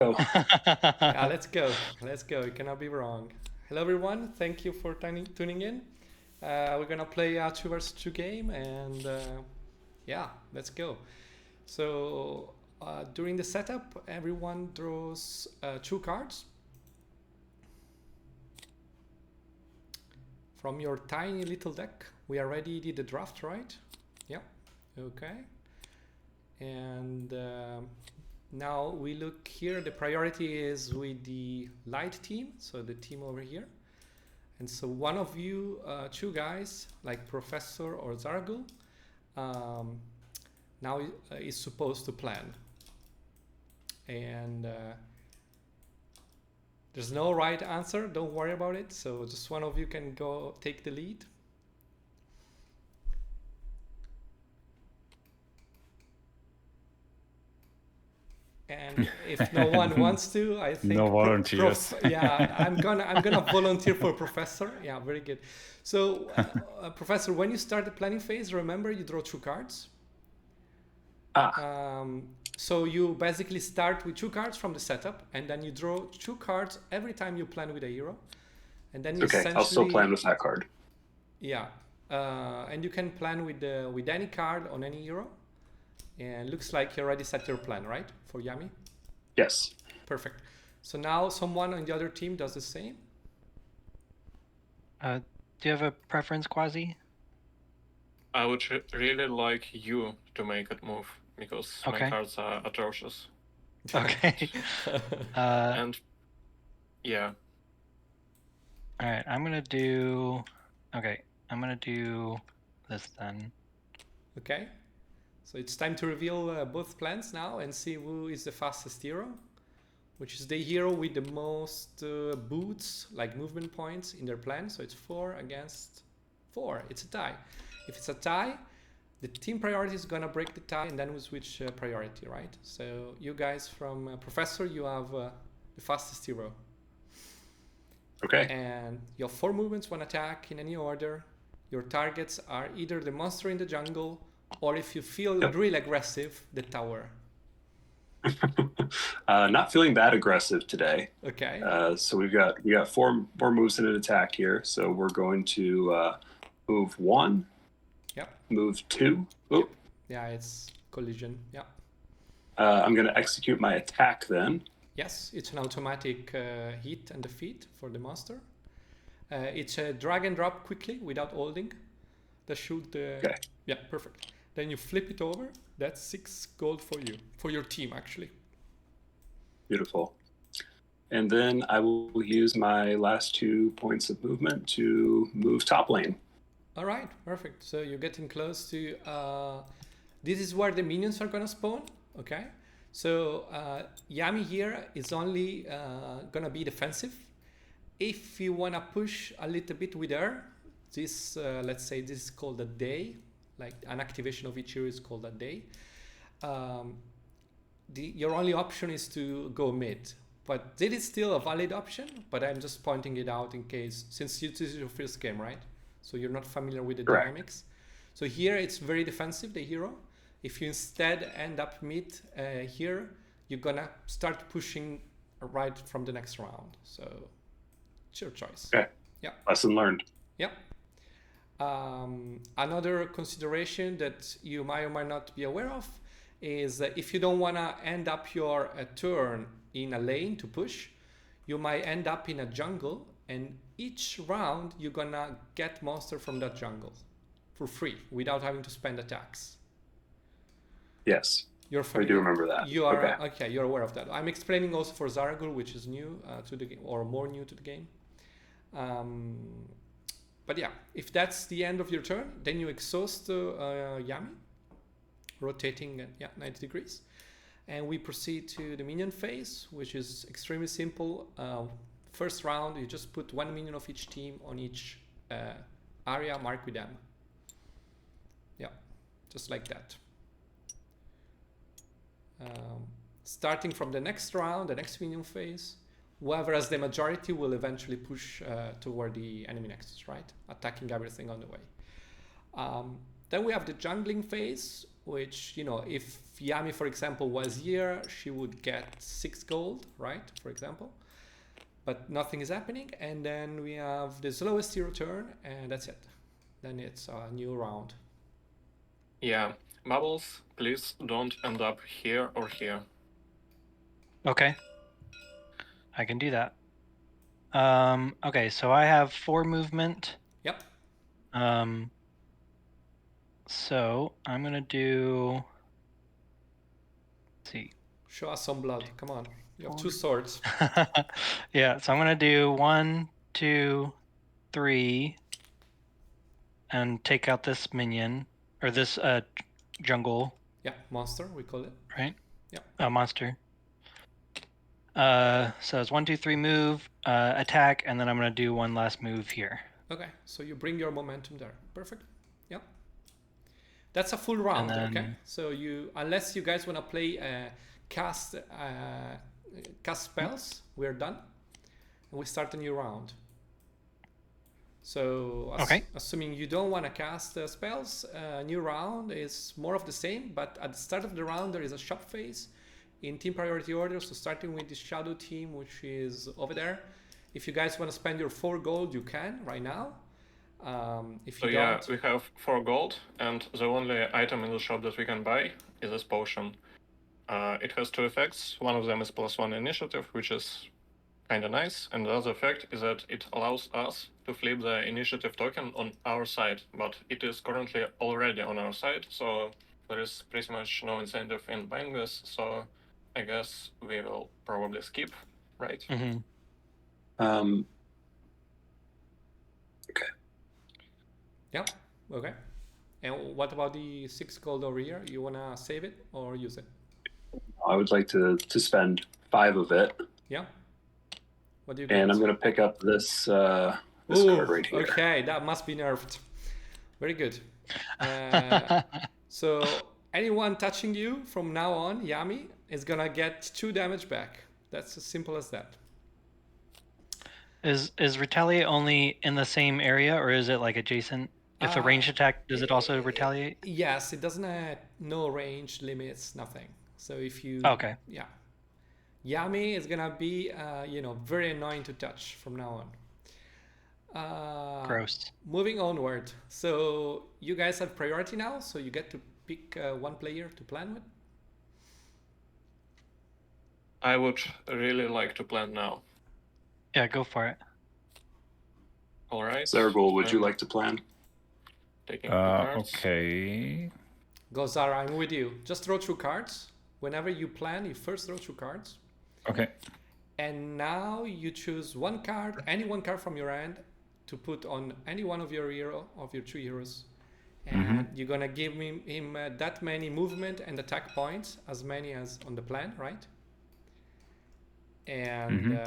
Oh, Yeah, let's go. Let's go. You cannot be wrong. Hello, everyone. Thank you for tuning in. We're gonna play a 2 versus 2 game, and yeah, let's go. So during the setup, everyone draws 2 cards from your tiny little deck. We already did the draft, right? Yeah. Okay. And now we look here. The priority is with the light team, so the team over here. And so one of you, 2 guys, like Professor or Zargul, now is supposed to plan. And there's no right answer. Don't worry about it. So just one of you can go take the lead. And if no one wants to, I think No volunteers. yeah, I'm gonna volunteer for Professor. Yeah, very good. So, Professor, when you start the planning phase, remember you draw 2 cards. ah, So you basically start with 2 cards from the setup, and then you draw 2 cards every time you plan with a hero, and then you okay. I'll still essentially plan with that card. yeah, and you can plan with any card on any hero. And looks like you already set your plan, right, for Yami? Yes. Perfect. So now someone on the other team does the same. Do you have a preference, Quasi? I would really like you to make a move because my Okay. cards are atrocious. Okay. And yeah, All right. I'm gonna do. Okay. I'm gonna do this then. Okay. So it's time to reveal both plans now and see who is the fastest hero, which is the hero with the most boots, like movement points in their plan. So it's 4 against 4. It's a tie. If it's a tie, the team priority is gonna break the tie, and then we switch priority, right? So you guys from Professor, you have the fastest hero. Okay. And you have 4 movements, 1 attack in any order. Your targets are either the monster in the jungle, or if you feel real aggressive, the tower. Not feeling that aggressive today. Okay. So we got four moves in an attack here. So we're going to move 1. Yep. Move 2. Yep. Yeah, it's collision. Yeah. I'm going to execute my attack then. Yes, it's an automatic hit and defeat for the monster. It's a drag and drop quickly without holding. That should. Okay. Yeah, perfect. Then you flip it over. That's 6 gold for you, for your team actually. Beautiful. And then I will use my last 2 points of movement to move top lane. All right, perfect. So you're getting close to. This is where the minions are gonna spawn. Okay. So Yami here is only gonna be defensive. If you wanna push a little bit with her, this let's say this is called a day. Like an activation of each hero is called a day. Your only option is to go mid, but this is still a valid option. But I'm just pointing it out in case, since this is your first game, right? So you're not familiar with the Correct. dynamics. So here it's very defensive, the hero. If you instead end up mid here, you're gonna start pushing right from the next round. So it's your choice. Okay. Yeah. Lesson learned. Yep. Another consideration that you might or might not be aware of is that if you don't want to end up your turn in a lane to push, you might end up in a jungle, and each round you're gonna get monster from that jungle for free without having to spend attacks. Yes. You're I familiar. do remember that. You are Okay. okay. You're aware of that. I'm explaining also for Zaragul, which is new to the game, or more new to the game. But yeah, if that's the end of your turn, then you exhaust Yami, rotating 90 degrees. And we proceed to the minion phase, which is extremely simple. First round, you just put 1 minion of each team on each area marked with M. Yeah, just like that. Starting from the next round, the next minion phase, whoever has the majority will eventually push toward the enemy nexus, right? Attacking everything on the way. Then we have the jungling phase, which, you know, if Yami, for example, was here, she would get 6 gold, right? For example. But nothing is happening. And then we have the slowest hero turn, and that's it. Then it's a new round. Yeah. Bubbles, please don't end up here or here. Okay. I can do that. Okay, so I have 4 movement. Yep. So I'm gonna do. Let's see. Show us some blood. Come on. You have 2 4. swords. Yeah, so I'm gonna do 1, 2, 3, and take out this minion or this jungle, Yeah, monster, we call it. right? Yeah. Monster. So it's 1, 2, 3 move, attack, and then I'm gonna do one last move here. Okay, so you bring your momentum there. Perfect. Yeah. That's a full round, then- okay? So you, unless you guys want to play cast spells, we're done. And we start a new round. So Okay. assuming you don't want to cast spells, new round is more of the same, but at the start of the round there is a shop phase in team priority order. So starting with the shadow team, which is over there. If you guys want to spend your 4 gold, you can right now. If So you yeah, don't, we have 4 gold, and the only item in the shop that we can buy is this potion. It has 2 effects. One of them is +1 initiative, which is kind of nice, and the other effect is that it allows us to flip the initiative token on our side, but it is currently already on our side, so there is pretty much no incentive in buying this, so I guess we will probably skip, right? Mm-hmm. yeah, okay. And what about the 6 gold over here? You want to save it or use it? I would like to spend 5 of it, Yeah. What do you and get? I'm going to pick up this this card right here. Okay, that must be nerfed. Very good. So anyone touching you from now on, Yami, is gonna get 2 damage back. That's as simple as that. Is retaliate only in the same area, or is it like adjacent? If a ranged attack, does it also retaliate? Yes, it doesn't have no range limits, nothing. So if you, Okay. yeah, Yami is gonna be, you know, very annoying to touch from now on. Gross. Moving onward. So you guys have priority now, so you get to pick 1 player to plan with. I would really like to plan now. Yeah, go for it. All right. Zergul, would you I'm like to plan? taking 2 cards. Okay. Go Zara, I'm with you. Just throw 2 cards. Whenever you plan, you first throw 2 cards. Okay. And now you choose 1 card, any 1 card from your hand, to put on any one of your 2 heroes. And you're gonna give him that many movement and attack points, as many as on the plan, right? And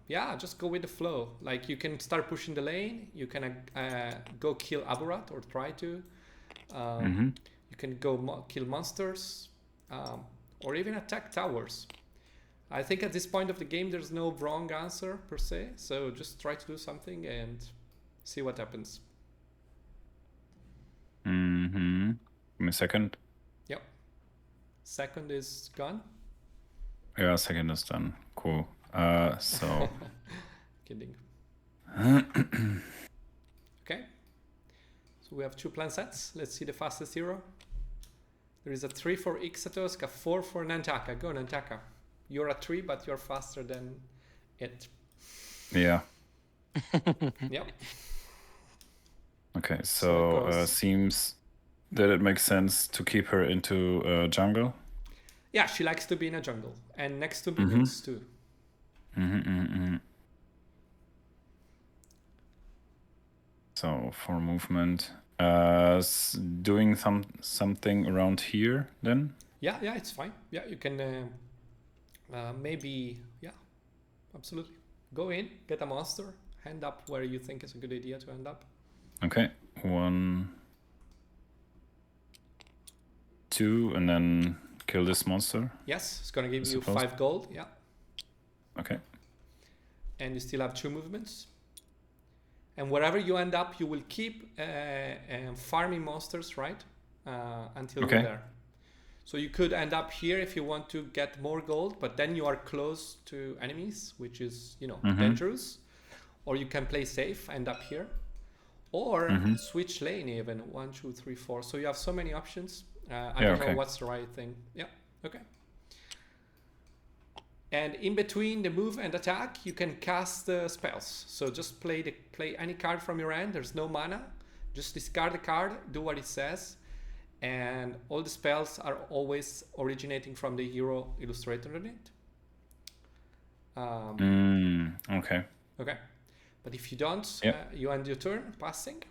yeah, just go with the flow. Like you can start pushing the lane. You can go kill Aburat or try to. You can go kill monsters, or even attack towers. I think at this point of the game, there's no wrong answer per se. So just try to do something and see what happens. Give me a second. Yep. Second is gone. Yeah, second is done. Cool. So Kidding. Okay. So we have 2 plan sets. Let's see the fastest hero. There is a 3 for Ixatos, a 4 for Nantaka. Go Nantaka. You're a 3, but you're faster than it. yeah. Yep. Okay, So it so goes. seems that it makes sense to keep her into jungle. Yeah, she likes to be in a jungle. And next to minions too. So for movement, doing something around here then. Yeah, it's fine. Yeah, you can maybe, yeah, absolutely. Go in, get a monster, hand up where you think is a good idea to end up. Okay, 1, 2, and then kill this monster. Yes, it's gonna give I you suppose. 5 gold, yeah. Okay. And you still have 2 movements. And wherever you end up, you will keep farming monsters, right? until Okay. you're there. So you could end up here if you want to get more gold, but then you are close to enemies, which is, you know, dangerous. Or you can play safe, end up here. Or switch lane even, 1, 2, 3, 4. So you have so many options. I don't know what's the right thing. Yeah, okay. And in between the move and attack, you can cast spells. So just play any card from your hand. There's no mana. Just discard the card, do what it says. And all the spells are always originating from the hero illustrated on it. Okay. Okay. But if you don't, Yep. you end your turn passing.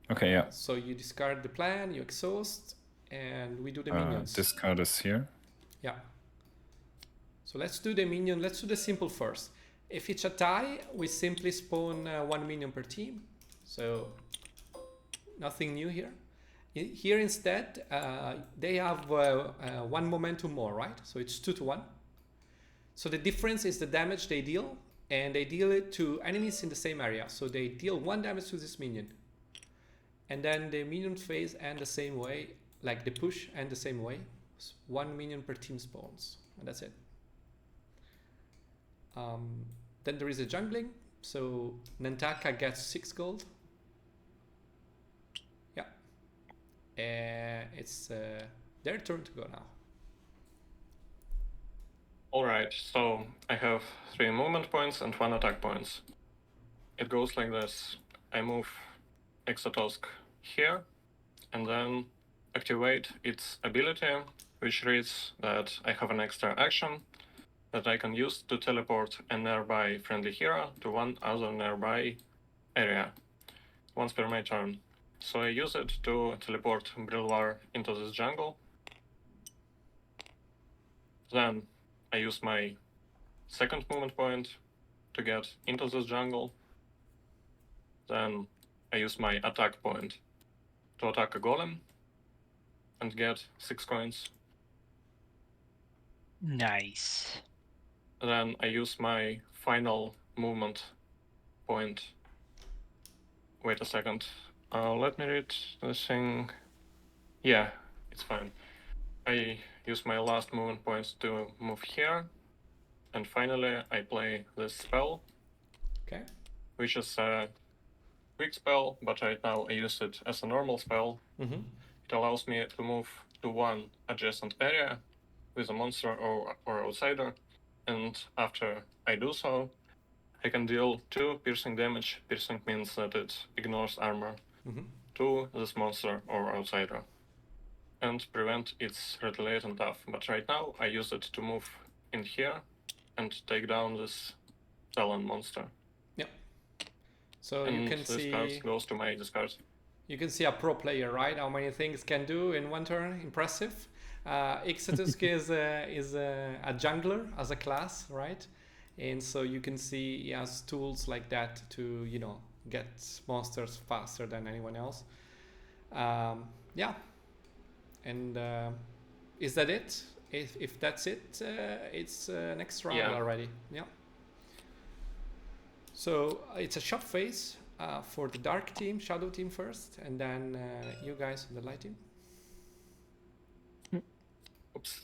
Okay, yeah. So you discard the plan, you exhaust, and we do the minions. Discard is here. Yeah. So let's do the minion. Let's do the simple first. If it's a tie, we simply spawn 1 minion per team. So nothing new here. Here instead, they have 1 momentum more, right? So it's 2 to 1. So the difference is the damage they deal, and they deal it to enemies in the same area. So they deal 1 damage to this minion. And then the minion phase end the same way, like the push end the same way. 1 minion per team spawns, and that's it. Then there is a jungling. So Nantaka gets 6 gold. Yeah. It's their turn to go now. Alright, so I have 3 movement points and 1 attack points. It goes like this. I move Exotosk here, and then activate its ability, which reads that I have an extra action that I can use to teleport a nearby friendly hero to one other nearby area, once per my turn. So I use it to teleport Brilwar into this jungle. Then I use my second movement point to get into this jungle. Then I use my attack point to attack a golem and get 6 coins. Nice. Then I use my final movement point. Wait a second. Let me read this thing. Yeah, it's fine. I use my last movement points to move here. And finally, I play this spell. Okay. Which is a quick spell, but right now I use it as a normal spell. It allows me to move to one adjacent area with a monster or outsider, and after I do so, I can deal 2 piercing damage. Piercing means that it ignores armor to this monster or outsider, and prevent its retaliation tough. But right now I use it to move in here and take down this Talon monster. Yeah. So and you can this see card goes to my discard. You can see a pro player, right? How many things can do in 1 turn? Impressive. Ixotusk is a jungler as a class, right? And so you can see he has tools like that to, you know, get monsters faster than anyone else. Yeah. And is that it? If that's it, it's next round already. Yeah. So it's a shop phase for the dark team, shadow team first, and then you guys on the light team. Oops.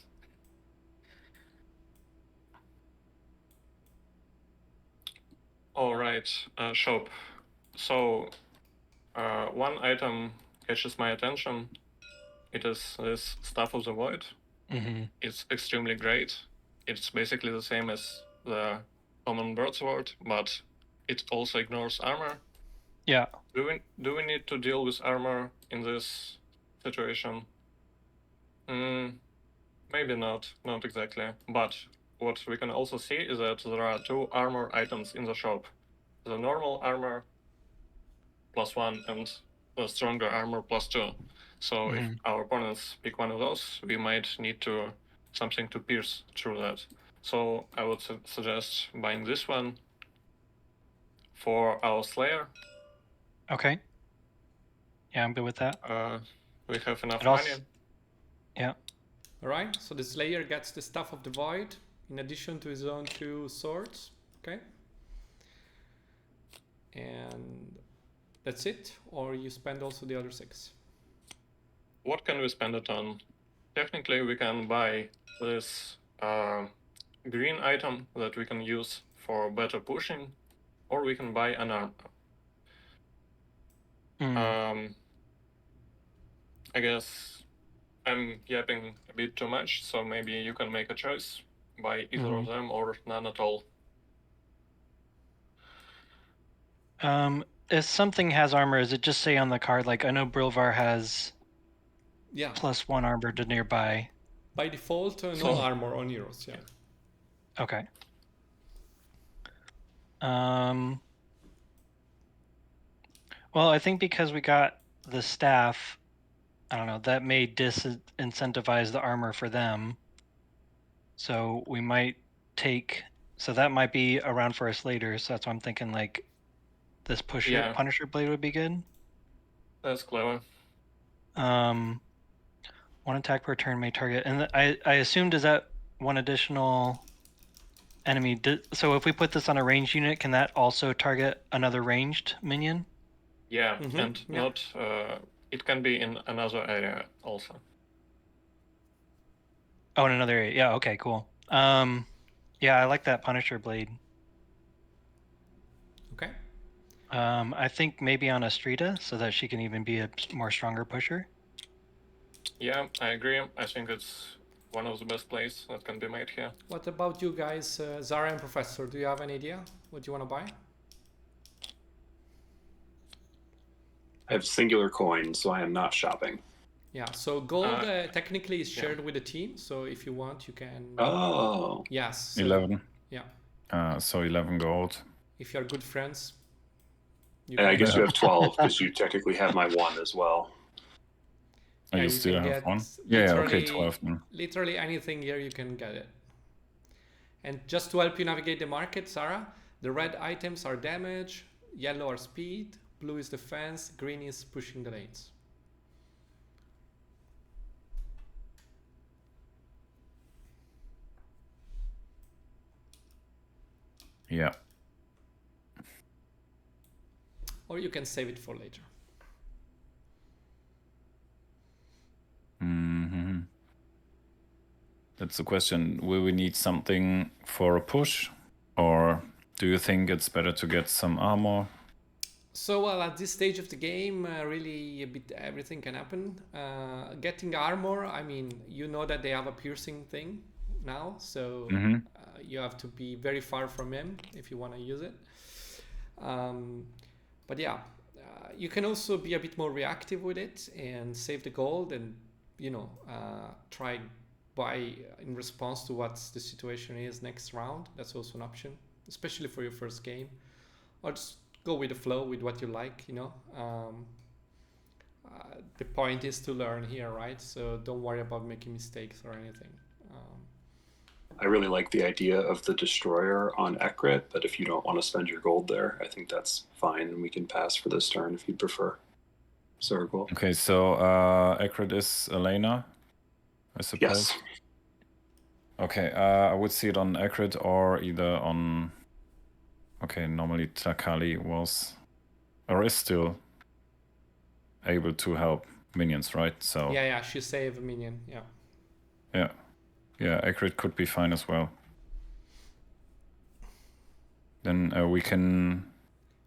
All right, shop. So one item catches my attention. It is this Staff of the Void. It's extremely great. It's basically the same as the common broadsword, but it also ignores armor. Yeah. Do we need to deal with armor in this situation? Maybe not exactly. But what we can also see is that there are 2 armor items in the shop. The normal armor +1 and the stronger armor +2. So if our opponents pick one of those, we might need to something to pierce through that. So I would suggest buying this one for our Slayer. Okay. Yeah, I'm good with that. We have enough It also- money. Yeah. Alright, so the Slayer gets the Staff of the Void in addition to his own 2 swords. Okay. And that's it? Or you spend also the other 6? what can we spend it on? Technically, we can buy this green item that we can use for better pushing, or we can buy an armor. I guess I'm yapping a bit too much, so maybe you can make a choice. Buy either of them or none at all. If something has armor, does it just say on the card, like, I know Brilvar has Yeah. +1 armor to nearby. By default, no So- armor on heroes. Yeah. Okay. Well, I think because we got the staff, I don't know, that may disincentivize the armor for them. So we might take, so that might be around for us later. So that's why I'm thinking like this Punisher Blade would be good. That's clever. 1 attack per turn may target, and I assume, does that one additional enemy? So if we put this on a ranged unit, can that also target another ranged minion? Yeah, Mhm, and yeah. not. It can be in another area also. Oh, in another area. Yeah. Okay. Cool. Yeah, I like that Punisher Blade. Okay. I think maybe on Astrida, so that she can even be a more stronger pusher. Yeah, I agree. I think it's one of the best plays that can be made here. What about you guys, Zara and Professor? Do you have any idea what you want to buy? I have singular coins, so I am not shopping. Yeah, so gold technically is shared with the team, so if you want, you can. Oh. Yes. So, 11. Yeah. So 11 gold. If you're good friends. And I guess you have 12 because you technically have my 1 as well. Oh, Yeah, you you still can have get 1? Yeah, okay, literally- 12 then. Literally anything here, you can get it. And just to help you navigate the market, Sarah, the red items are damage, yellow are speed, blue is defense, green is pushing the lanes. Yeah. Or you can save it for later. hmm That's the question. Will we need something for a push? Or do you think it's better to get some armor? So, well, at this stage of the game, really a bit everything can happen. Getting armor, I mean, you know that they have a piercing thing now, so you have to be very far from him if you want to use it. But yeah, you can also be a bit more reactive with it and save the gold and, try buy in response to what the situation is next round. That's also an option, especially for your first game. Or just go with the flow with what you like, the point is to learn here, right? So don't worry about making mistakes or anything. I really like the idea of the destroyer on Ekrit, but if you don't want to spend your gold there, I think that's fine, and we can pass for this turn if you'd prefer. Circle. Okay, so Ekrit is Elena, I suppose. Yes. Okay, I would see it on Ekrit or either on... Okay, normally Takali was, or is still able to help minions, right? So Yeah, she saved a minion, yeah. Yeah, Ekrit could be fine as well. Then we can...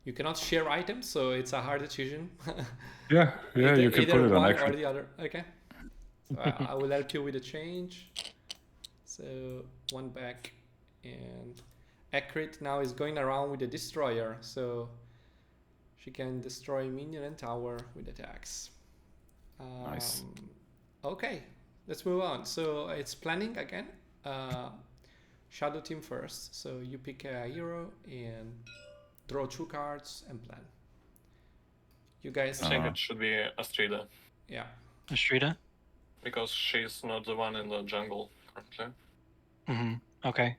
You cannot share items, so it's a hard decision. Yeah, you can put it on one Ekrit. or the other. Okay. So I will help you with the change. So 1 back, and Ekrit now is going around with the destroyer, so she can destroy minion and tower with attacks. Nice. Okay, let's move on. So it's planning again. Shadow team first. So you pick a hero and draw 2 cards and plan. You guys. I think it should be Astrida, Yeah. Astrida? because she's not the one in the jungle currently. Okay.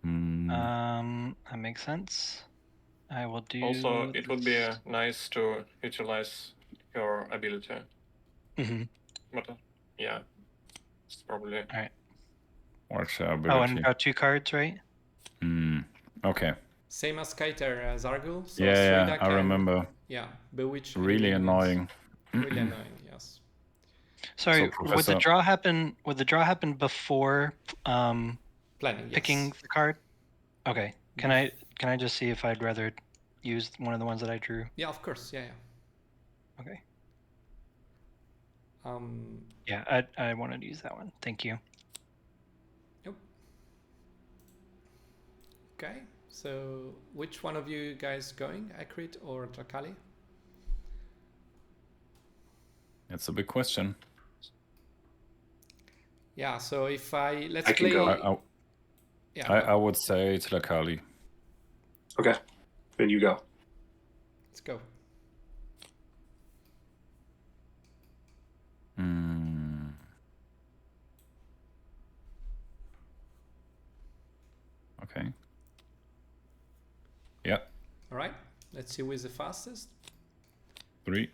Mm, That makes sense. I will do. Also, it would be this. nice to utilize your ability. But yeah, it's probably. what's the Oh, ability? and draw 2 cards, right? Okay. Same as Skyter, Zargu. So Yeah, Astrida I can, remember. Yeah, bewitch. Really enemy minions. annoying. Really annoying, yes. Sorry, would the Professor- draw happen? Would the draw happen before Planning, yes. picking the card? Okay. Can I just see if I'd rather use one of the ones that I drew? Yeah, of course. Yeah, yeah. Okay. Um, Yeah, I wanted to use that one. Thank you. Yep. Okay. So, which one of you guys going, Akrit or Trakali? That's a big question. Yeah. So if let's I can play. go. Yeah. I would say Tlakali. Okay, then you go. Let's go. Okay. Yeah. All right. Let's see who is the fastest. 3.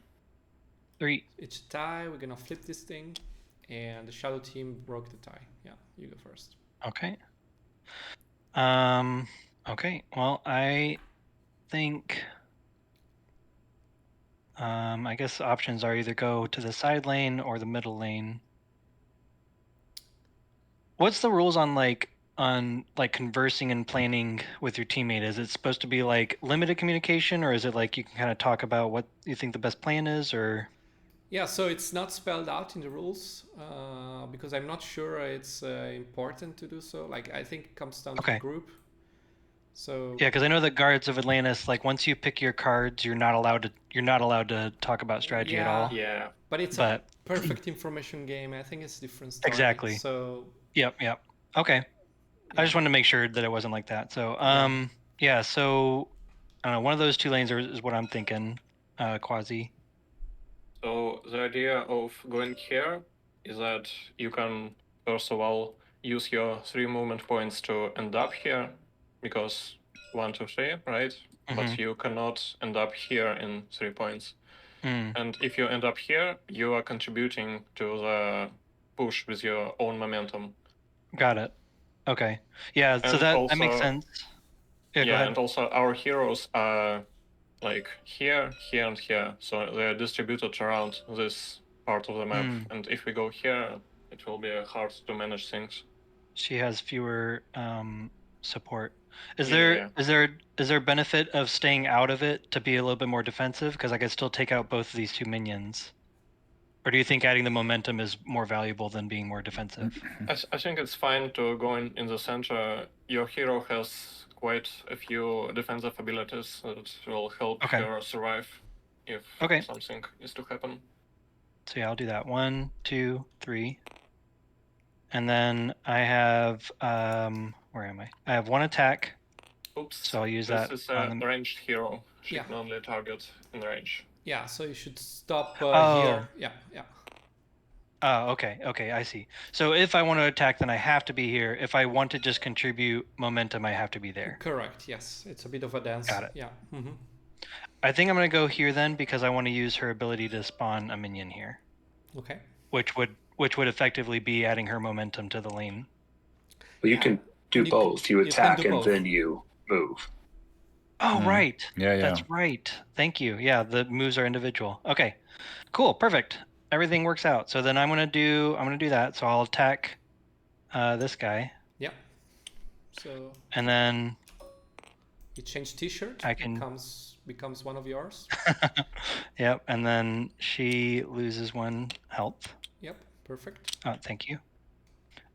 3. It's a tie. We're gonna flip this thing, and the shadow team broke the tie. Yeah, you go first. Okay. Okay. Well, I think. I guess options are either go to the side lane or the middle lane. What's the rules on conversing and planning with your teammate? Is it supposed to be like limited communication, or is it like you can kind of talk about what you think the best plan is, or? Yeah, so it's not spelled out in the rules because I'm not sure it's important to do so. Like I think it comes down to the group. So yeah, because I know that Guards of Atlantis, like once you pick your cards, you're not allowed to talk about strategy at all. Yeah. But it's a perfect information game. I think it's a different story. Exactly. So Yep. Okay. Yeah. I just wanted to make sure that it wasn't like that. So yeah. So I don't know. One of those two lanes is what I'm thinking. Quasi. So the idea of going here is that you can first of all use your 3 movement points to end up here, because 1, 2, 3, right? But you cannot end up here in 3 points. And if you end up here, you are contributing to the push with your own momentum. Got it. Okay. Yeah. So that makes sense. Yeah. Go ahead. And also our heroes are like here, here, and here. So they're distributed around this part of the map. And if we go here, it will be hard to manage things. She has fewer support. Is there benefit of staying out of it to be a little bit more defensive? Because I could still take out both of these two minions. Or do you think adding the momentum is more valuable than being more defensive? I think it's fine to go in the center. Your hero has quite a few defensive abilities that will help her survive if something is to happen. So yeah, I'll do that. 1, 2, 3. And then I have where am I? I have 1 attack. Oops. So I'll use that. This is a ranged hero. She can only target in range. Yeah, so you should stop here. Yeah. Oh, okay, I see. So if I want to attack, then I have to be here. If I want to just contribute momentum, I have to be there. Correct, yes. It's a bit of a dance. Got it. Yeah. I think I'm going to go here then, because I want to use her ability to spawn a minion here. Okay. Which would effectively be adding her momentum to the lane. Well, you can do both. You attack and then you move. Oh, right. Yeah. That's right. Thank you. Yeah, the moves are individual. Okay. Cool. Perfect. Everything works out. So then I'm gonna do that. So I'll attack this guy. Yeah. So. And then. You change T-shirt. I can. Becomes one of yours. Yep. And then she loses 1 health. Yep. Perfect. Oh, thank you.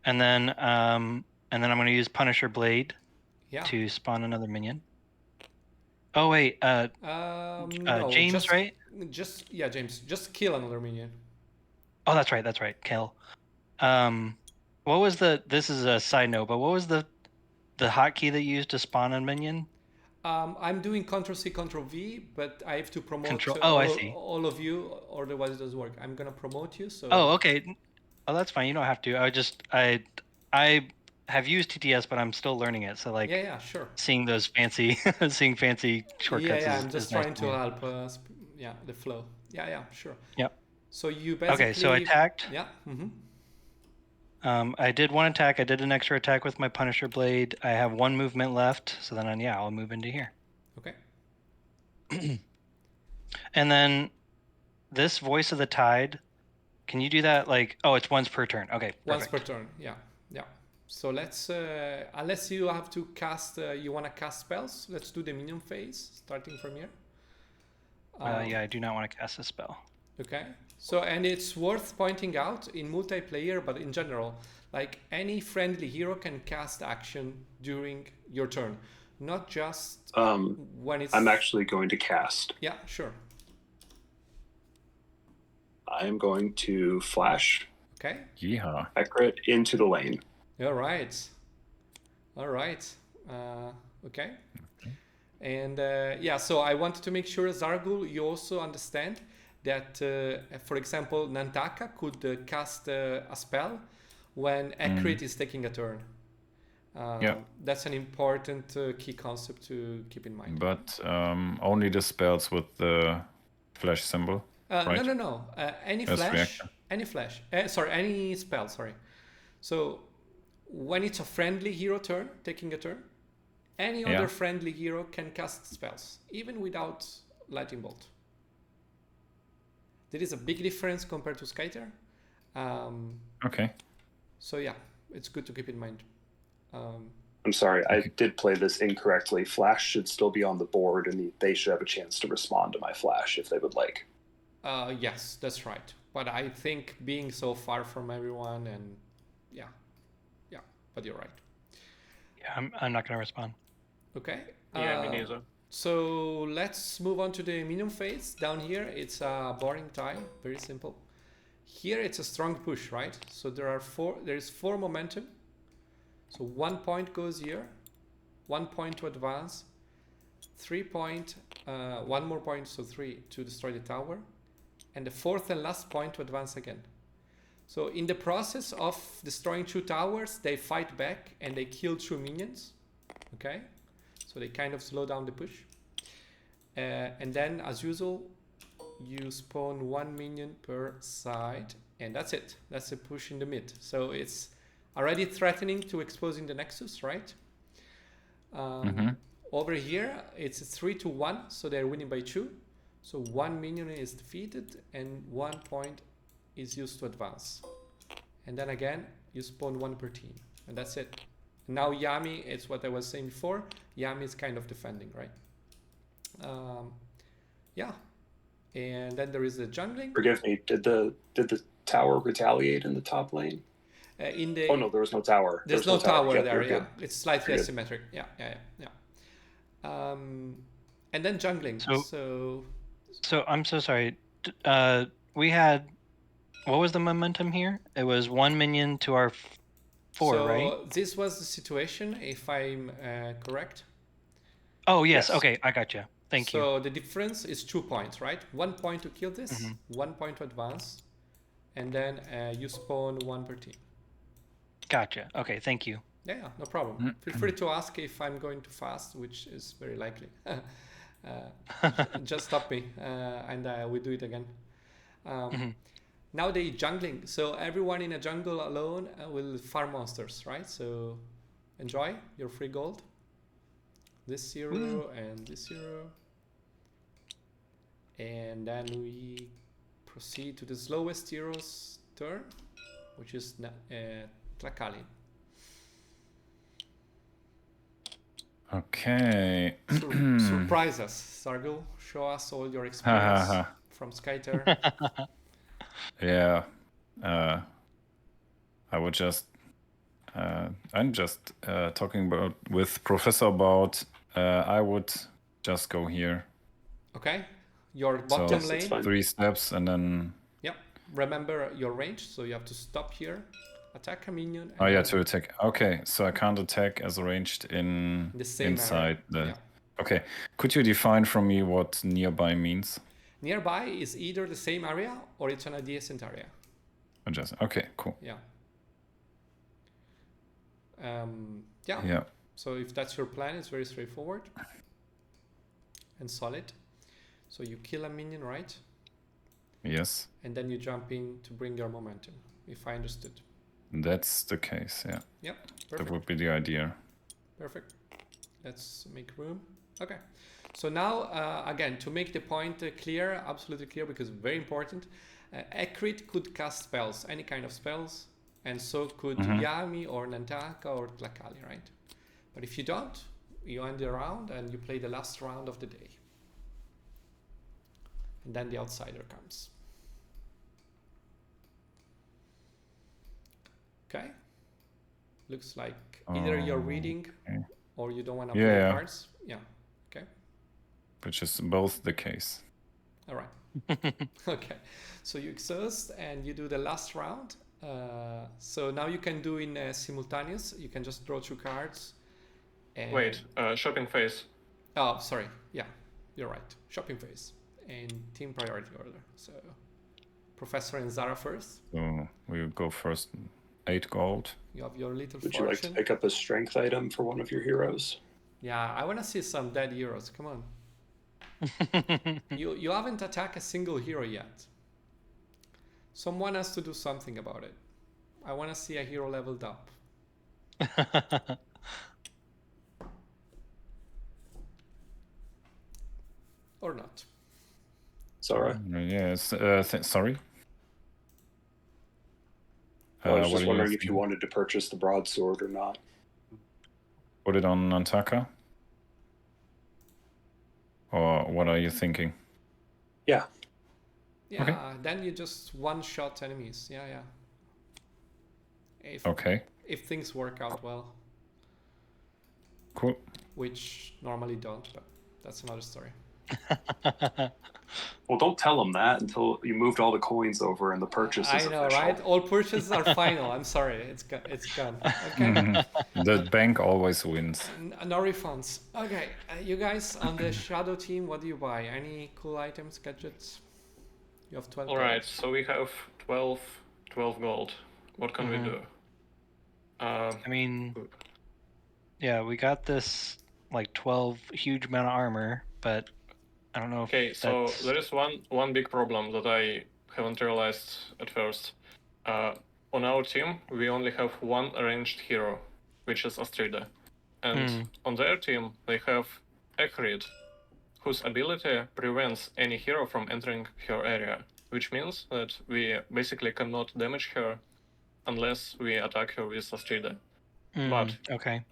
And then I'm gonna use Punisher Blade. Yeah. To spawn another minion. Oh wait. No, James, right? James. Just kill another minion. Oh, that's right. Kill. What was this is a side note, but what was the hotkey that you used to spawn a minion? I'm doing Ctrl+C, Ctrl+V, but I have to promote all of you, otherwise it doesn't work. I'm gonna promote you. So. Oh, okay. Oh, that's fine. You don't have to. I have used TTS, but I'm still learning it. So like. Yeah, sure. Seeing those fancy shortcuts. Yeah. I'm just trying to help. The flow. Yeah, sure. Yep. So you basically. Okay, so I attacked. Yeah. I did 1 attack. I did an extra attack with my Punisher Blade. I have 1 movement left, so then I'll move into here. Okay. And then this Voice of the Tide Can you do that? Like, oh, it's once per turn. Okay, Once perfect. per turn, yeah. So let's, unless you have to cast, you want to cast spells, let's do the minion phase, starting from here. Yeah, I do not want to cast a spell. Okay, so and it's worth pointing out in multiplayer, but in general, like any friendly hero can cast action during your turn, not just when it's... I'm actually going to cast. Yeah, sure. I am going to flash Okay. Yeehaw. Ekrit into the lane. All right. Okay. And yeah, so I wanted to make sure, Zargul, you also understand that, for example, Nantaka could cast a spell when Ekrit is taking a turn. That's an important key concept to keep in mind. But only the spells with the flash symbol. Right? No. Any As flash, reaction. any spell. So when it's a friendly hero turn, taking a turn, any other friendly hero can cast spells, even without Lightning Bolt. There is a big difference compared to Skyter. Okay. So yeah, it's good to keep in mind. I'm sorry, I did play this incorrectly. Flash should still be on the board, and they should have a chance to respond to my flash if they would like. Yes, that's right. But I think being so far from everyone, and yeah, but you're right. Yeah, I'm not gonna respond. Okay. Yeah, me neither. So let's move on to the minion phase. Down here, it's a boring time, very simple. Here, it's a strong push, right? So there is 4 momentum. So 1 point goes here, 1 point to advance, 3 point, 1 more point, so 3 to destroy the tower, and the 4th and last point to advance again. So in the process of destroying 2 towers, they fight back and they kill 2 minions. Okay, so they kind of slow down the push. And then, as usual, you spawn 1 minion per side, and that's it. That's the push in the mid. So it's already threatening to exposing the Nexus, right? Over here, it's 3-1, so they're winning by 2. So 1 minion is defeated, and 1 point is used to advance. And then again, you spawn 1 per team, and that's it. Now Yami, it's what I was saying before. Yami is kind of defending, right? Yeah. And then there is the jungling. Forgive me, did the tower retaliate in the top lane? Oh no, there was no tower. There's no tower Yep, there, you're yeah. good. It's slightly You're good. asymmetric. Yeah. And then jungling. So I'm so sorry. We had, what was the momentum here? It was 1 minion to our 4, right? So this was the situation, if I'm correct. Oh yes. Yes. Okay, I got you. Thank you. So the difference is 2 points, right? 1 point to kill this, 1 point to advance, and then you spawn 1 per team. Gotcha. Okay, thank you. Yeah, no problem. Feel free to ask if I'm going too fast, which is very likely. Just stop me, and we do it again. Now the jungling. So everyone in a jungle alone will farm monsters, right? So enjoy your free gold. This hero and this hero. And then we proceed to the slowest hero's turn, which is Tlakali. Okay. Surprise us, Sargul. Show us all your experience from Skyter. Yeah. I would just... I'm just talking with Professor about... I would just go here. Okay. Your bottom So, lane. 3 steps and then... Yep. Remember your range, so you have to stop here, attack a minion. Oh yeah, to attack. Okay, so I can't attack as arranged in the same inside area. the... Okay, could you define for me what nearby means? Nearby is either the same area or it's an adjacent area. Adjacent. Okay, cool. Yeah. Yeah. So if that's your plan, it's very straightforward and solid. So you kill a minion, right? Yes. And then you jump in to bring your momentum, if I understood. That's the case, yeah. Yep, That perfect. would be the idea. Perfect. Let's make room. Okay. So now, again, to make the point clear, absolutely clear, because very important, Ekrit could cast spells, any kind of spells, and so could Yami or Nantaka or Tlakali, right? But if you don't, you end the round and you play the last round of the day. And then the outsider comes. Okay. Looks like either you're reading Okay. or you don't want to Yeah, play yeah. cards. Yeah. Okay. Which is both the case. All right. Okay. So you exhaust and you do the last round. So now you can do in simultaneous. You can just draw 2 cards. And Wait, shopping phase. Oh, sorry. Yeah, you're right. Shopping phase and team priority order. So Professor and Zara first. So we'll go first 8 gold. You have your little Would you like to fortune. pick up a strength item for one of your heroes? Yeah, I want to see some dead heroes. Come on. You haven't attacked a single hero yet. Someone has to do something about it. I want to see a hero leveled up. Or not. Zara? Yes. Sorry. Well, I was what just are you wondering if you thinking? wanted to purchase the broadsword or not. Put it on Nantaka? Or what are you thinking? Yeah. Yeah, Okay. then you just one-shot enemies. Yeah, yeah. Okay. If things work out well, Cool. which normally don't, but that's another story. Well, don't tell them that until you moved all the coins over and the purchase is I know, official. right? All purchases are final. I'm sorry, it's gone. Okay. The bank always wins. No refunds. Okay, you guys on the shadow team, what do you buy? Any cool items, gadgets? You have 12 All right, so we have 12 gold. What can we do? I mean, yeah, we got this like 12 huge amount of armor, but I don't know if Okay, so that's... there is one big problem that I haven't realized at first. On our team, we only have one ranged hero, which is Astrida. And on their team, they have Ekrid, whose ability prevents any hero from entering her area, which means that we basically cannot damage her unless we attack her with Astrida. But okay.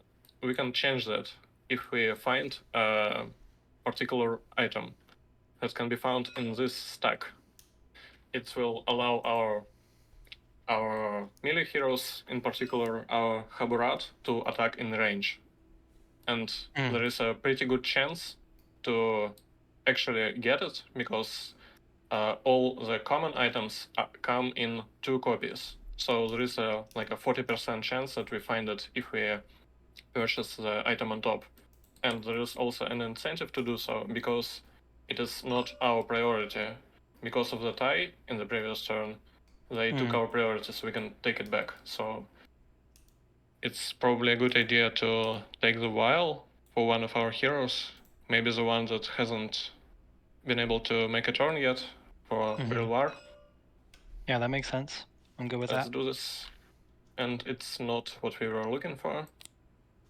we can change that if we find a particular item that can be found in this stack. It will allow our melee heroes, in particular our Haburat, to attack in range. And there is a pretty good chance to actually get it because all the common items come in 2 copies. So there is a 40% chance that we find it if we purchase the item on top. And there is also an incentive to do so because it is not our priority. Because of the tie in the previous turn, they took our priority, so we can take it back. So it's probably a good idea to take the vial for one of our heroes, maybe the one that hasn't been able to make a turn yet for Real War. Yeah, that makes sense. I'm good with Let's that. do this. And it's not what we were looking for,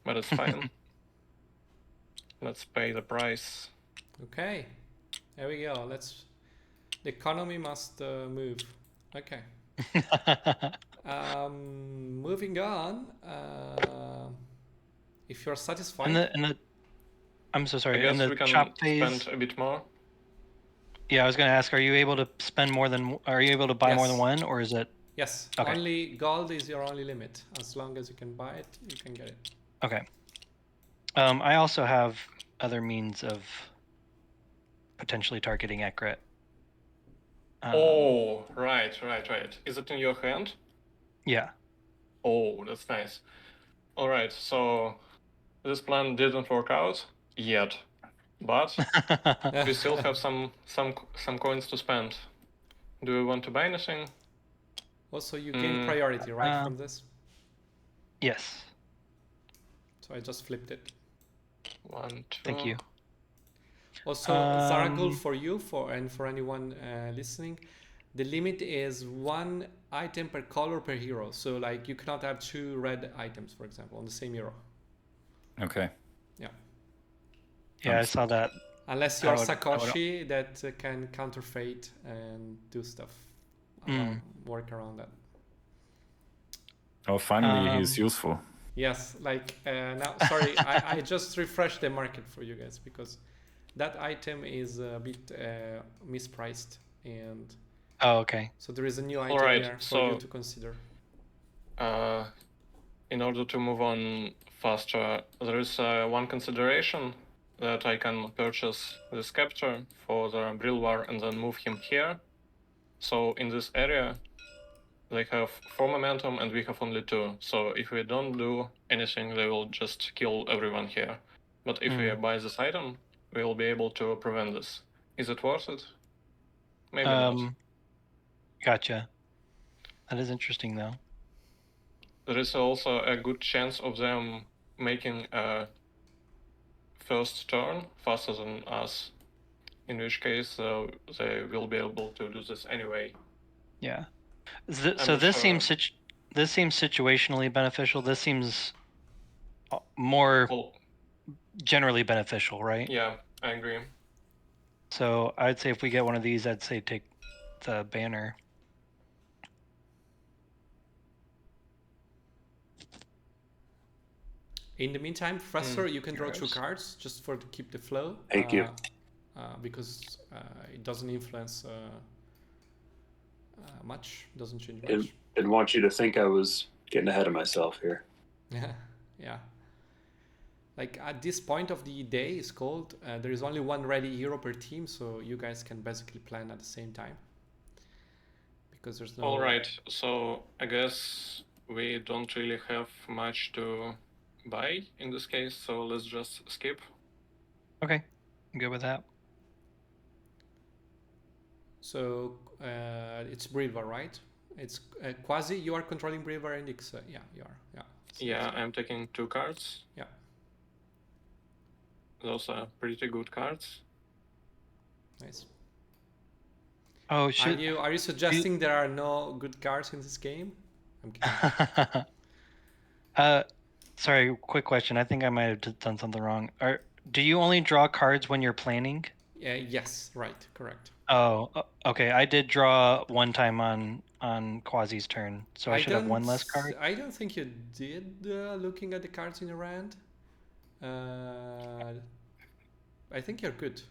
but it's fine. Let's pay the price. Okay, there we go. The economy must move. Okay. Moving on. If you're satisfied. I'm so sorry. I guess in the we can shop phase, spend a bit more. Yeah, I was going to ask, are you able to spend more than? Are you able to buy more than Yes. one, or is it? Yes. Okay. Only gold is your only limit. As long as you can buy it, you can get it. Okay. I also have other means of potentially targeting Ekrit. Oh, right. Is it in your hand? Yeah. Oh, that's nice. All right, so this plan didn't work out yet, but we still have some coins to spend. Do you want to buy anything? Also, you gain priority, right, from this? Yes. So I just flipped it. 1, 2. Thank you. Also, Zaragul, for you, and for anyone listening, the limit is 1 item per color per hero. So, like, you cannot have 2 red items, for example, on the same hero. Okay. Yeah. Yeah, I saw that. Unless I you're would- Sakoshi that can counter fate and do stuff, work around that. Oh, finally, he's Um, useful. Yes, like now. Sorry, I just refreshed the market for you guys because that item is a bit mispriced, and Oh, okay. so there is a new item Alright, there for so- you to consider. In order to move on faster, there is one consideration that I can purchase this capture for the Brilwar and then move him here. So in this area, they have 4 momentum and we have only 2. So if we don't do anything, they will just kill everyone here. But if we buy this item, we will be able to prevent this. Is it worth it? Maybe not. Gotcha. That is interesting, though. There is also a good chance of them making a first turn faster than us, in which case they will be able to do this anyway. Yeah. I'm So not this sure. seems situationally beneficial. This seems more Well, generally beneficial, right? yeah, I agree. So I'd say if we get one of these, I'd say take the banner. In the meantime, Professor, you can draw 2 yes. cards just for to keep the flow. Thank you. Because it doesn't influence much, doesn't change Didn't, much. didn't want you to think I was getting ahead of myself here. Yeah. Like at this point of the day, it's called, there is only one ready hero per team, so you guys can basically plan at the same time. Because there's no... Alright, so I guess we don't really have much to buy in this case, so let's just skip. Okay, I'm good with that. So it's Brilvar, right? It's Quasi, you are controlling Brilvar and X. Yeah, you are. Yeah. So Yeah, I'm taking 2 cards. Yeah. Those are pretty good cards. Nice. Oh, should Are you suggesting there are no good cards in this game? I'm kidding. Sorry, quick question. I think I might have done something wrong. Do you only draw cards when you're planning? Yes, right, correct. Oh, okay. I did draw one time on Quasi's turn, so I should have one less card. I don't think you did looking at the cards in your hand. I think you're good.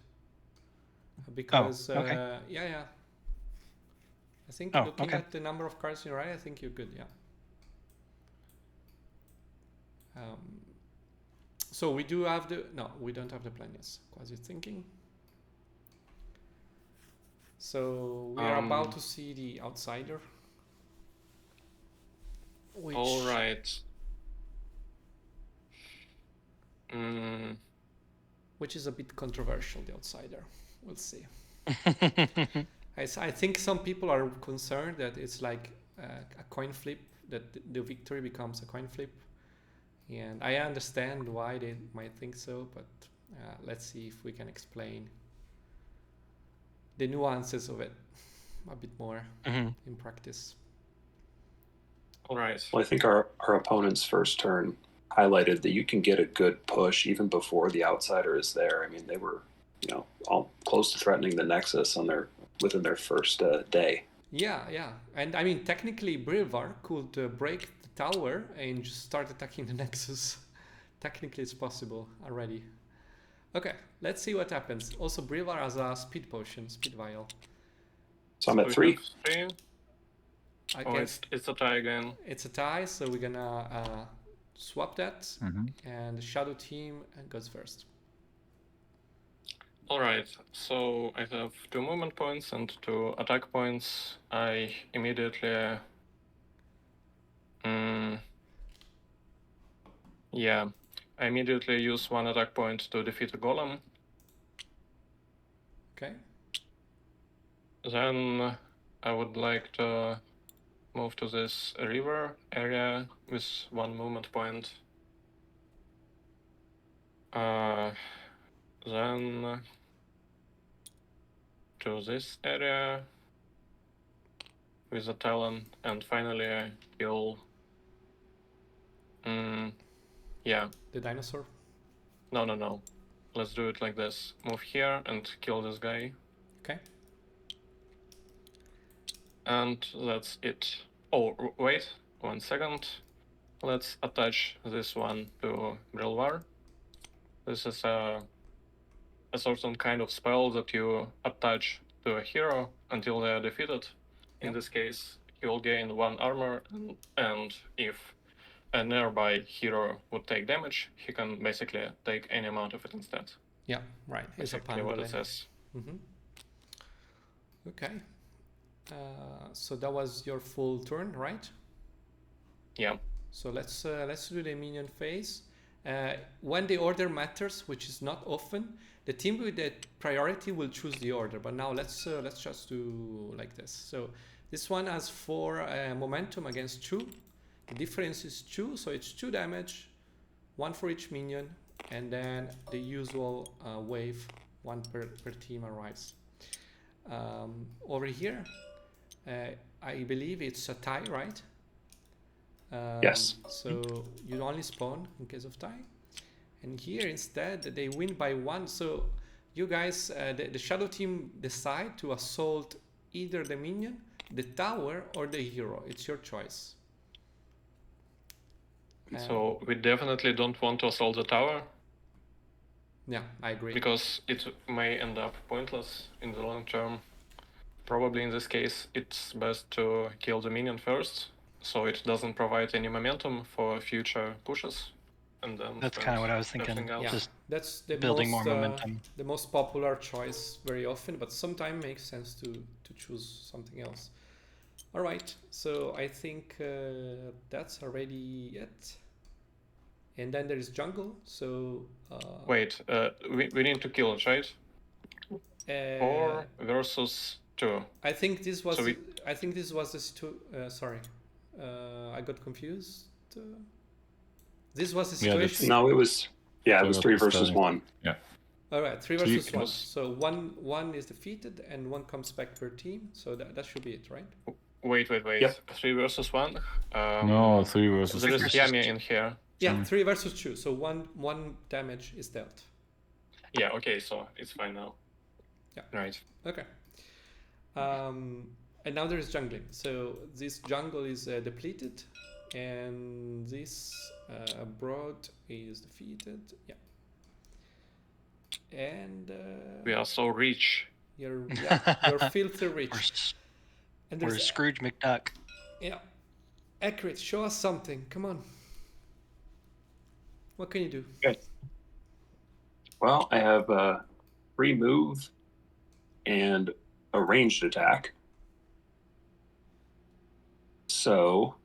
Because okay. yeah. I think Oh, looking okay. at the number of cards in your hand, I think you're good, yeah. So we do have we don't have the plan, yes. Quasi thinking. So we are about to see the outsider. Alright. Which is a bit controversial, the outsider. We'll see. I think some people are concerned that it's like a coin flip, that the victory becomes a coin flip. And I understand why they might think so, but let's see if we can explain the nuances of it a bit more in practice. Alright. Well, I think our opponent's first turn highlighted that you can get a good push even before the outsider is there. I mean, they were, all close to threatening the Nexus within their first day. Yeah. And I mean, technically, Brilvar could break the tower and just start attacking the Nexus. Technically, it's possible already. Okay, let's see what happens. Also, Brilvar has a speed potion, speed vial. So I'm at 3. 3. It's a tie again. It's a tie, so we're gonna swap that, and the Shadow team goes first. Alright, so I have 2 movement points and 2 attack points. I immediately... I immediately use 1 attack point to defeat a golem. Okay. Then I would like to move to this river area with 1 movement point. Then to this area with a talon, and finally I kill. The dinosaur. No. let's do it like this. Move here and kill this guy. Okay. And that's it. Oh, wait, 1 second. Let's attach this one to Brilvar. This is a certain kind of spell that you attach to a hero until they are defeated. In Yep. this case, he will gain 1 armor, and if a nearby hero would take damage, he can basically take any amount of it instead. Yeah, right. It's a Basically what it Pangolin. says. Mm-hmm. Okay. So that was your full turn, right? Yeah. So let's do the minion phase. When the order matters, which is not often, the team with the priority will choose the order. But now let's just do like this. So this one has 4 momentum against 2. The difference is 2, so it's 2 damage, 1 for each minion, and then the usual wave, 1 per team arrives. Over here, I believe it's a tie, right? Yes. So you only spawn in case of tie. And here instead they win by 1. So you guys, the shadow team decide to assault either the minion, the tower, or the hero. It's your choice. So we definitely don't want to assault the tower, Yeah, I agree. because it may end up pointless in the long term. Probably in this case, it's best to kill the minion first, so it doesn't provide any momentum for future pushes. And then That's kind of what I was thinking. everything else. Yeah, Just that's the building most, more momentum. the most popular choice very often, but sometimes makes sense to choose something else. All right, so I think that's already it. And then there is jungle. So Wait, we need to kill it, right? 4 versus 2. I think this was So we- I think this was the sorry, I got confused. This was the Yeah, situation. No, it was So 3 it was versus the- 1. All right, 3 So you versus can- 1. So one is defeated and 1 comes back per team. So that should be it, right? Wait. Yep. 3 versus 1? No, 3 versus There is 2. Yami in here. Yeah, 3 versus 2. So one damage is dealt. Yeah, okay, so it's fine now. Yeah. Right. Okay. And now there is jungling. So this jungle is depleted, and this broad is defeated. Yeah. And We are so rich. you're filthy We're, rich. s- And we're there's Scrooge McDuck. yeah. Accurate, show us something. Come on. What can you do? Well, I have a free move and a ranged attack. So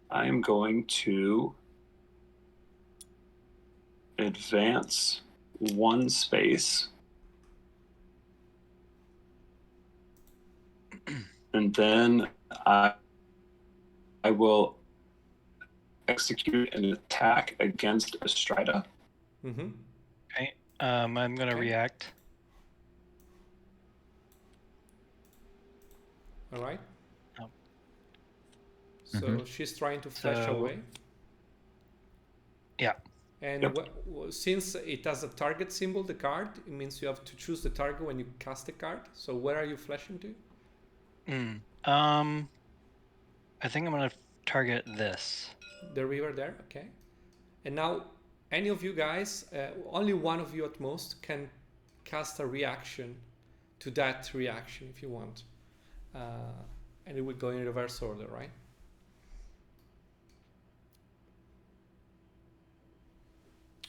I'm going to advance 1 space. And then I will execute an attack against Estrada. Mm-hmm. Okay. I'm gonna Okay. react. All right. Oh. So she's trying to flash So- away. Yeah. And Yep. since it has a target symbol, the card, it means you have to choose the target when you cast the card. So where are you flashing to? I think I'm gonna target this. The river there, okay. And now, any of you guys, only one of you at most, can cast a reaction to that reaction if you want. And it will go in reverse order, right?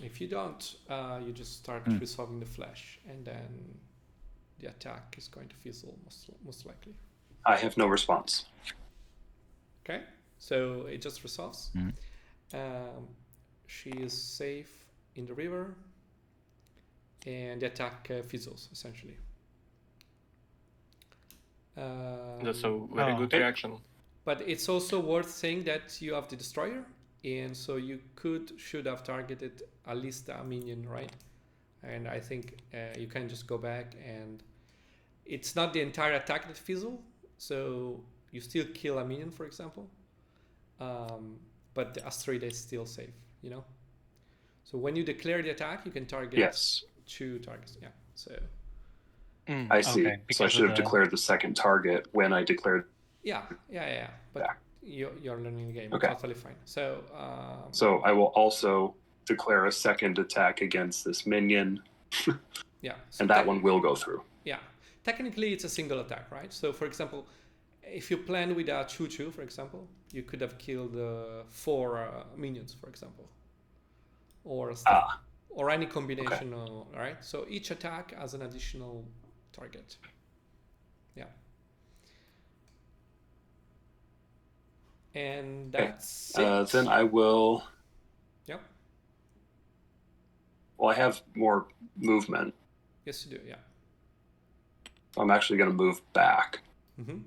If you don't, you just start resolving the flash, and then the attack is going to fizzle most likely. I have no response. Okay, so it just resolves. Mhm. She is safe in the river, and the attack fizzles essentially. That's a very good Okay. reaction. But it's also worth saying that you have the destroyer, and so you should have targeted at least a minion, right? And I think you can just go back, and it's not the entire attack that fizzle, so you still kill a minion, for example, but the asteroid is still safe, you know. So when you declare the attack, you can target Yes, 2 targets. Yeah. So I see. Okay, So I because should of have the declared the second target when I declared. yeah. But Back. you're learning the game. Okay. Totally fine. So So I will also declare a second attack against this minion, yeah. So and that one will go through. Yeah. Technically, it's a single attack, right? So for example, if you plan with a 2/2, for example, you could have killed 4 minions, for example, or stuff, or any combination. Right. So each attack has an additional target. Yeah. And that's it. Then I will. Yep. Well, I have more movement. Yes, you do. Yeah. I'm actually going to move back. Mm-hmm.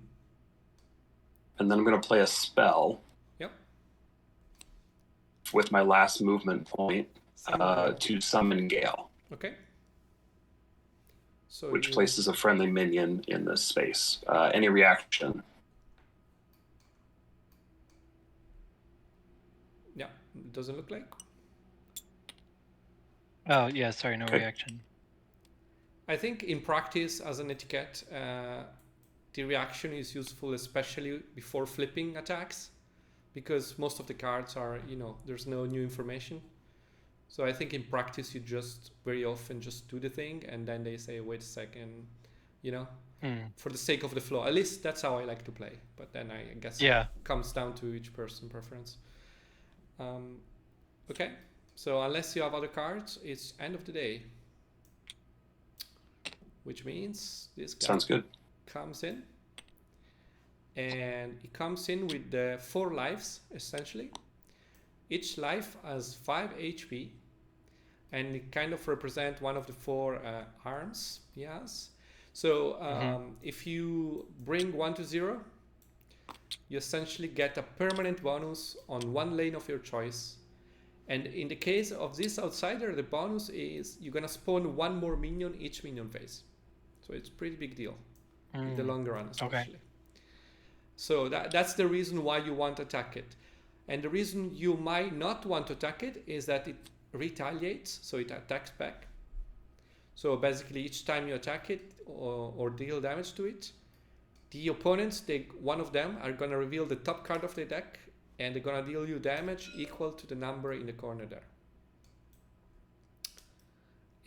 And then I'm going to play a spell. Yep. With my last movement point to summon Gale. Okay. So which places a friendly minion in this space. Any reaction? Yeah, it doesn't look like. Oh yeah, sorry, no reaction. I think in practice, as an etiquette, the reaction is useful, especially before flipping attacks, because most of the cards are, there's no new information. So I think in practice, you just very often just do the thing, and then they say, wait a second, for the sake of the flow. At least that's how I like to play. But then I guess it comes down to each person preference. Okay, so unless you have other cards, it's end of the day. Which means this guy sounds good. Comes in, and it comes in with the 4 lives essentially. Each life has 5 HP, and it kind of represents one of the 4 arms he has. So if you bring 1 to 0, you essentially get a permanent bonus on 1 lane of your choice. And in the case of this outsider, the bonus is you're gonna spawn 1 more minion each minion phase. So it's a pretty big deal in the long run, especially. Okay. So that's the reason why you want to attack it. And the reason you might not want to attack it is that it retaliates, so it attacks back. So basically each time you attack it or deal damage to it, the opponents, one of them are gonna reveal the top card of the deck, and they're gonna deal you damage equal to the number in the corner there.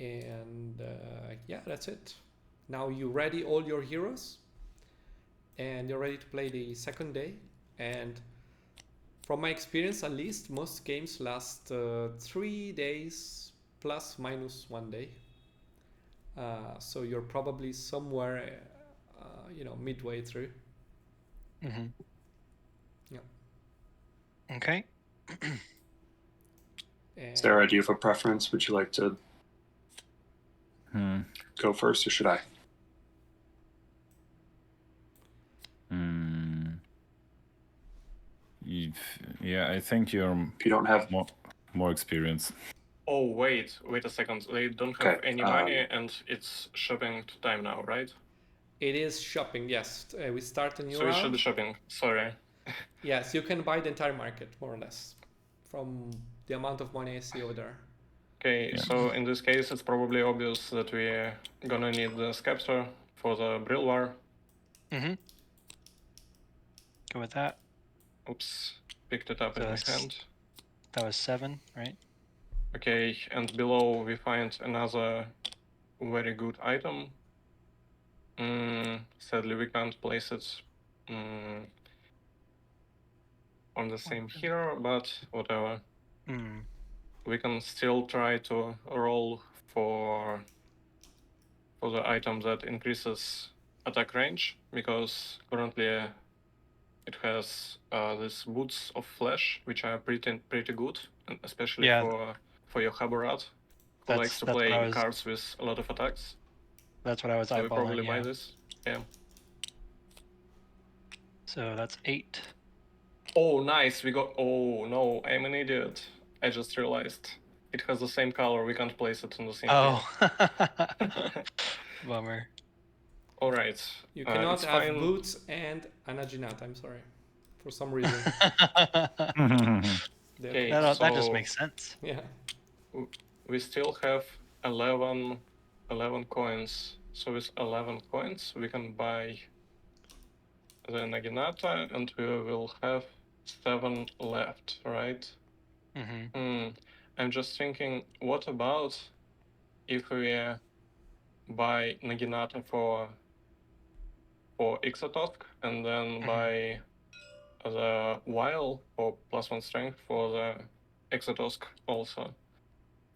And yeah, that's it. Now you ready all your heroes, and you're ready to play the second day. And from my experience, at least, most games last 3 days plus minus 1 day. So you're probably somewhere, midway through. Mm-hmm. Yeah. Okay. Sarah, do you have a preference? Would you like to go first, or should I? Yeah, I think you're. If you don't have more experience. Oh wait a second. They don't have any money, and it's shopping time now, right? It is shopping. Yes, we start a new round. So it should be shopping. Sorry. Yes, you can buy the entire market more or less from the amount of money I see over there. Okay, so in this case, it's probably obvious that we're gonna need the Scepter for the Brill War. Mm-hmm. Go with that. Oops, picked it up in my hand. That was 7, right? Okay, and below we find another very good item. Sadly, we can't place it on the same hero, but whatever. We can still try to roll for the item that increases attack range, because currently it has these boots of flesh, which are pretty good, especially for your Haburat, who likes to play cards with a lot of attacks. That's what I was eyeballing. So we probably buy this. Yeah. So that's 8. Oh, nice. We got. Oh no, I'm an idiot. I just realized it has the same color. We can't place it in the same. Oh. Bummer. All right. You cannot have boots and an Ajinat. I'm sorry, for some reason. Okay, that just makes sense. Yeah. we still have 11 coins. So with 11 coins, we can buy the Naginata, and we will have 7 left, right? Mm-hmm. I'm just thinking, what about if we buy Naginata for Ixatosk, and then buy the Wile for +1 strength for the Ixatosk also.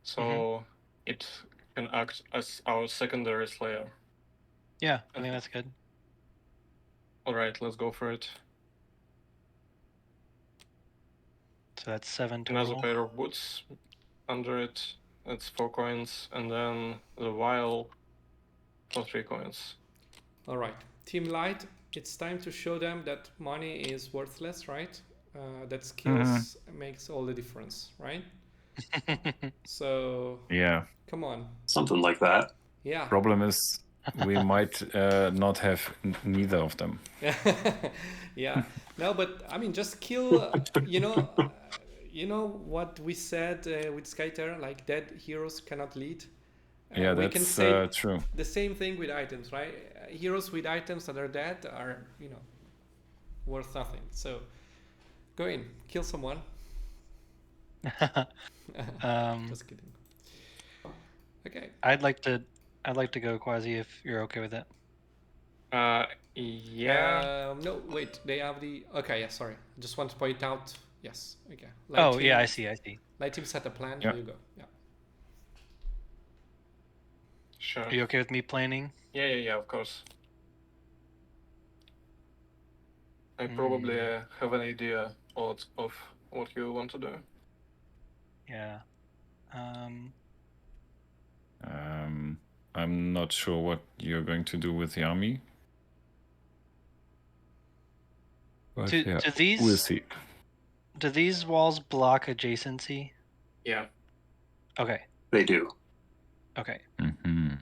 So it can act as our secondary slayer. Yeah, I think that's good. Alright, let's go for it. So that's 7 Another total. pair of boots under it. That's 4 coins, and then the Wile for 3 coins. All right, Team Light, it's time to show them that money is worthless, right? That skills makes all the difference, right? So Yeah. come on. Something like that. Yeah. Problem is, we might not have neither of them. Yeah. No, but I mean, just kill. You know what we said with Skyter, like dead heroes cannot lead. Yeah, We can that's say true. the same thing with items, right? Heroes with items that are dead are, worth nothing. So go in, kill someone. Just kidding. Okay. I'd like to go Quasi if you're okay with it. Yeah. No, wait. They have the. Okay, yeah. Sorry. Just want to point out. Yes. Okay. Yeah, I see. Light team set a plan. Yeah. Here you go. Yeah. Sure. Are you okay with me planning? Yeah, of course. I probably have an idea of what you want to do. Yeah. I'm not sure what you're going to do with the army. But Do these we'll see. Do these walls block adjacency? Yeah. Okay. They do. Okay. Mm-hmm.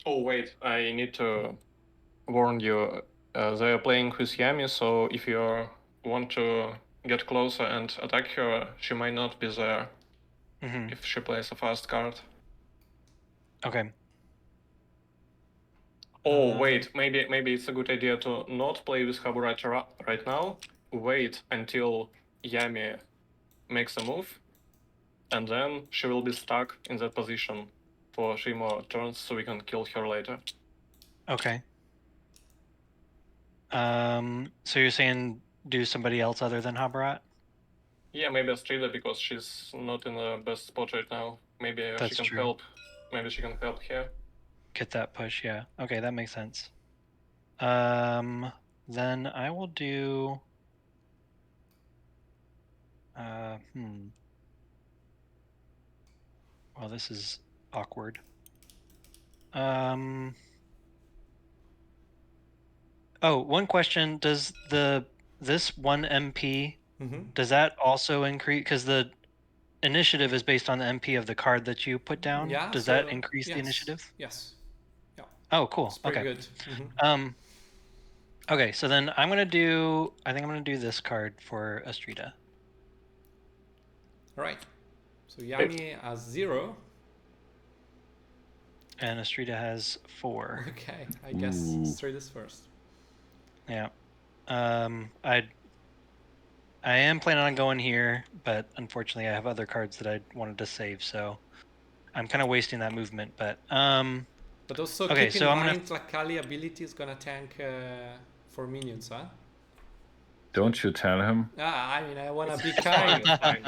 Oh wait, I need to warn you. They are playing with Yami, so if you want to get closer and attack her, she might not be there if she plays a fast card. Okay. Oh wait, maybe it's a good idea to not play with Haburata right now. Wait until Yami makes a move, and then she will be stuck in that position for 3 more turns, so we can kill her later. Okay. So you're saying do somebody else other than Habarat? Yeah, maybe Astrida, because she's not in the best spot right now. Maybe That's she can true. help. Maybe she can help here. Get that push, yeah. Okay, that makes sense. Then I will do. Well, this is awkward. Oh, one question: does this 1 MP does that also increase? Because the initiative is based on the MP of the card that you put down. Yeah. Does that increase the initiative? Yes. Yeah. Oh, cool. It's pretty Okay. good. Okay, so then I'm gonna do. I think I'm gonna do this card for Astrida. All right. So Yami has 0. And Astrida has 4. Okay. I guess Astrida's first. Yeah. I am planning on going here, but unfortunately I have other cards that I wanted to save, so I'm kind of wasting that movement. But But also okay, keep in so mind Tlakali ability is gonna tank for minions, huh? Don't you tell him? I mean, I wanna be It's kind. fine.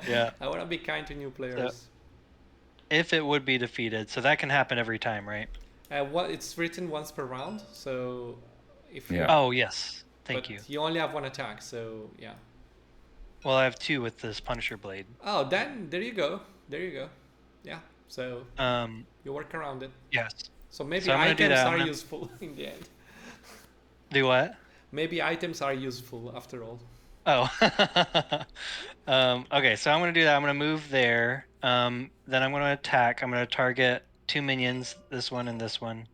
Yeah. I wanna be kind to new players. If it would be defeated, so that can happen every time, right? What it's written once per round, so if you. Yeah. Oh yes, thank But you. you only have 1 attack, so yeah. Well, I have 2 with this Punisher Blade. Oh, then there you go. There you go. Yeah. So you work around it. Yes. So maybe So I'm gonna do items that. are useful in the end. Do what? Maybe items are useful after all. Oh. Okay, so I'm gonna do that. I'm gonna move there. Then I'm gonna attack. I'm gonna target 2 minions, this one and this one.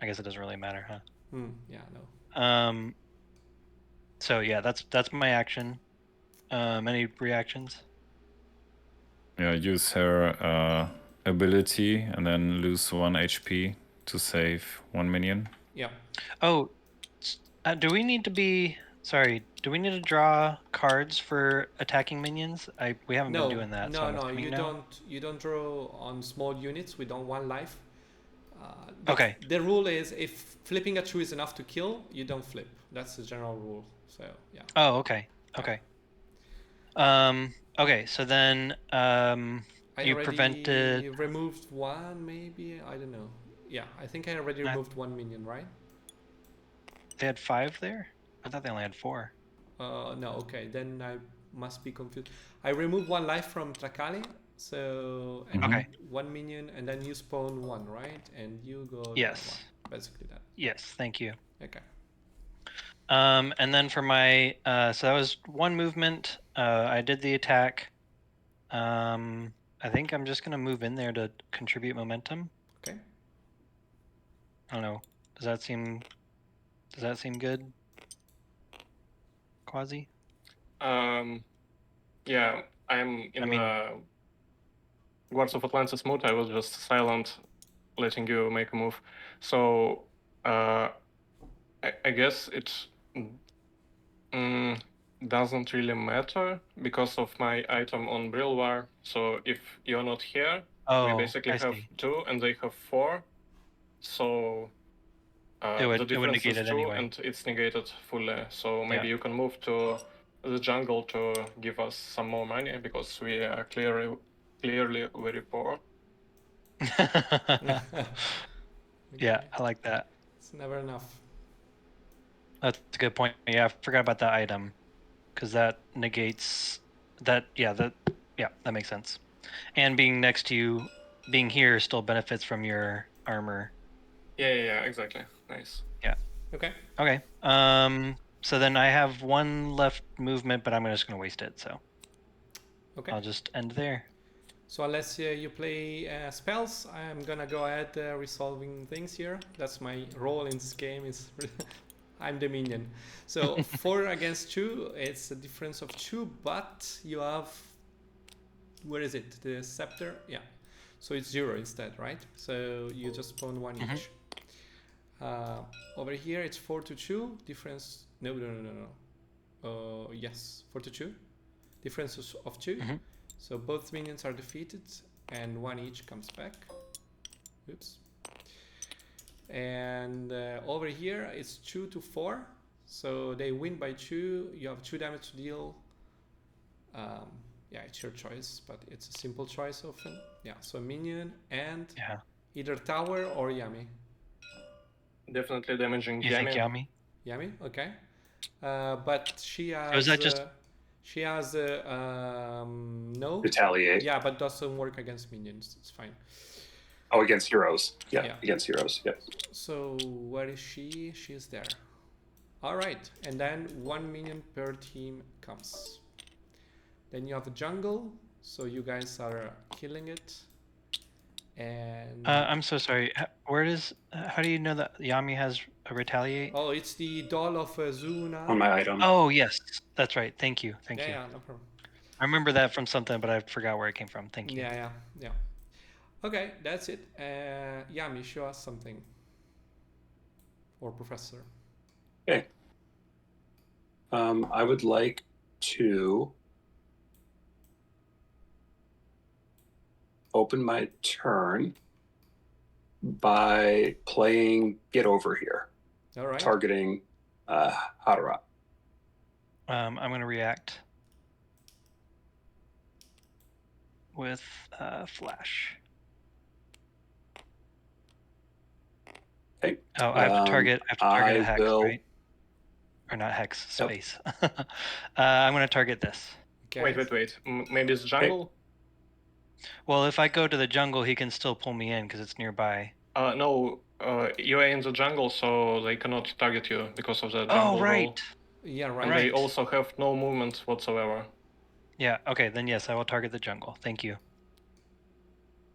I guess it doesn't really matter, huh? Yeah, no. So yeah, that's my action. Any reactions? use her ability and then lose 1 HP to save 1 minion. Yeah. Oh, do we need to be... Sorry, do we need to draw cards for attacking minions? We haven't been doing that, so I'm assuming you no? don't. You don't draw on small units with on 1 life. Okay. The rule is if flipping a 2 is enough to kill, you don't flip. That's the general rule. So yeah. Oh, okay. Okay. Okay, so then I you already prevented... removed 1, maybe. I don't know. Yeah, I think I already removed 1 minion, right? They had 5 there? I thought they only had 4. No. Okay, then I must be confused. I removed 1 life from Trakali, so and Okay. 1 minion, and then you spawn 1, right? And you go down Yes. 1. Basically that. Yes, thank you. Okay. And then for my so that was 1 movement. I did the attack. I think I'm just gonna move in there to contribute momentum. Okay. I don't know. Does that seem good? Quasi? Yeah, I'm in the Guards of Atlantis mode. I was just silent, letting you make a move. So I guess it doesn't really matter because of my item on Brilwar. So if you're not here, we basically have see. 2 and they have 4. So the difference negate is it 2 anyway. and it's negated fully. So maybe Yeah. you can move to the jungle to give us some more money because we are clearly very poor. Yeah, I like that. It's never enough. That's a good point. Yeah, I forgot about that item, because that negates that. Yeah, that makes sense. And being next to you, being here, still benefits from your armor. Yeah, exactly. Nice. Yeah. Okay. Okay. So then I have 1 left movement, but I'm just gonna waste it. So. Okay. I'll just end there. So unless you play spells, I'm gonna go ahead resolving things here. That's my role in this game. Is I'm the minion. So 4 against 2, it's a difference of 2, but you have, where is it? The scepter? Yeah. So it's 0 instead, right? So you just spawn 1 each. Over here it's 4 to 2. Difference. No. Yes, 4 to 2. Differences of 2. So both minions are defeated and 1 each comes back. Oops. And over here it's 2 to 4. So they win by 2. You have 2 damage to deal. Yeah, it's your choice, but it's a simple choice often. Yeah, so minion and either tower or Yami. Definitely damaging You think Yami? Yami, okay. But she has... Was that just... She has no retaliate. Yeah, but doesn't work against minions. It's fine. Oh, against heroes. Yeah, against heroes. Yep. So where is she? She is there. All right, and then 1 minion per team comes. Then you have a jungle, so you guys are killing it. And I'm so sorry. How do you know that Yami has a retaliate? Oh, it's the doll of Zuna. On my item. Oh yes, that's right. Thank you. Thank you. Yeah, no problem. I remember that from something, but I forgot where it came from. Thank you. Yeah. Okay, that's it. Yami, show us something. Or Professor. Okay. I would like to open my turn by playing Get Over Here. All right. Targeting Hadara. I'm going to react with Flash. Okay. Oh, I have to target. I have to target a hex, right? Or not hex, space. I'm going to target this. Okay. Wait. Maybe it's jungle? Okay. Well, if I go to the jungle, he can still pull me in because it's nearby. No, you are in the jungle, so they cannot target you because of the jungle right. rule. Yeah, right. And they also have no movement whatsoever. Yeah, okay, then yes, I will target the jungle. Thank you.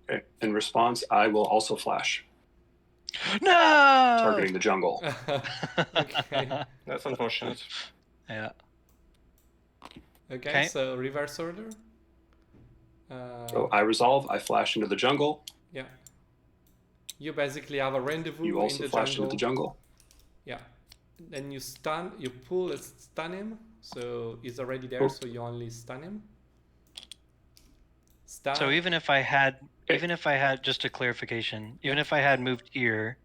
Okay. In response, I will also flash. No! Targeting the jungle. Okay. That's unfortunate. Yeah. Okay, so reverse order. So I resolve, I flash into the jungle. Yeah. You basically have a rendezvous You in also the flash jungle. into the jungle. Yeah. Then you pull and stun him. So he's already there, Oh. so you only stun him. Stun. So even if I had, just a clarification, even if I had moved here,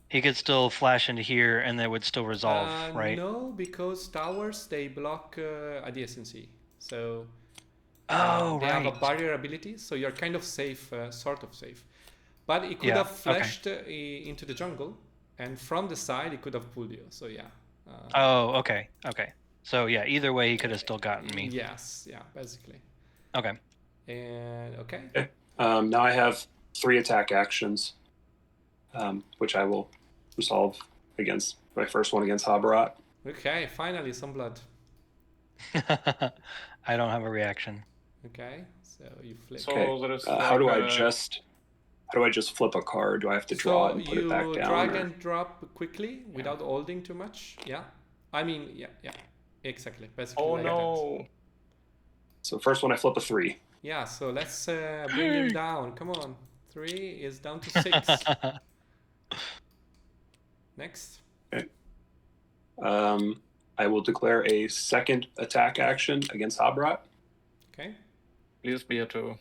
he could still flash into here and that would still resolve, right? No, because towers, they block adjacency. So Oh, they have a right. barrier ability, so you're kind of safe, sort of safe. But he could Yeah, have flashed into the jungle, and from the side, he could have pulled you. So yeah. Oh, okay. So yeah, either way, he could have still gotten me. Yes, yeah, basically. Okay. And okay. Now I have 3 attack actions, which I will resolve against my first one against Habarat. Okay, finally some blood. I don't have a reaction. Okay, so you flip. So Okay. there is How do like I just flip a card? Do I have to draw it and put it back you down? drag or- and drop quickly without holding too much. Yeah. I mean, yeah. Exactly. Basically Oh like that. no! So first one I flip a 3. Yeah, so let's bring him down. Come on. 3 is down to 6. Next. Okay. I will declare a second attack action against Habarat. Okay. Please be a 2.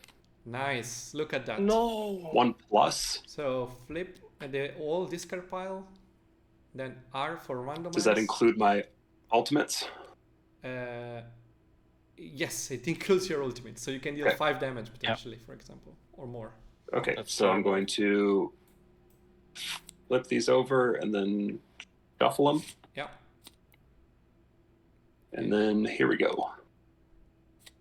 Nice. Look at that. No! 1+. So flip the whole discard pile. Then R for randomize. Does that include my ultimates? Yes, it includes your ultimate. So you can deal 5 damage potentially, for example, or more. Okay, That's so I'm terrible. going to flip these over and then shuffle them. Yeah. And then here we go.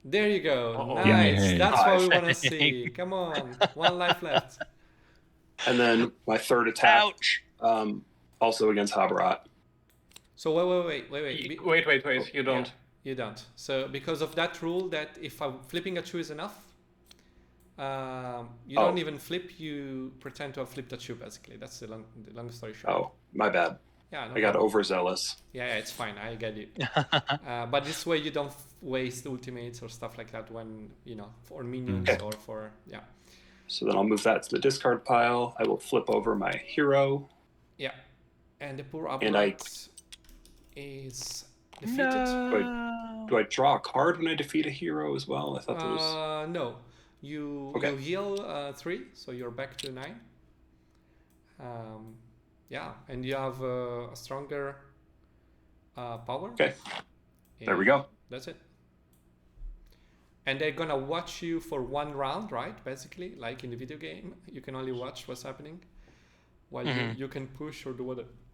There you go. Uh-oh. Nice. Yay. That's what we want to 5. see. Come on. 1 life left. And then my third attack, Ouch. also against Habarat. So wait. Wait, you don't. Yeah, you don't. So because of that rule that if flipping a 2 is enough, you don't even flip, you pretend to have flipped a 2 basically. That's the long story short. Oh, my bad. Yeah, no I got problem. overzealous. Yeah, it's fine. I get it. But this way you don't waste ultimates or stuff like that when, for minions or for, yeah. So then I'll move that to the discard pile. I will flip over my hero. Yeah. And the poor And I- Aberrant is defeated. No. Do I draw a card when I defeat a hero as well? I thought there was... No. You heal 3, so you're back to 9. Yeah, and you have a stronger power. Okay, there we go. That's it. And they're gonna watch you for 1 round, right? Basically, like in the video game, you can only watch what's happening, while you can push or do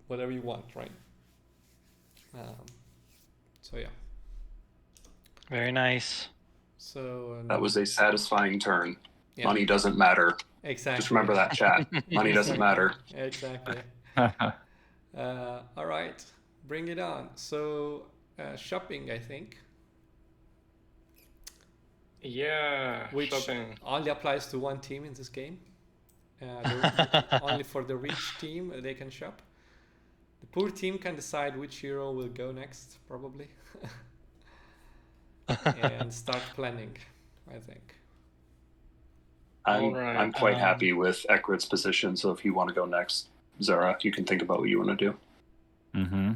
whatever you want, right? So yeah. Very nice. So That was a satisfying turn. yeah. Money doesn't matter. Exactly. Just remember that, chat. Money doesn't matter. Exactly. All right, bring it on. So shopping, I think, Yeah, which shopping. only applies to one team in this game. Only for the rich team they can shop. The poor team can decide which hero will go next, probably, and start planning, I think. I'm quite happy with Ekrit's position, so if you want to go next, Zara, you can think about what you want to do. Mm-hmm.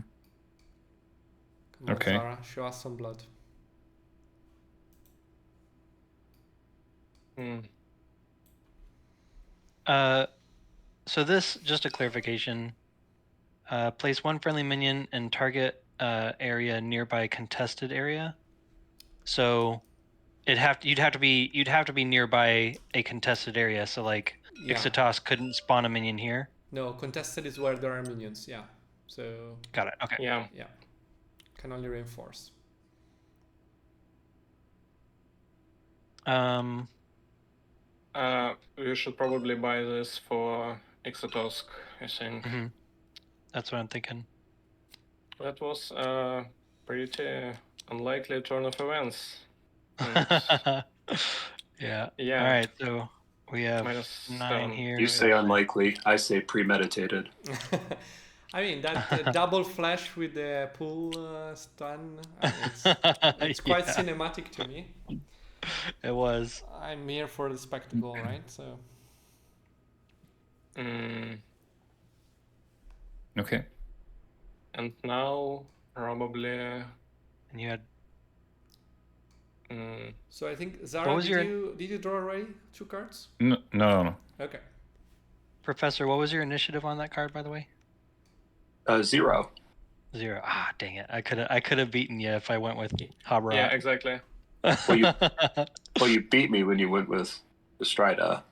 Come on, Okay. Zara, show us some blood. So this, just a clarification. Place 1 friendly minion in target area nearby contested area. So you'd have to be nearby a contested area. So like Yeah. Ixatos couldn't spawn a minion here. No, contested is where there are minions. Yeah. So Got it. Okay. Yeah. yeah, can only reinforce. We should probably buy this for Ixatos, I think. That's what I'm thinking. That was a pretty unlikely turn of events. Yeah. Yeah. All right. So we have -7. 9 here. You say unlikely, I say premeditated. I mean that double flash with the pull stun. It's quite cinematic to me. It was. I'm here for the spectacle, right? So Mm, Okay. and now probably. And you had. Mm, so I think Zara, was did your- you draw already 2 cards? No. Okay. Professor, what was your initiative on that card, by the way? 0. 0. Ah, dang it! I could have beaten you if I went with Habrat. yeah, exactly. Well, you beat me when you went with Estrida.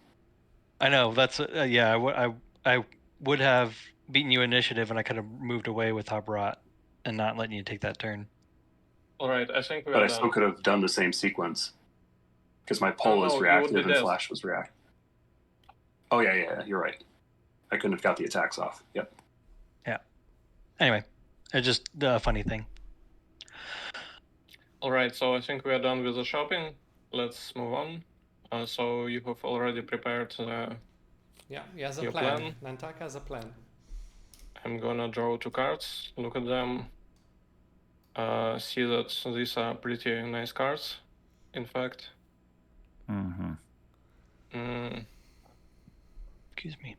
I know. That's yeah. I would have beaten you initiative, and I could have moved away with Habrat and not letting you take that turn. All right, I think we But are I still done. could have done the same sequence because my pull was no, you would reactive be and dead. flash was reactive. Oh yeah, you're right. I couldn't have got the attacks off. Yep. Anyway, it's just a funny thing. All right, so I think we are done with the shopping. Let's move on. So you have already prepared the. Yeah, he has a Your plan. plan? Nantaka has a plan. I'm gonna draw 2 cards, look at them, see that these are pretty nice cards, in fact. Mm-hmm. Mm, Excuse me.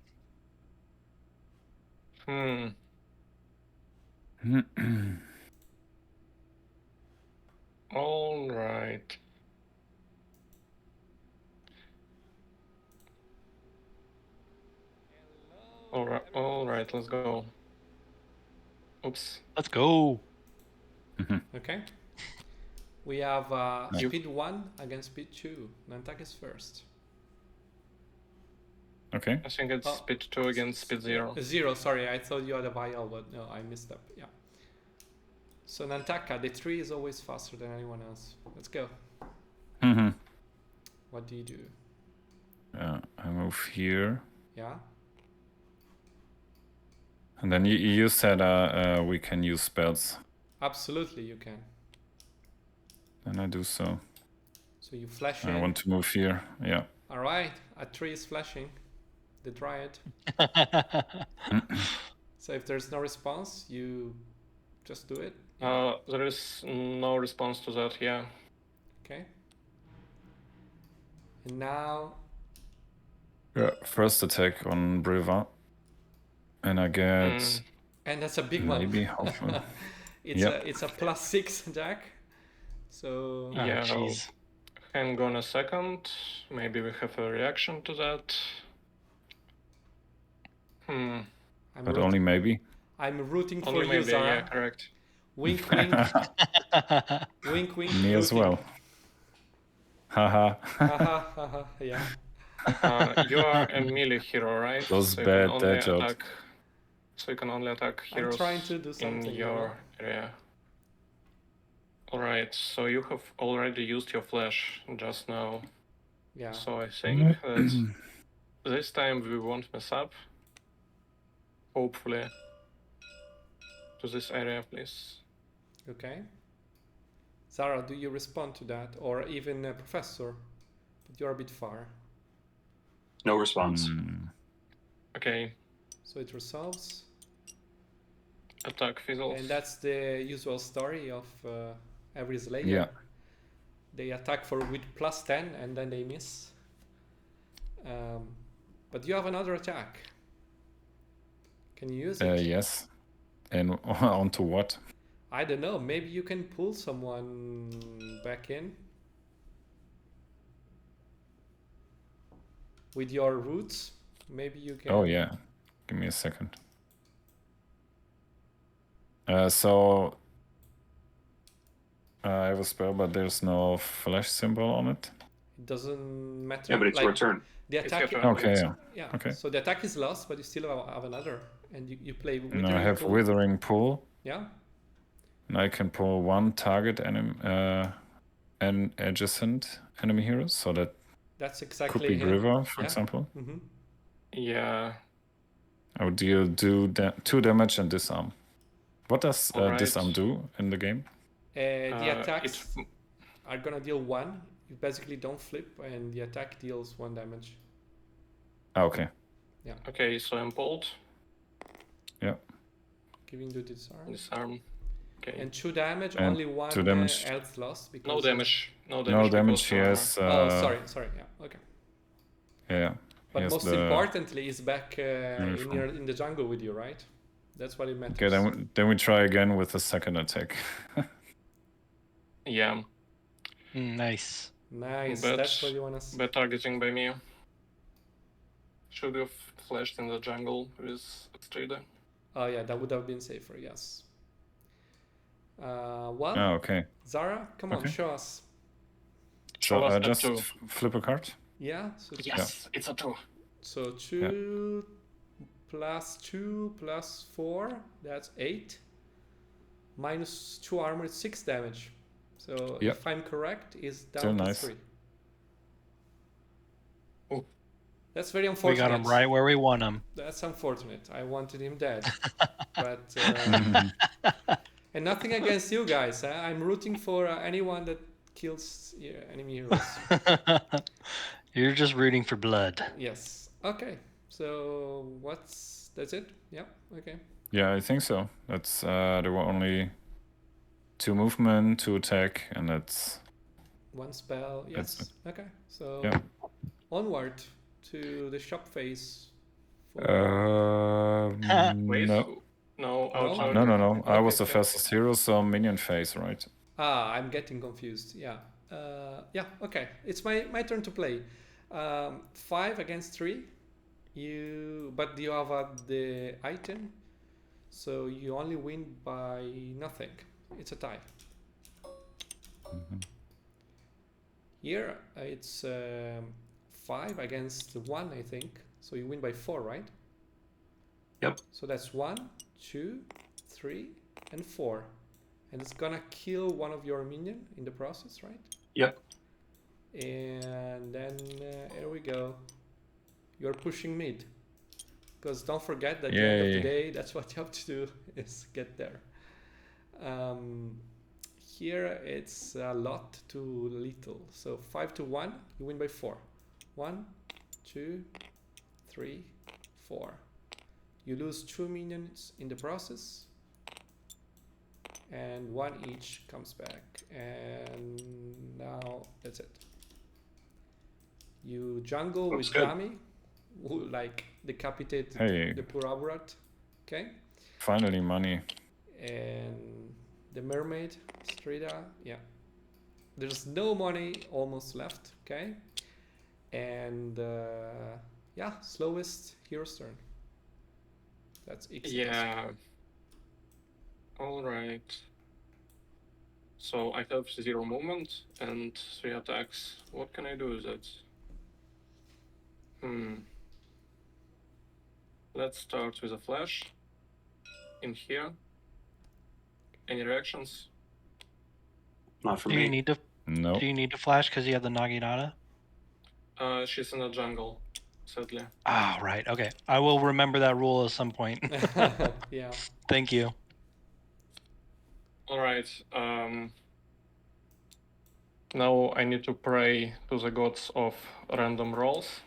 all right. All right, let's go. Oops. Let's go. Okay. We have Nice. speed 1 against speed 2. Nantaka is first. Okay. I think it's Oh, speed 2 against speed 0. 0, sorry, I thought you had a vial, but no, I missed up. Yeah. So Nantaka, the 3 is always faster than anyone else. Let's go. Mm-hmm. What do you do? I move here. Yeah. And then you said we can use spells. Absolutely, you can. And I do so. So you flash I in. want to move here. Yeah. All right, a 3 is flashing. The Dryad. So if there's no response, you just do it. There is no response to that, yeah. Okay. And now. Yeah. First attack on Breva. And I get And that's a big maybe one. hopefully. It's a +6 attack. So Yeah. Jeez. Hang on a second. Maybe we have a reaction to that. But only maybe. I'm rooting Only for you, maybe, Zara. yeah, correct. Wink, wink. Wink, wink. Me as rooting. well. Haha. Haha, haha, yeah. You are a melee hero, right? Those so bad you can only dad jokes. attack. So you can only attack heroes I'm trying to do something, in your area. Alright, so you have already used your flash just now. Yeah. So I think that this time we won't mess up. Hopefully. To this area, please. Okay. Zara, do you respond to that? Or even Professor? But you're a bit far. No response. Okay. So it resolves. Attack fizzles. And that's the usual story of every Slayer. Yeah. They attack with +10 and then they miss. But you have another attack. Can you use it? Yes. And onto what? I don't know. Maybe you can pull someone back in. With your roots, maybe you can. Oh yeah. Give me a second. So I have a spell, but there's no flash symbol on it. It doesn't matter. Yeah, but it's your turn. The attack. It's your turn. Okay, yeah. Yeah. Okay. So the attack is lost, but you still have another, and you play Withering And I have Pull. Withering Pull. Yeah. And I can pull one target enemy, an adjacent enemy hero, so That's could exactly be him. Griver, for Yeah. example. Mm-hmm. Yeah. I would deal 2 damage and disarm. What does Alright. disarm do in the game? The attacks are gonna deal 1. You basically don't flip, and the attack deals 1 damage. Ah, okay. Okay, so I'm pulled. Yeah. Giving you disarm. Disarm. Okay. And 2 damage, And only 1 2 damage. health loss. Because No of- damage. No No damage. damage. because, He has. Oh, sorry. Yeah, okay. Yeah. But he has most the importantly, he's back uniform. in the jungle with you, right? That's what it matters. Okay, then we try again with the second attack. Yeah. Nice. Nice. But- That's what you want to see. Bad targeting by me. Should have flashed in the jungle with Strida. Oh yeah, that would have been safer. Yes. Well, Oh, okay. Zara, come on, Okay. show us. So Show us that just too. flip a card. Yeah. So Yes, it's a 2. So 2 plus 2 plus 4, that's 8. Minus 2 armor, 6 damage. So Yep. if I'm correct, is down Still to nice. 3. Oh. That's very We unfortunate. got him right where we want him. That's unfortunate. I wanted him dead. But and nothing against you guys. I'm rooting for anyone that kills enemy heroes. You're just rooting for blood. Yes. Okay. So that's it? Yeah. Okay. Yeah, I think so. That's there were only 2 movement, 2 attack, and that's 1 spell. That's Yes. Okay. So Yeah. onward to the shop phase. Wait. no. No, No? outside. No. I was the Okay. fastest hero, so minion phase, right? I'm getting confused. Yeah. Yeah. Okay. It's my turn to play. 5 against 3. But you have the item, so you only win by nothing. It's a tie. Here it's 5 against 1, I think. So you win by 4, right? Yep. So that's 1, 2, 3, and 4. And it's gonna kill one of your minion in the process, right? Yep. And then here we go. You're pushing mid. Because don't forget that at the end of the Yay. day, that's what you have to do, is get there. Here it's a lot too little. So 5 to 1, you win by 4. 1, 2, 3, 4. You lose 2 minions in the process. And 1 each comes back. And now that's it. You jungle Looks with good. Gami, who like decapitated Hey. the poor Aburat. Okay. Finally money. And the mermaid, Strida, yeah. There's no money almost left, okay? And yeah, slowest hero's turn. That's X. Yeah. Alright. So I have 0 movement and 3 attacks. What can I do with that? Let's start with a flash. In here. Any reactions? Not for Do me. you need to No. Do you need to flash because you have the Naginata? She's in the jungle, sadly. Ah, right. Okay. I will remember that rule at some point. Yeah. Thank you. Alright. Now I need to pray to the gods of random rolls.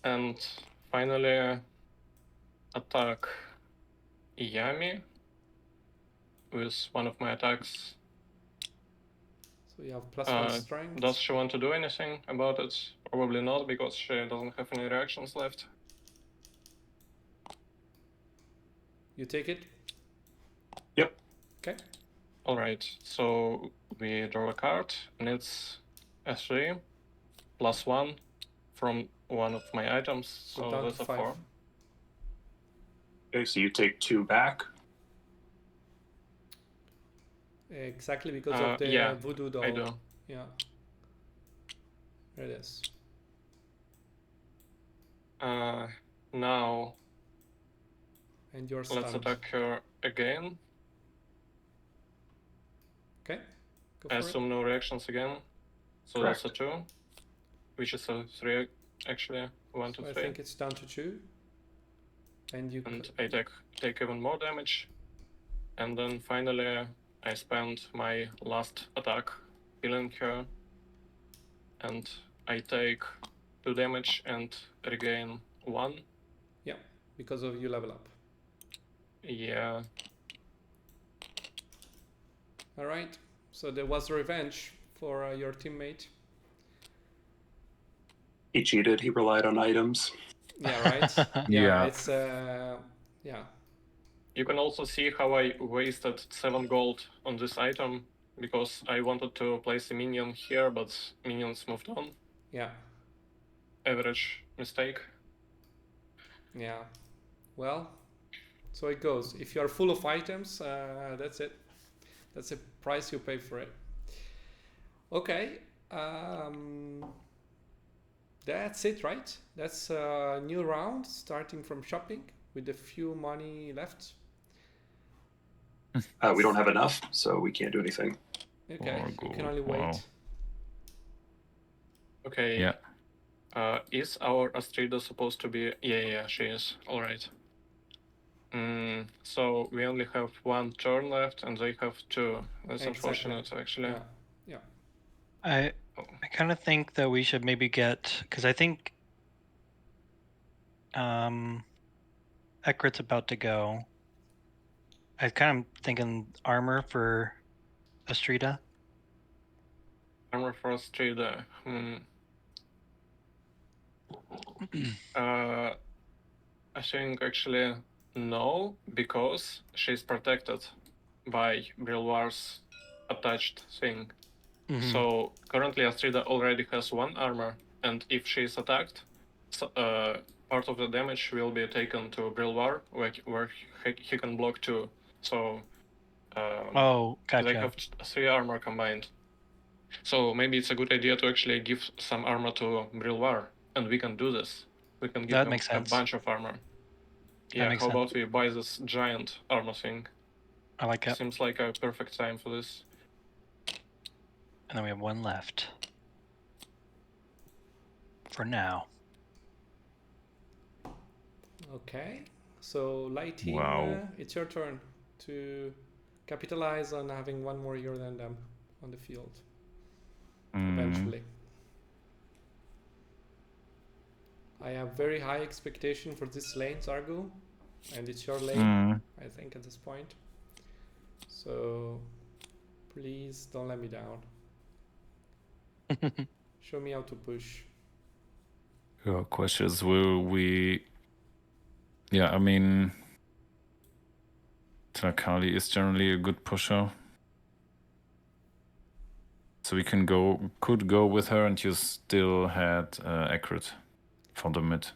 And finally attack Yami with one of my attacks. So you have +1 strength. Does she want to do anything about it? Probably not, because she doesn't have any reactions left. You take it? Yep. Okay. Alright, so we draw a card, and it's a 3 +1 from one of my items, so down that's to a 5. 4. Okay, so you take 2 back. Exactly because of the yeah, voodoo doll. I do. Yeah. There it is. Now And you're let's stunned. attack her again. Okay. Go I for it. assume no reactions again. So Correct. that's a 2, which is a 3 actually. 1, 2, So I 3. think it's down to 2. And you And I take even more damage. And then finally I spend my last attack killing her. And I take 2 damage and regain 1. because of you level up. Yeah. All right. So there was revenge for your teammate. He cheated. He relied on items. Yeah, right. Yeah. It's yeah. You can also see how I wasted 7 gold on this item because I wanted to place a minion here, but minions moved on. Yeah. Average mistake. Yeah. Well, so it goes. If you are full of items, that's it. That's the price you pay for it. Okay. That's it, right? That's a new round starting from shopping with a few money left. We don't have enough, so we can't do anything. Okay, Or you can gold, only wait. wow. Okay. Yeah. Is our Astrida supposed to be? Yeah, she is. All right. So we only have 1 turn left, and they have 2. That's Exactly. unfortunate, actually. Yeah. I kind of think that we should maybe get, because I think Ekrit's about to go. I kind of thinking armor for Astrida. Armor for Astrida. I think actually no, because she's protected by Brilwar's attached thing. Mhm. So currently Astrida already has 1 armor, and if she's attacked, part of the damage will be taken to Brilwar, where he can block 2. So Oh, they gotcha. have 3 armor combined. So maybe it's a good idea to actually give some armor to Brilwar, and we can do this. We can give That him makes a sense. bunch of armor. Yeah, makes how sense. about we buy this giant armor thing? I like it. Seems like a perfect time for this. And then we have 1 left. For now. Okay. So light team, Wow. it's your turn to capitalize on having 1 more hero than them on the field. Eventually. I have very high expectation for this lane, Zargo, and it's your lane, I think, at this point. So please don't let me down. Show me how to push. Your question is, will we... Yeah, I mean, Trakali is generally a good pusher. So we could go with her, and you still had Ekrit for the mid.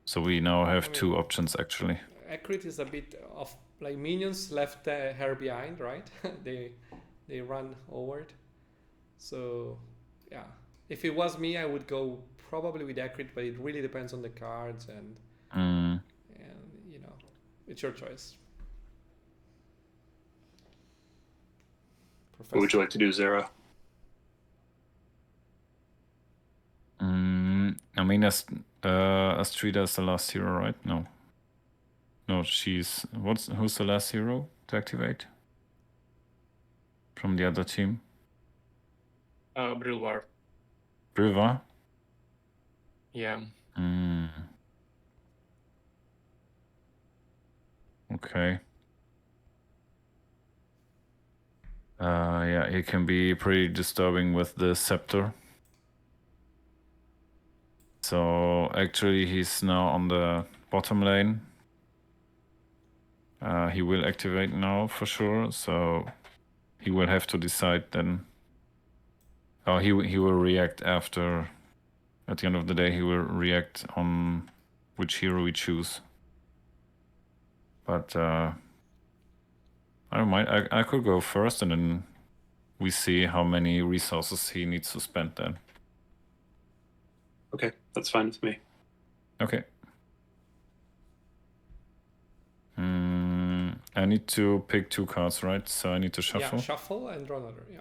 So we now have 2 options, actually. Ekrit is a bit of, like, minions left her behind, right? they run onward. So, yeah. If it was me, I would go probably with Ekrit, but it really depends on the cards and you know, it's your choice. What would you like to do, Zara? I mean, Astrida is the last hero, right? No, she's... Who's the last hero to activate? From the other team? Brilwar. Brilwar? Yeah. Okay. Yeah, it can be pretty disturbing with the scepter. So actually he's now on the bottom lane. He will activate now for sure, so he will have to decide then. Oh, he will react after. At the end of the day, he will react on which hero we choose. But I don't mind. I could go first, and then we see how many resources he needs to spend then. Okay, that's fine with me. Okay. I need to pick 2 cards, right? So I need to shuffle. Yeah, shuffle and draw another. Yeah.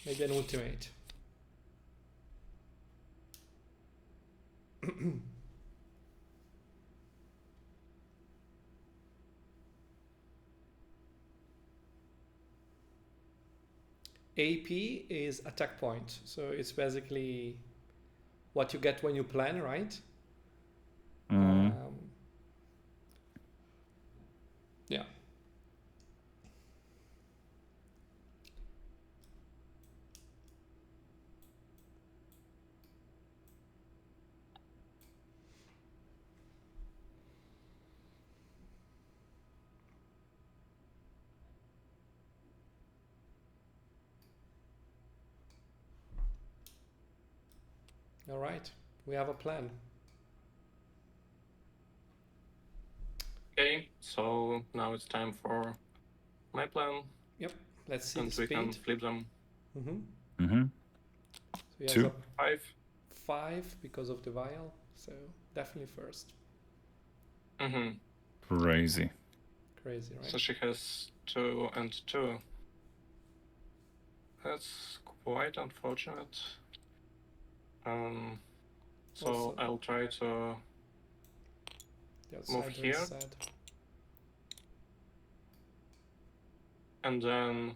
Maybe an ultimate. AP is attack point, so it's basically what you get when you plan, right? Yeah. All right, we have a plan. Okay, so now it's time for my plan, Yep. Let's see and the we can speed. flip them. Mm-hmm. Mm-hmm. So he has 2. a 5. 5 because of the vial. So definitely first. Mm-hmm. Crazy. Crazy, right? So she has 2 and 2. That's quite unfortunate. So Also- I'll try to The move outsider here. is sad. And then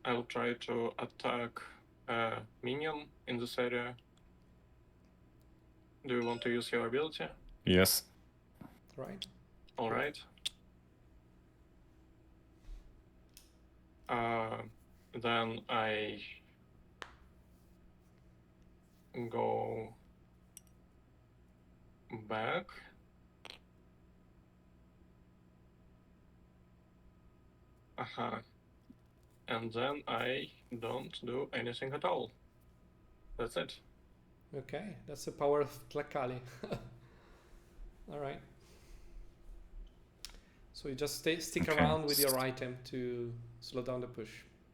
I'll try to attack a minion in this area. Do you want to use your ability? Yes. Right. All right. Then I go back. And then I don't do anything at all. That's it. Okay, that's the power of Tlakali. All right. So you just stick Okay. around with your item to slow down the push.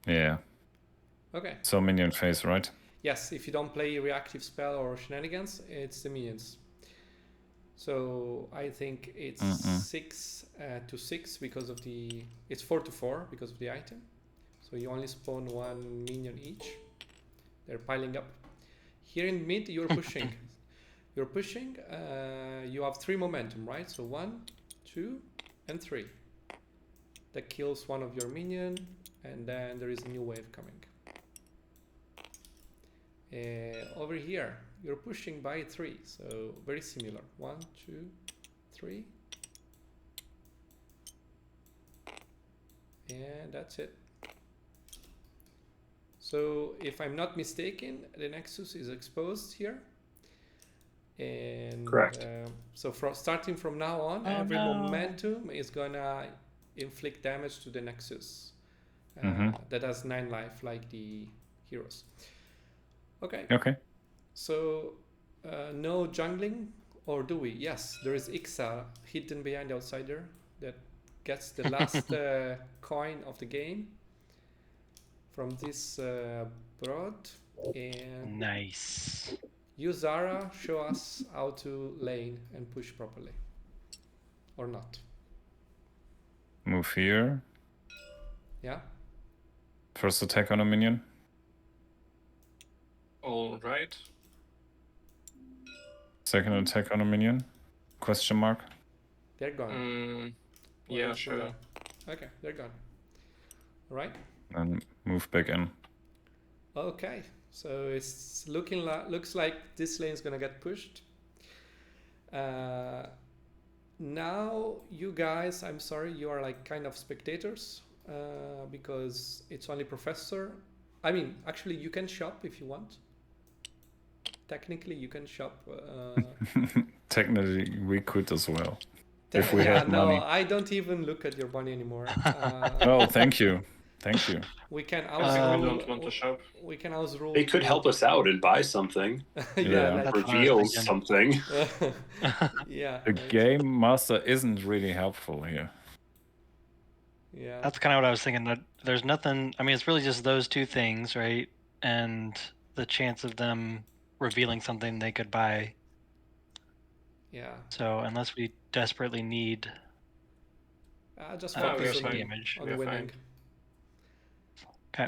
Yeah. Okay. So minion phase, right? Yes, if you don't play reactive spell or shenanigans, it's the minions. So I think it's 6 to 6 because of the... It's 4 to 4 because of the item. So you only spawn 1 minion each. They're piling up. Here in mid, you're pushing. You're pushing. You have 3 momentum, right? So 1, 2, and 3. That kills one of your minion, and then there is a new wave coming. Over here, you're pushing by 3, so very similar. 1, 2, 3. And that's it. So if I'm not mistaken, the Nexus is exposed here. And Correct. So starting from now on, every momentum is gonna inflict damage to the Nexus that has 9 life, like the heroes. Okay. Okay. So no jungling, or do we? Yes, there is Ixa hidden behind the outsider that gets the last coin of the game from this broad. And Nice. you, Zara, show us how to lane and push properly. Or not. Move here. Yeah? First attack on a minion. All right. Second attack on a minion. Question mark. They're gone. Or Yeah, else sure. they're gone. Okay, they're gone. All right. And move back in. Okay, so it's looks like this lane is gonna get pushed. Now you guys, I'm sorry, you are like kind of spectators because it's only Professor. I mean, actually, you can shop if you want. Technically, you can shop. Technically, we could as well. If we had no, money. I don't even look at your money anymore. Oh, thank you. Thank you. We can I think we don't want to shop. We can house rule. They could help us out and buy something. Yeah, That's like, what I was Reveal thinking. something. yeah. The right. game master isn't really helpful here. Yeah. That's kind of what I was thinking. That there's nothing. I mean, it's really just those 2 things, right? And the chance of them revealing something they could buy. Yeah. So unless we desperately need Just we focus are on, fine. damage. on We are winning. fine.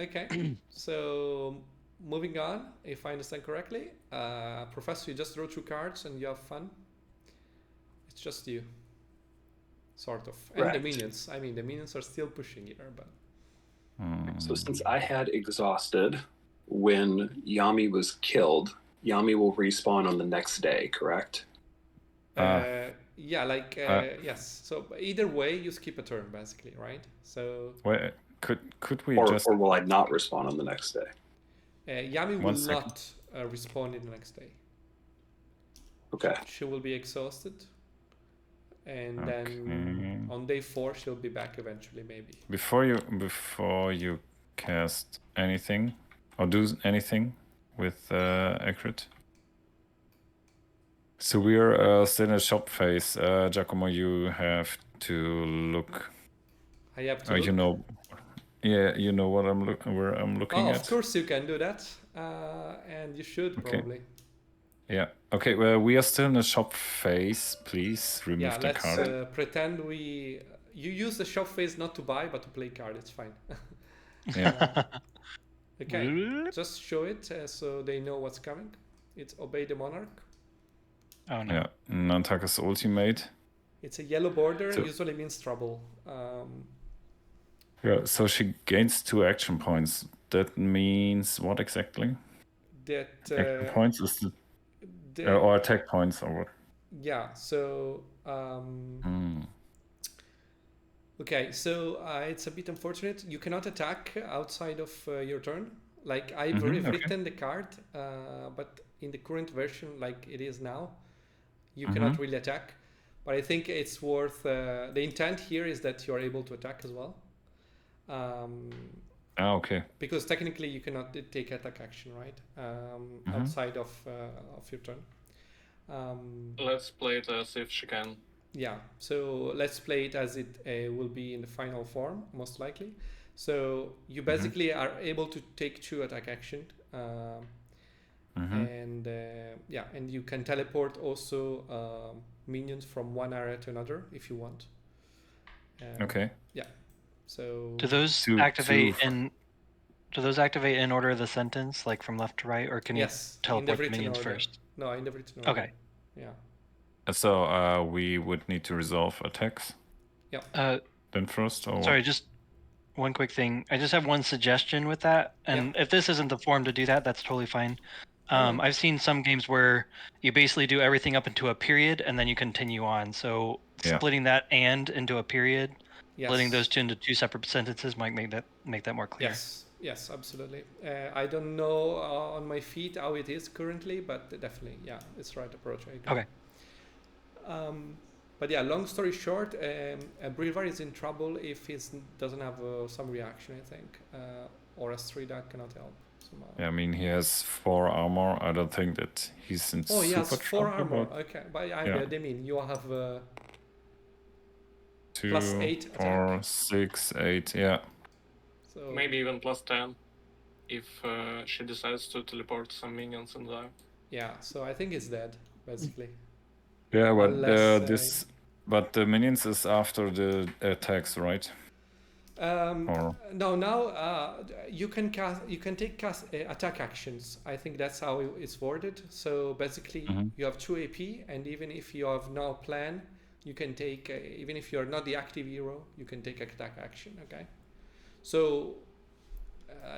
Okay. So moving on, if I understand correctly, Professor, you just draw 2 cards and you have fun. It's just you, sort of, and the Correct. minions. I mean, the minions are still pushing here, but So since I had exhausted when Yami was killed, Yami will respawn on the next day, correct? yeah, like yes. So either way, you skip a turn, basically, right? So Wait, could we Or just will I not respawn on the next day? Yami will 1 second. not respawn in the next day. Okay. She will be exhausted, and Okay. then on day 4 she'll be back eventually, maybe. before you cast anything or do anything, with accurate. So we're still in a shop phase. Giacomo, you have to look. I have to Oh, look. you know, yeah, you know what where I'm looking Oh, at. of course you can do that, and you should Okay. probably. Yeah. Okay. Well, we are still in the shop phase. Please remove Yeah, the let's card. pretend we. You use the shop phase not to buy, but to play card. It's fine. Yeah. Okay, just show it so they know what's coming. It's Obey the Monarch. Oh no. Yeah. Nantakas ultimate. It's a yellow border. So- Usually means trouble. Yeah. So she gains 2 action points. That means what exactly? That Action points is the or attack points or what? yeah. So okay, so it's a bit unfortunate. You cannot attack outside of your turn. Like I've written the card, but in the current version, like it is now, you cannot really attack. But I think it's worth. The intent here is that you are able to attack as well. Okay. Because technically you cannot take attack action, right? Outside of your turn. Let's play it as if she can. Yeah, so let's play it as it will be in the final form, most likely. So you basically are able to take 2 attack action, and yeah, and you can teleport also minions from one area to another if you want. Okay. Yeah. So Do those activate in? Do those activate in order of the sentence, like from left to right, or can yes, you in the teleport the written minions order. first? No, in the written order. Okay. Yeah. So we would need to resolve attacks. Yeah. Then first, or Sorry, just one quick thing. I just have one suggestion with that, and if this isn't the form to do that, that's totally fine. I've seen some games where you basically do everything up into a period and then you continue on. So splitting that "and" into a period, splitting those 2 into 2 separate sentences might make that more clear. Yes, absolutely. I don't know on my feet how it is currently, but definitely, yeah, it's the right approach. I agree. Okay. But yeah, long story short, Brilvar is in trouble if he doesn't have some reaction, I think, or Astrida cannot help somehow. Yeah, I mean he has 4 armor. I don't think that he's in super he has 4 trouble, armor. Okay, but they mean you have 2, plus 8 4, attack. 6, 8. Yeah. So maybe even plus 10 if she decides to teleport some minions in there. Yeah, so I think it's dead basically. Yeah, but Unless, but the minions is after the attacks, right? No, now you can take attack actions. I think that's how it's worded. So basically, you have 2 AP, and even if you have no plan, you can take even if you're not the active hero, you can take attack action. Okay, so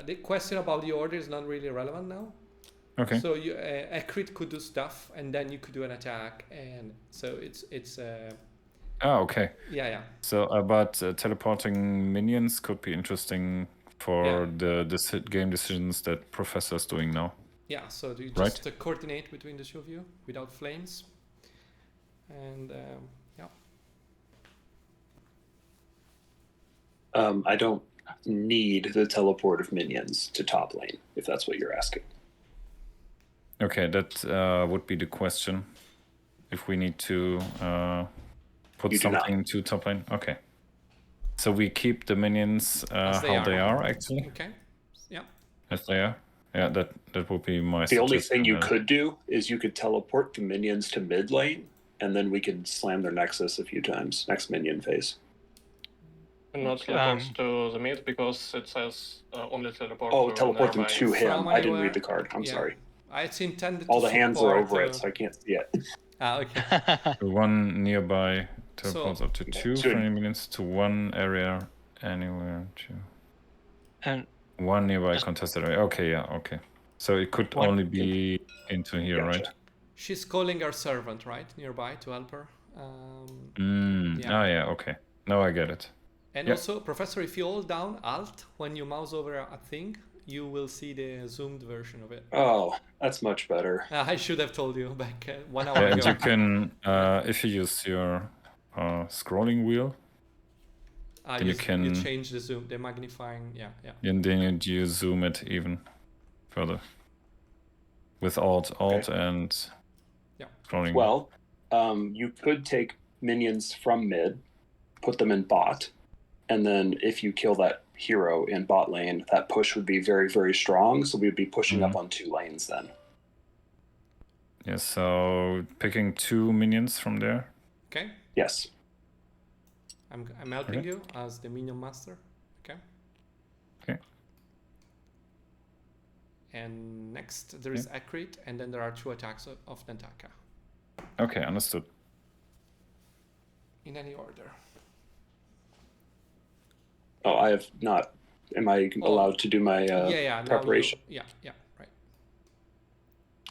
the question about the order is not really relevant now. Okay. So you a crit could do stuff, and then you could do an attack, and so it's. Okay. Yeah. So, but teleporting minions could be interesting for the game decisions that Professor's doing now. Yeah, so you just coordinate between the 2 of you without flames. And yeah. I don't need the teleport of minions to top lane, if that's what you're asking. Okay, that would be the question. If we need to put something to top lane. Okay. So we keep the minions how they are actually. Okay. Yeah. As they are. Yeah, that would be my The suggestion. only thing you could do is you could teleport the minions to mid lane, and then we could slam their nexus a few times next minion phase. And not teleport to the mid because it says only teleport. Oh, teleport them to him. I didn't read the card. I'm sorry. It's intended. All the hands are over it, so I can't see it. Okay. One nearby teleports up to 2 friendly minions to 1 area anywhere to. And 1 nearby contested area. Okay, yeah, okay. So it could only be into here, right? She's calling her servant, right, nearby to help her. Yeah, okay. Now I get it. And also, Professor, if you hold down Alt when you mouse over a thing, you will see the zoomed version of it. Oh, that's much better. I should have told you back 1 hour ago. And you can, if you use your scrolling wheel, then you change the zoom, the magnifying, yeah. And then you zoom it even further. with alt and Yeah. scrolling. Well, you could take minions from mid, put them in bot, and then if you kill that hero in bot lane, that push would be very, very strong. So we'd be pushing up on 2 lanes then. Yeah, so picking 2 minions from there. Okay. Yes. I'm helping Okay. you as the minion master. Okay. Okay. And next there is Akrit, and then there are 2 attacks of Nantaka. Okay, understood. In any order. Oh, I have not. Am I allowed to do my preparation? Now yeah, right.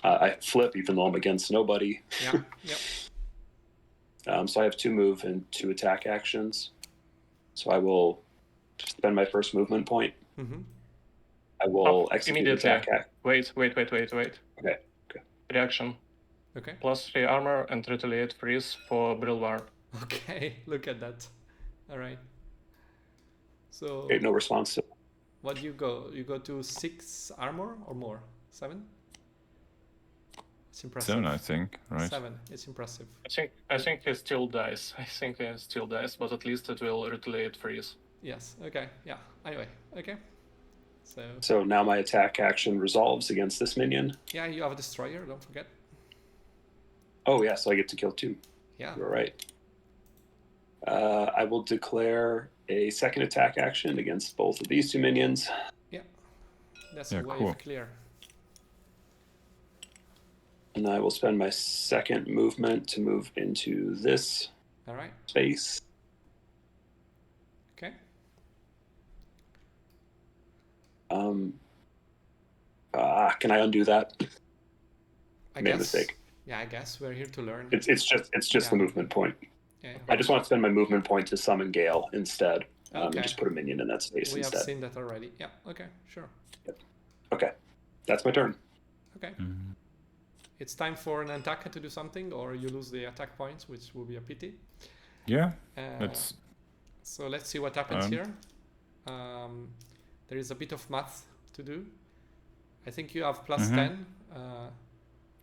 I flip even though I'm against nobody. Yeah, yep. So I have 2 move and 2 attack actions. So I will spend my first movement point. Mm-hmm. I will execute immediately. attack act. Wait. Okay. Reaction. Okay. +3 armor and retaliate freeze for Brilwar. Okay, look at that. All right. So Okay, no response. what do you go? You go to 6 armor or more? 7? It's impressive. 7, I think, right? 7. It's impressive. I think he still dies. But at least it will retaliate freeze. Yes. Okay. Yeah. Anyway. Okay. So now my attack action resolves against this minion. Yeah, you have a destroyer. Don't forget. Oh yeah, so I get to kill 2. Yeah. You're right. I will declare a second attack action against both of these 2 minions. Yeah. That's a wave cool. clear. And I will spend my second movement to move into this All right. space. Okay. Can I undo that? I Made a guess. mistake. Yeah, I guess we're here to learn. It's just the movement point. Yeah. I just want to spend my movement point to summon Gale instead. Okay. And just put a minion in that space We instead. have seen that already. Yeah. Okay. Sure. Okay, that's my turn. Okay. Mm-hmm. It's time for Nantaka to do something, or you lose the attack points, which will be a pity. Yeah, let's... So let's see what happens here. There is a bit of math to do. I think you have plus 10.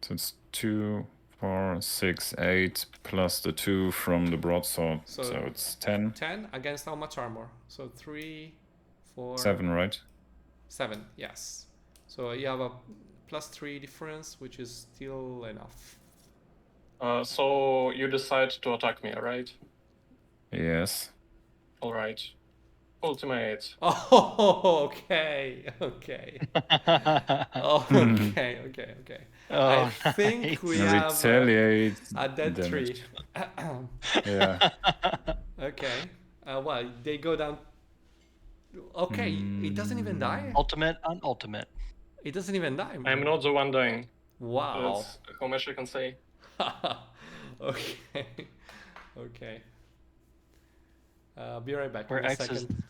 So it's 2, 4, 6, 8 plus the 2 from the broadsword. So it's 10. 10 against how much armor? So 3, 4... 7, right? 7, yes. So you have a plus 3 difference, which is still enough. So you decide to attack me, right? Yes. All right. Ultimate. Oh, okay. Okay. Okay. Oh, I think nice. we have Retaliate a dead tree. damage. Yeah. Okay. Well, they go down. Okay, it doesn't even die. Ultimate on ultimate. It doesn't even die. I'm not the one dying. Wow. That's how much I can say. Okay. Okay. Be right back. Where in a X is- second.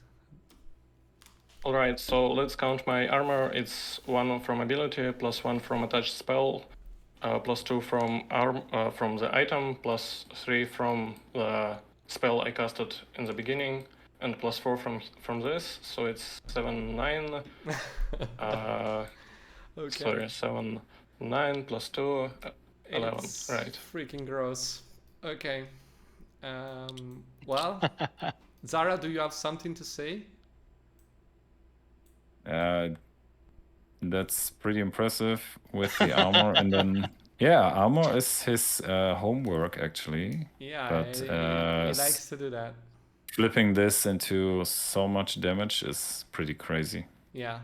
Alright, so let's count my armor. It's 1 from ability, plus 1 from attached spell, plus 2 from from the item, plus 3 from the spell I casted in the beginning, and plus 4 from this. So it's 7, 9. Okay. Sorry, 7, 9 plus 2, 11. It's Right. freaking gross. Okay. Well, Zara, do you have something to say? That's pretty impressive with the armor. And then, yeah, armor is his homework, actually. Yeah, But he likes to do that. Flipping this into so much damage is pretty crazy. Yeah.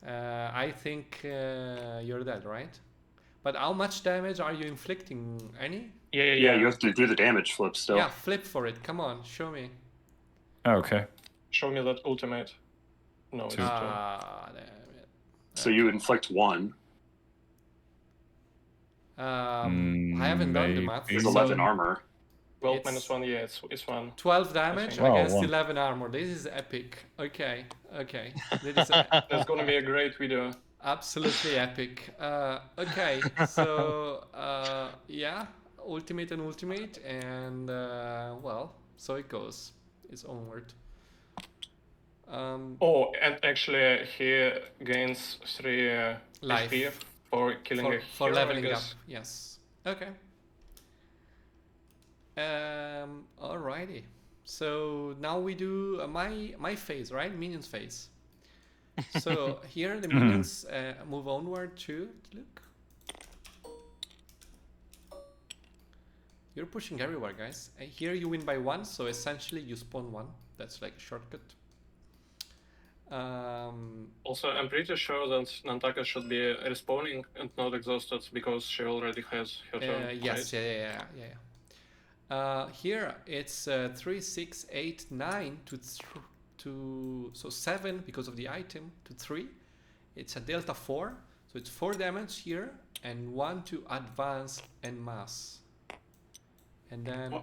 I think you're dead, right? But how much damage are you inflicting? Any? Yeah. You have to do the damage flip still. Yeah, flip for it. Come on, show me. Okay. Show me that ultimate. No, it's 2. Ah, damn it. So you inflict 1. I haven't done the math. There's So 11 armor. 12 It's- minus 1, yeah, it's 1. 12 damage think. against Wow, 11 armor. This is epic. Okay. That's gonna be a great video. Absolutely epic. Okay, so yeah, ultimate, and well, so it goes. It's onward. Oh, and actually he gains 3 Life. HP For killing a for hero, I leveling up. guess. Yes. Okay. Alrighty. So now we do my phase, right? Minions phase. So here the minions move onward too. Look. You're pushing everywhere, guys. Here you win by 1, so essentially you spawn 1. That's like a shortcut. Also, I'm pretty sure that Nantaka should be respawning and not exhausted because she already has her turn. Yes, right? yeah. Here it's 3, 6, 8, 9 to so 7 because of the item to 3. It's a delta 4, so it's 4 damage here and 1 to advance and mass. And then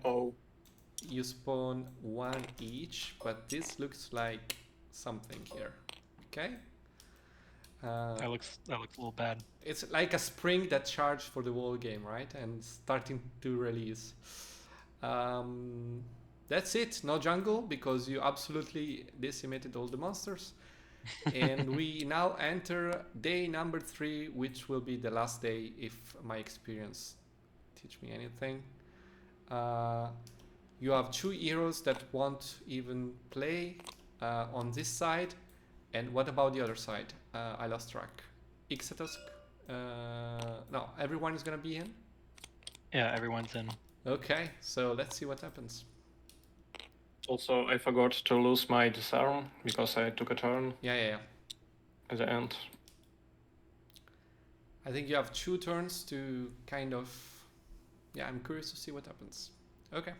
you spawn 1 each, but this looks like something here. Okay. That looks a little bad. It's like a spring that charged for the whole game, right? And starting to release. That's it. No jungle because you absolutely decimated all the monsters. And we now enter day number 3, which will be the last day if my experience teach me anything. You have 2 heroes that won't even play on this side. And what about the other side? I lost track. Ixatusk? No, everyone is gonna be in? Yeah, everyone's in. Okay, so let's see what happens. Also, I forgot to lose my disarm because I took a turn Yeah. at the end. I think you have 2 turns to kind of... Yeah, I'm curious to see what happens. Okay.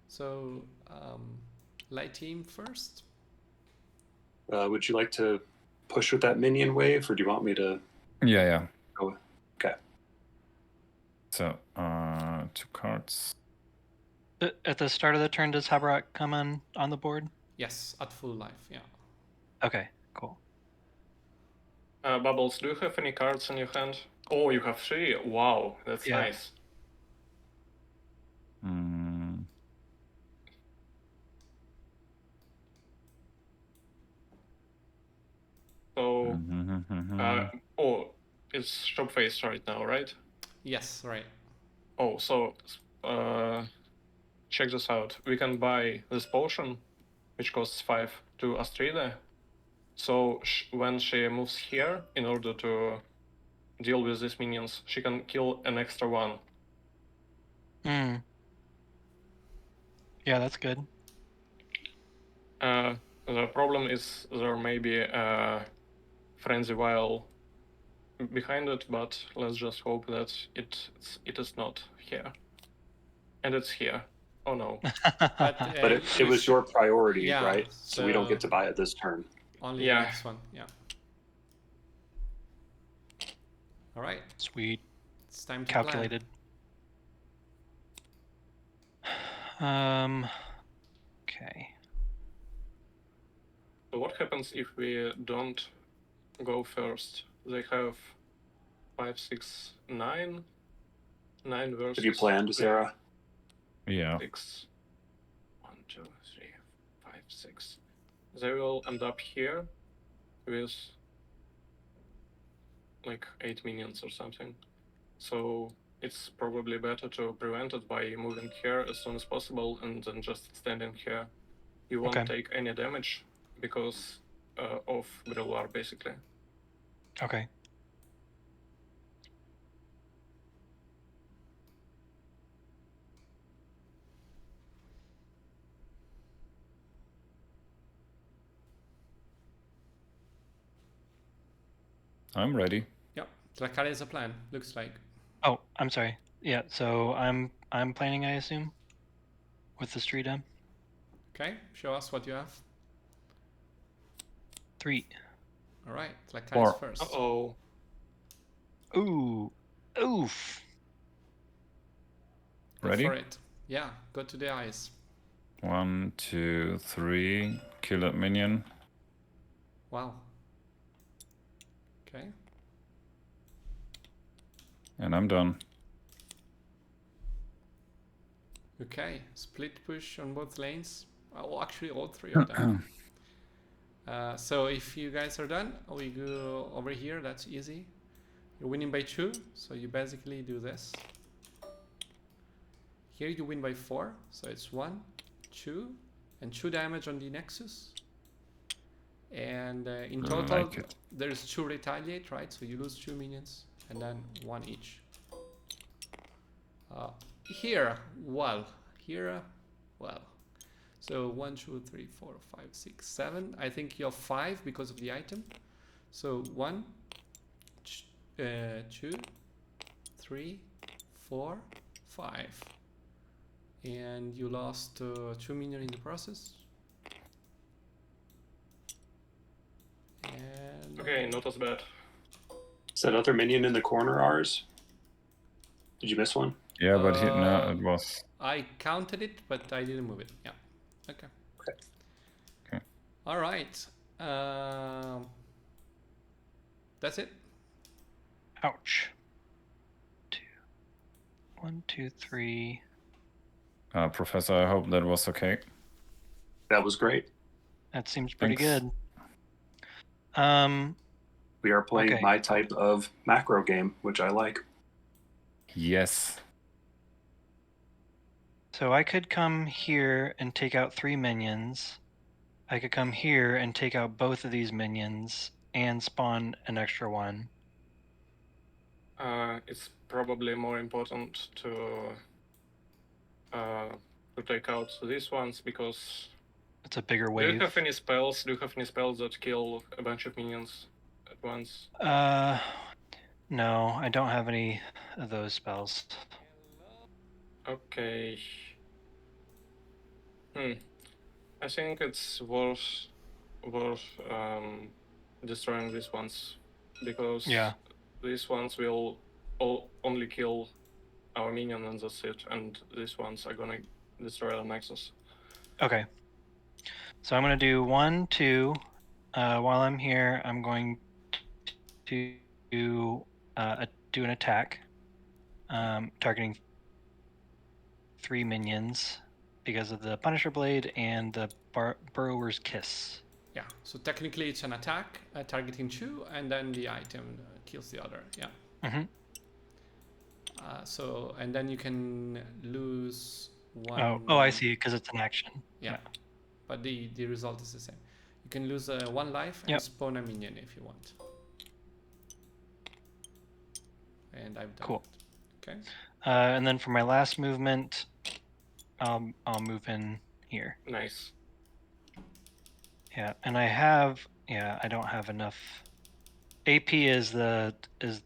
So, light team first. Would you like to push with that minion wave, or do you want me to? Yeah. Oh, okay. So, 2 cards. At the start of the turn, does Habarak come on the board? Yes, at full life, yeah. Okay, cool. Bubbles, do you have any cards in your hand? Oh, you have 3. Wow, that's Yeah. nice. So, it's shop face right now, right? Yes, right. Oh, so check this out. We can buy this potion, which costs 5 to Astrida. So when she moves here, in order to deal with these minions, she can kill an extra 1. Yeah, that's good. The problem is there may be a frenzy vial behind it, but let's just hope that it is not here. And it's here. Oh no. But it was your priority, yeah, right? So we don't get to buy it this turn. Only the next one, yeah. All right. Sweet. It's time to calculated. Okay. So what happens if we don't go first? They have 5, 6, 9. 9 versus. Have you planned, Sarah? Yeah. 6. 1, 2, 3, 5, 6. They will end up here with like 8 minions or something. So it's probably better to prevent it by moving here as soon as possible and then just standing here. You won't take any damage because of Brillar, basically. Okay. I'm ready. Yep. Trakale is a plan, looks like. Oh, I'm sorry. Yeah, so I'm planning, I assume, with the street M. Okay, show us what you have. 3. All right, Trakale is first. Uh-oh. Ooh. Oof. Go Ready? for it. Yeah, go to the eyes. 1, 2, 3. Kill that minion. Wow. Okay. And I'm done. Okay, split push on both lanes. Oh, actually all 3 of them. So if you guys are done, we go over here, that's easy. You're winning by 2, so you basically do this. Here you win by 4, so it's 1, 2, and 2 damage on the Nexus. And in total, Like it. there's 2 retaliate, right? So you lose 2 minions, and then 1 each. Here, well. So 1, 2, 3, 4, 5, 6, 7. I think you're 5 because of the item. So 1, 2, 3, 4, 5. And you lost 2 minions in the process. And Okay, not as bad. Is that other minion in the corner ours? Did you miss one? Yeah, but no, it was. I counted it, but I didn't move it. Yeah. Okay. Okay. All right. That's it. Ouch. 2, 1, 2, 3. Professor, I hope that was okay. That was great. That seems pretty Thanks. good. We are playing Okay. my type of macro game, which I like. Yes. So I could come here and take out 3 minions. I could come here and take out both of these minions and spawn an extra one. It's probably more important to take out these ones because. It's a bigger Do you wave. have any spells? Do you have any spells that kill a bunch of minions at once? No, I don't have any of those spells. Okay. I think it's worth destroying these ones because these ones will only kill our minion and that's it, and these ones are gonna destroy our nexus. Okay. So I'm gonna do 1, 2. While I'm here, I'm going to do an attack, targeting 3 minions because of the Punisher Blade and the Burrower's Kiss. Yeah. So technically, it's an attack targeting 2, and then the item kills the other. Yeah. Mm-hmm. So and then you can lose 1. Oh, I see. Because it's an action. Yeah. But the result is the same. You can lose 1 life and spawn a minion if you want. And I've done it. Okay. And then for my last movement, I'll move in here. Nice. Yeah, and I don't have enough. AP is the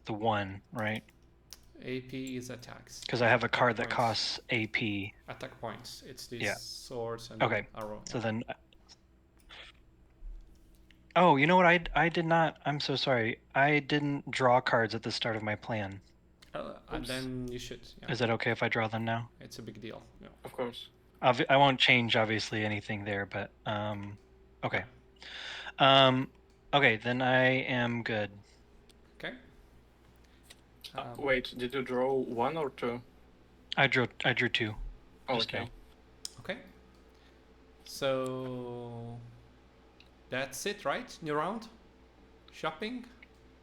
1, right? AP is attacks. Because I have a card that costs AP. Attack points. It's these swords and arrow. So then. Oh, you know what? I did not. I'm so sorry. I didn't draw cards at the start of my plan. And then you should. Yeah. Is that okay if I draw them now? It's a big deal. Yeah. Of course. I won't change obviously anything there, but okay. Okay, then I am good. Okay. Wait, did you draw 1 or 2? I drew 2. Okay. Okay. So that's it, right? New round. Shopping.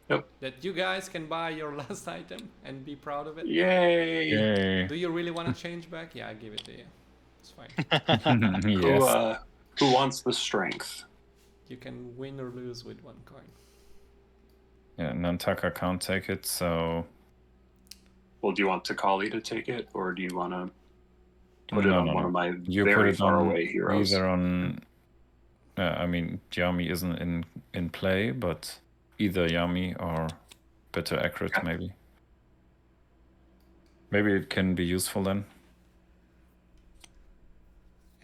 Yep. That you guys can buy your last item and be proud of it. Yay! Do you really want to change back? Yeah, I give it to you. It's fine. Yes. Who wants the strength? You can win or lose with 1 coin. Yeah, Nantaka can't take it, so. Well, do you want Takali to take it, or do you want to put it on one of my very far away heroes? Either on. I mean, Yami isn't in play, but either Yami or better accurate, maybe. Maybe it can be useful then.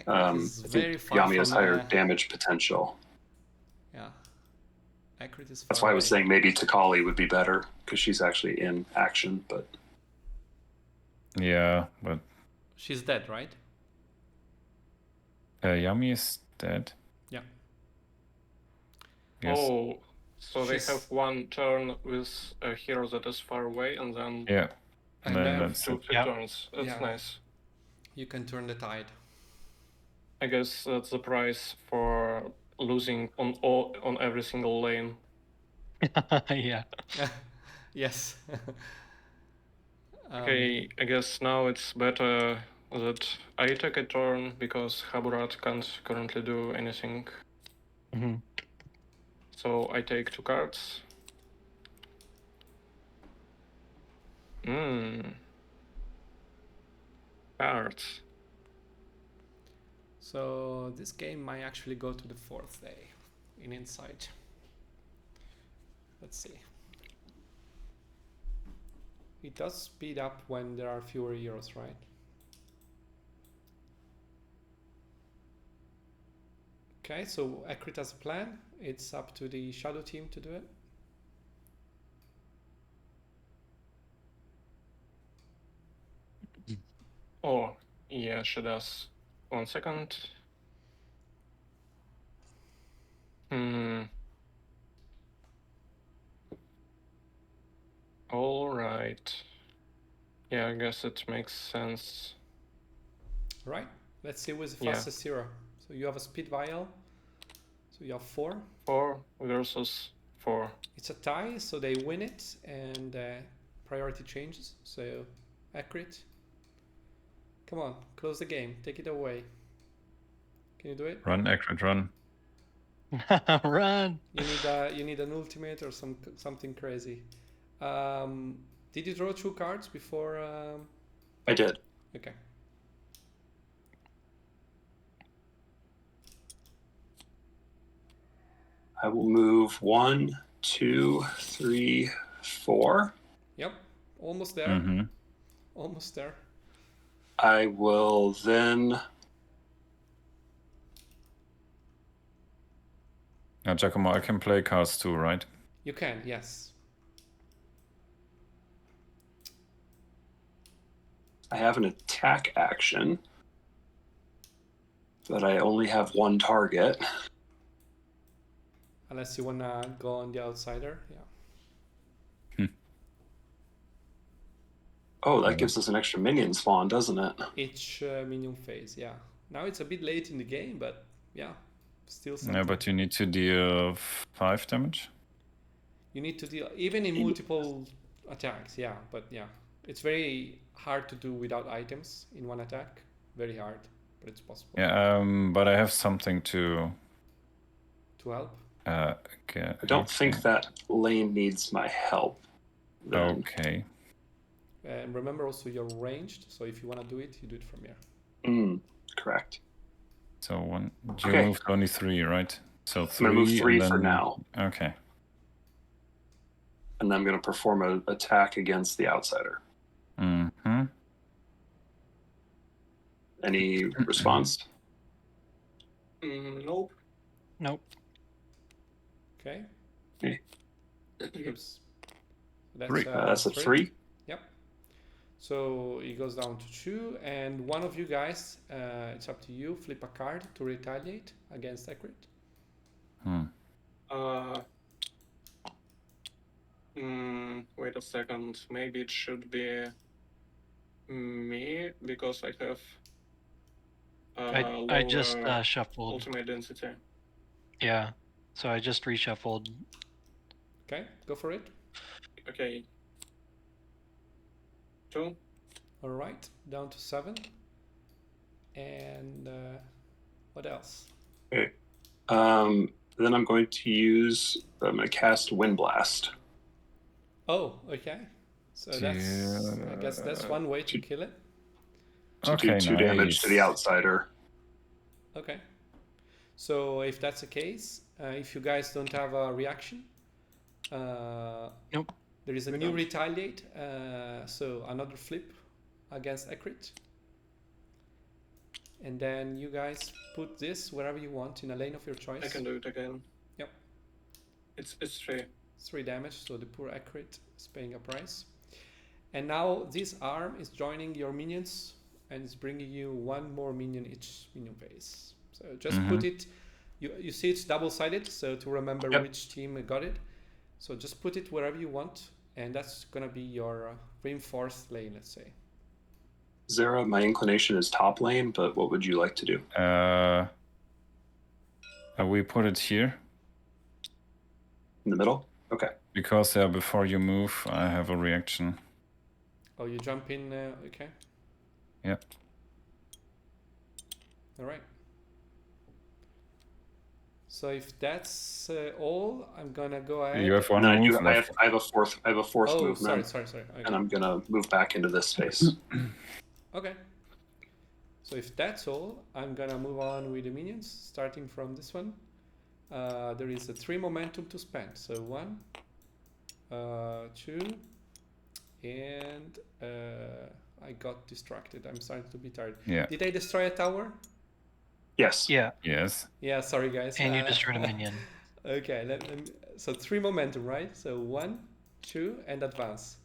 I think Yami has higher damage potential. Yeah. Accurate is That's why I was saying maybe Takali would be better, because she's actually in action, but... Yeah, but... She's dead, right? Yami is dead. Yeah. Yes. Oh, so they have 1 turn with a hero that is far away, and then... Yeah. And then then that's 2 turns. That's nice. You can turn the tide. I guess that's the price for losing on every single lane. Yeah. Yes. Okay, I guess now it's better that I take a turn because Haburat can't currently do anything. Mhm. So I take 2 cards. Cards. So this game might actually go to the 4th day in Insight. Let's see. It does speed up when there are fewer heroes, right? Okay, so Ekrit has a plan. It's up to the Shadow team to do it. Oh, yeah, she does. 1 second. All right. Yeah, I guess it makes sense. Right? Let's see who is the Yeah. fastest hero. So you have a speed vial. So you have 4. 4 versus 4. It's a tie, so they win it, and priority changes. So Ekrit, come on, close the game. Take it away. Can you do it? Run, Ekrid, run. Run. You need an ultimate or something crazy. Did you draw 2 cards before? I did. Okay. I will move 1, 2, 3, 4. Yep. Almost there. Mm-hmm. Almost there. I will then. Now, Giacomo, I can play cards too, right? You can, yes. I have an attack action, but I only have 1 target. Unless you wanna go on the outsider, yeah. Oh, that gives us an extra minion spawn, doesn't it? Each minion phase, yeah. Now it's a bit late in the game, but yeah, still something. Yeah, but you need to deal 5 damage. You need to deal even in multiple attacks, yeah. But yeah, it's very hard to do without items in one attack. Very hard, but it's possible. Yeah, but I have something to help. Get, I don't think that lane needs my help. Then. Okay. And remember also you're ranged, so if you want to do it, you do it from here. Correct. So you moved only 3, right? So 3. I'm gonna move 3 and then, for now. Okay. And then I'm gonna perform an attack against the outsider. Mm-hmm. Any response? Nope. Nope. Okay. Oops. That's a 3. Yep. So it goes down to 2, and one of you guys, it's up to you, flip a card to retaliate against Ekrit. Wait a second. Maybe it should be me because I have. I just lower shuffled. ultimate density. Yeah. So I just reshuffled. Okay, go for it. Okay. 2. All right, down to 7. And what else? Okay. Then I'm going to use. I'm going to cast Wind Blast. Oh, okay. So that's. I guess that's one way to kill it. To do 2 damage to the outsider. Okay. So if that's the case, if you guys don't have a reaction, Nope. there is a new retaliate. So another flip against Ekrit. And then you guys put this wherever you want in a lane of your choice. I can do it again. Yep. It's 3. 3 damage, so the poor Ekrit is paying a price. And now this arm is joining your minions and it's bringing you 1 more minion each minion phase. So just put it, you see it's double-sided, so to remember which team got it. So just put it wherever you want, and that's gonna be your reinforced lane, let's say. Zara, my inclination is top lane, but what would you like to do? We put it here. In the middle? Okay. Because before you move, I have a reaction. Oh, you jump in. Okay. Yep. All right. So if that's all, I'm gonna go ahead. You have one And then move I left. have a fourth. I have a fourth Oh, movement, sorry. Okay. and I'm gonna move back into this space. Okay. So if that's all, I'm gonna move on with the minions, starting from this one. There is a 3 momentum to spend. So 1, 2, and I got distracted. I'm starting to be tired. Yeah. Did I destroy a tower? Yes. Yeah, Yes. Yeah, sorry guys. and you destroyed a minion. Okay, so 3 momentum, right? So 1, 2, and advance.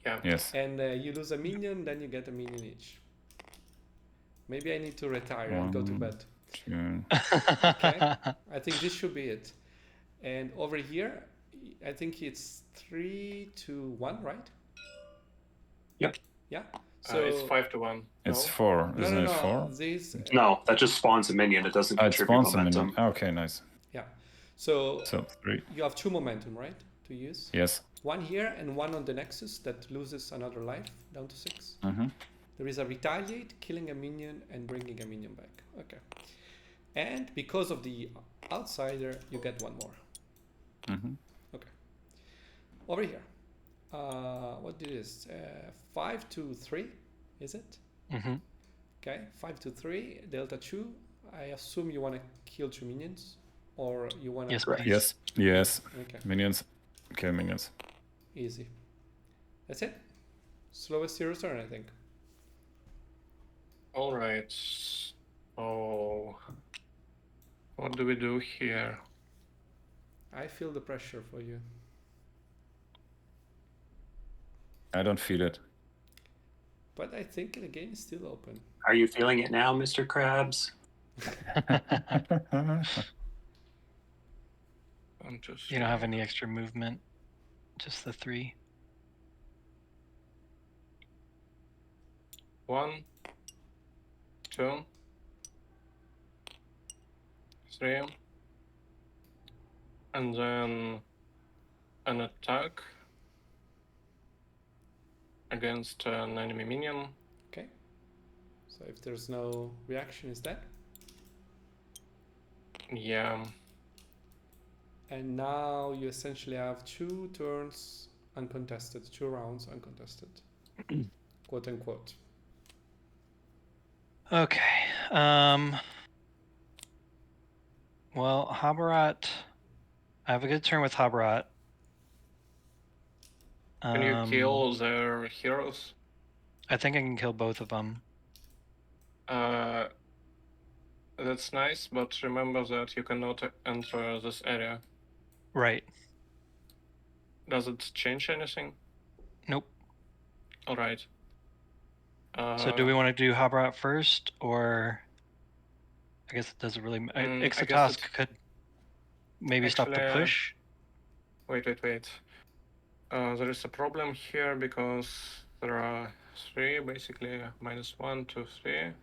Yeah. Yes. And you lose a minion, then you get a minion each. Maybe I need to retire and go to 1, bed. 2. Okay, I think this should be it. And over here, I think it's 3 to 1, right? Yep. Yeah. It's So 5 to 1. It's No? 4, no, isn't no, it? no. 4. This No, that just spawns a minion. It doesn't It contribute spawns a minion. momentum. Okay, nice. yeah. So So 3. you have 2 momentum, right, to use. Yes. 1 here and 1 on the Nexus that loses another life down to 6. Mm-hmm. There is a retaliate, killing a minion and bringing a minion back. Okay. And because of the outsider, you get 1 more. Mm-hmm. Over here. What it is? 5 to 3, is it? Hmm. Okay, 5 to 3, delta 2. I assume you want to kill 2 minions, or you want to. Yes, Correct. please. Yes. Yes. Okay, Minions. Kill minions. easy. That's it. Slowest hero turn, I think. All right. So, what do we do here? I feel the pressure for you. I don't feel it. But I think the game is still open. Are you feeling it now, Mr. Krabs? One, two, You don't have three. any extra movement, just the 3. 1, 2, 3, and then an attack against an enemy minion. Okay. So if there's no reaction, is that? Yeah. And now you essentially have 2 turns uncontested, 2 rounds uncontested, quote unquote. Okay. Well, Habarat. I have a good turn with Habarat. Can you kill their heroes? I think I can kill both of them. That's nice, but remember that you cannot enter this area. Right. Does it change anything? Nope. All right. So do we want to do Habarat first, or I guess it doesn't really. I guess Ixatos it- could maybe stop the Actually, push. Wait. There is a problem here because there are 3, basically -1, 2, 3.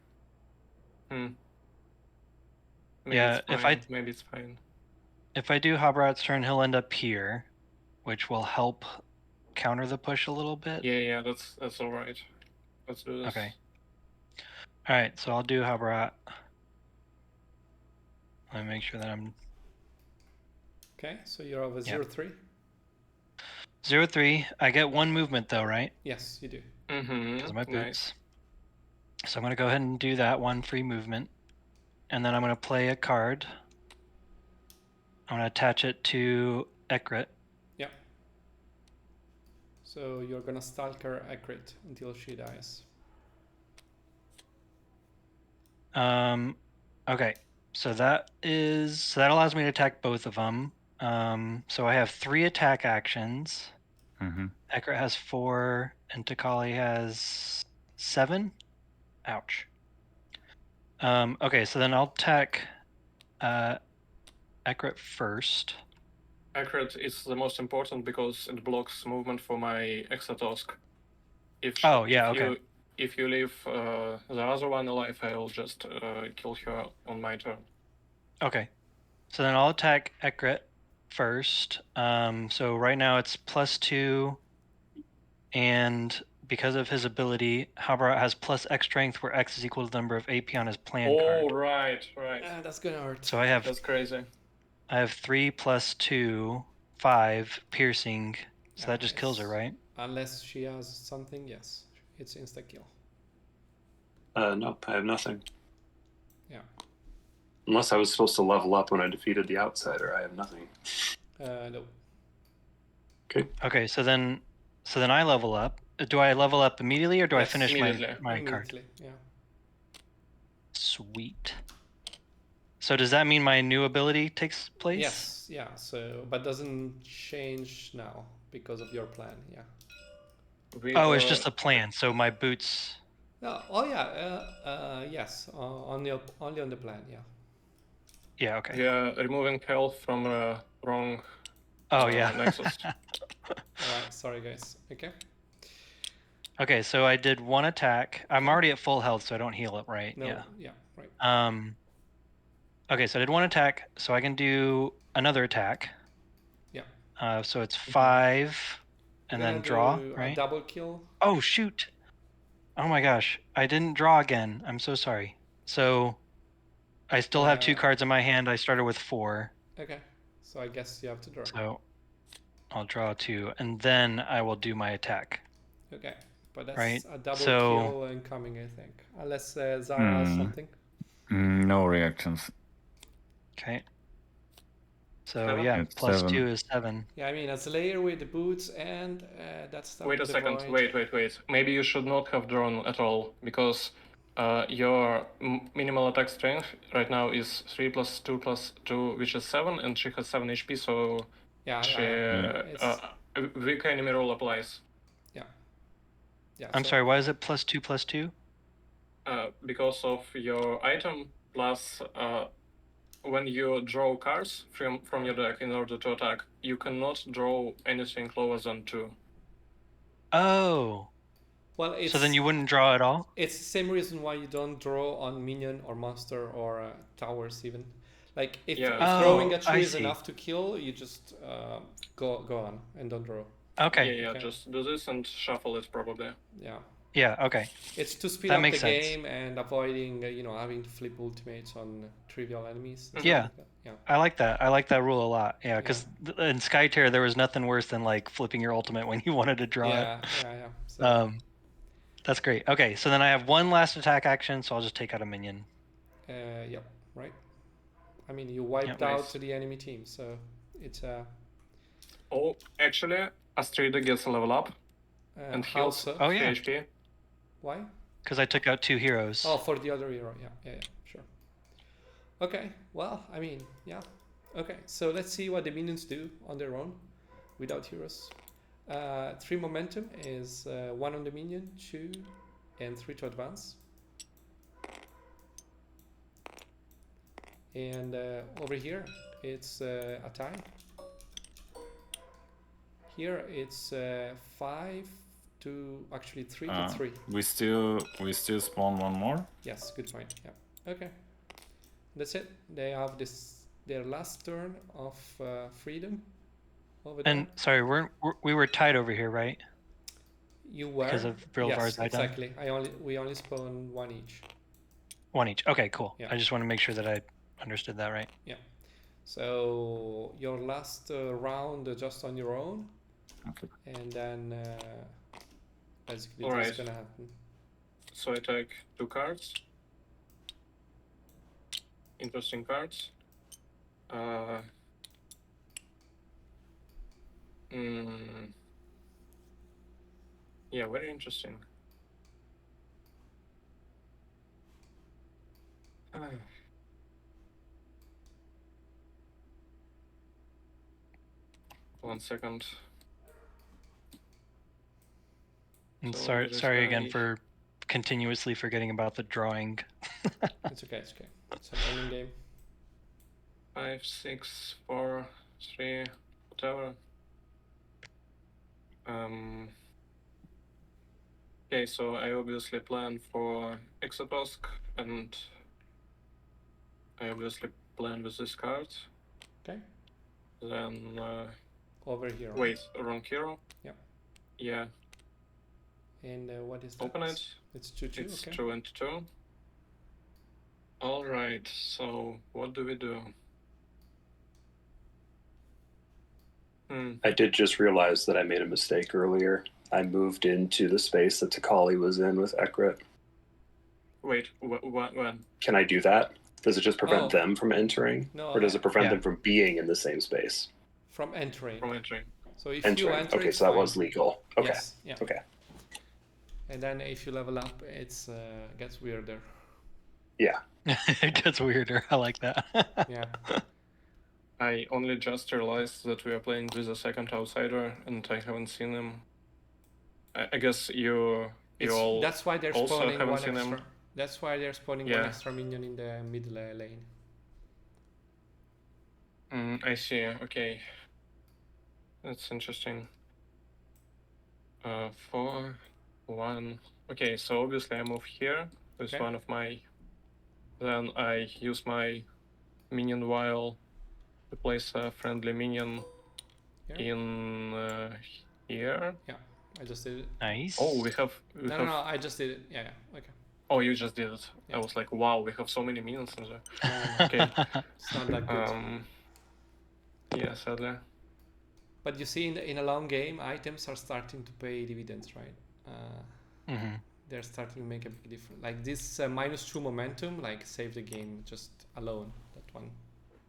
Maybe Yeah, it's fine. Maybe it's fine. If I do Habarat's turn, he'll end up here, which will help counter the push a little bit. Yeah, that's all right. Let's do this. Okay. All right, so I'll do Habarat. Let me make sure that I'm Okay, so you're over Yeah. 0-3? 0-3. I get 1 movement though, right? Yes, you do. Because of my Nice. boots. So I'm going to go ahead and do that 1 free movement. And then I'm going to play a card. I'm going to attach it to Ekrit. Yeah. So you're gonna stalker Ekrit until she dies. Okay. So that allows me to attack both of them. So I have 3 attack actions. Mm-hmm. Ekrit has 4, and Takali has 7. Ouch. Okay, so then I'll attack Ekrit first. Accurate is the most important because it blocks movement for my Exatosk. If you leave the other one alive, I'll just kill her on my turn. Okay. So then I'll attack Ekrit. first. So right now it's +2, and because of his ability, Habara has plus X strength, where X is equal to the number of AP on his plan Oh, card. right. That's gonna hurt. So I have That's crazy. 3 + 2, 5 piercing. So Yeah, that just kills her, it's- right? Unless she has something, yes, it's insta kill. Nope, I have nothing. Yeah. Unless I was supposed to level up when I defeated the outsider, I have nothing. No. Okay, so then I level up. Do I level up immediately, or do I Yes, finish immediately. my card? Immediately, yeah. Sweet. So does that mean my new ability takes place? Yes, yeah. So, but doesn't change now because of your plan. Yeah. Oh, it's just a plan. So my boots. No. Oh, yeah. Yes. Only on the plan. Yeah. Yeah. Okay. Yeah, removing health from wrong Oh yeah. nexus. All right. Sorry, guys. Okay. Okay, so I did 1 attack. I'm Okay. already at full health, so I don't heal it, right? No. Yeah. Yeah. Right. Okay, so I did 1 attack, so I can do another attack. Yeah. So it's 5, and You're then gonna draw, do right? a double kill. Oh shoot! Oh my gosh, I didn't draw again. I'm so sorry. So I still have 2 cards in my hand. I started with 4. Okay. So I guess you have to draw. So I'll draw 2, and then I will do my attack. Okay. But that's Right, a double so- kill incoming, I think. Unless Zara has something. No reactions. Okay. So 7? yeah, It's plus 7. 2 is 7. Yeah, I mean, as a layer with the boots and that stuff. Wait a with the second. void. Wait. Maybe you should not have drawn at all, because your minimal attack strength right now is 3 + 2 + 2, which is 7, and she has 7 HP, so Yeah, she, It's, weak enemy roll applies. yeah. I'm so- sorry, why is it plus 2 + 2? Because of your item, plus when you draw cards from your deck in order to attack, you cannot draw anything lower than 2. Oh, Well, it's, so then you wouldn't draw at all? it's the same reason why you don't draw on minion or monster or towers even. Like if Yeah. throwing a Oh, tree I is see. enough to kill, you just go on and don't draw. Okay. Yeah, Okay. just do this and shuffle it probably. Yeah. Yeah, okay. It's to speed That up the makes sense. game and avoiding having to flip ultimates on trivial enemies. and Yeah. stuff like that. Yeah. I like that. I like that rule a lot. Yeah, because in Skytear there was nothing worse than like flipping your ultimate when you wanted to draw Yeah. it. So, That's great. Okay, so then I have 1 last attack action, so I'll just take out a minion. yep, right. I mean, you wiped Yep. out Nice. the enemy team, so it's Oh, actually, Astrida gets a level up and how heals so? Oh 3 yeah, HP. Why? because I took out 2 heroes. Oh, for the other hero. Yeah, sure. Okay, well, I mean, yeah. Okay, so let's see what the minions do on their own without heroes. 3 momentum is 1 on the minion, 2, and 3 to advance. And over here, it's a tie. Here, it's 5 to actually 3 to 3. We still spawn 1 more. Yes, good point. Yeah. Okay. That's it. They have their last turn of freedom over there. And sorry, we were tied over here, right? You were because of Brilvar's yes, item? exactly. We only spawn 1 each. 1 each. Okay, cool. Yeah. I just want to make sure that I understood that right. So your last round just on your own, Okay. and then basically All what's right. gonna happen. So I take 2 cards. Interesting cards. Yeah, very interesting. One second. And So sorry, it is sorry again very- for continuously forgetting about the drawing. It's okay. It's okay. It's a learning game. 5, 6, 4, 3, whatever. Okay, so I obviously plan for Exotusk, and I obviously plan with this card. Okay. Then Over here. Right? wait, wrong hero. Yeah. Yeah. And what is that? Open it. It's 2-2. It's Okay. 2 and 2. All right. So what do we do? I did just realize that I made a mistake earlier. I moved into the space that Takali was in with Ekrit. Wait, when? Can I do that? Does it just prevent Oh. them from entering? No, Or does it prevent Yeah. them from being in the same space? from entering. From entering. So if you Entering. enter, Okay, it's so that fine. was legal. Okay. Yes. Yeah. Okay. And then if you level up, it's gets weirder. Yeah. It gets weirder. I like that. Yeah. I only just realized that we are playing with a second outsider, and I haven't seen him. I guess you all That's why they're also spawning haven't one seen extra. him. That's why they're spawning one Yeah. extra minion in the middle lane. I see. Okay, that's interesting. 4, 1. Okay, so obviously I move here with Okay. one of my. Then I use my minion while to place a friendly minion Here. in here. Yeah. I just did it. Nice. Oh, we have. No, I just did it. Yeah. Okay. Oh, you just did it. Yeah. I was like, wow, we have so many minions in there. No. Okay. It's not that good. Yeah, sadly. But you see, in a long game, items are starting to pay dividends, right? Mm-hmm. They're starting to make a big difference. Like this -2 momentum, like saved the game just alone. That one,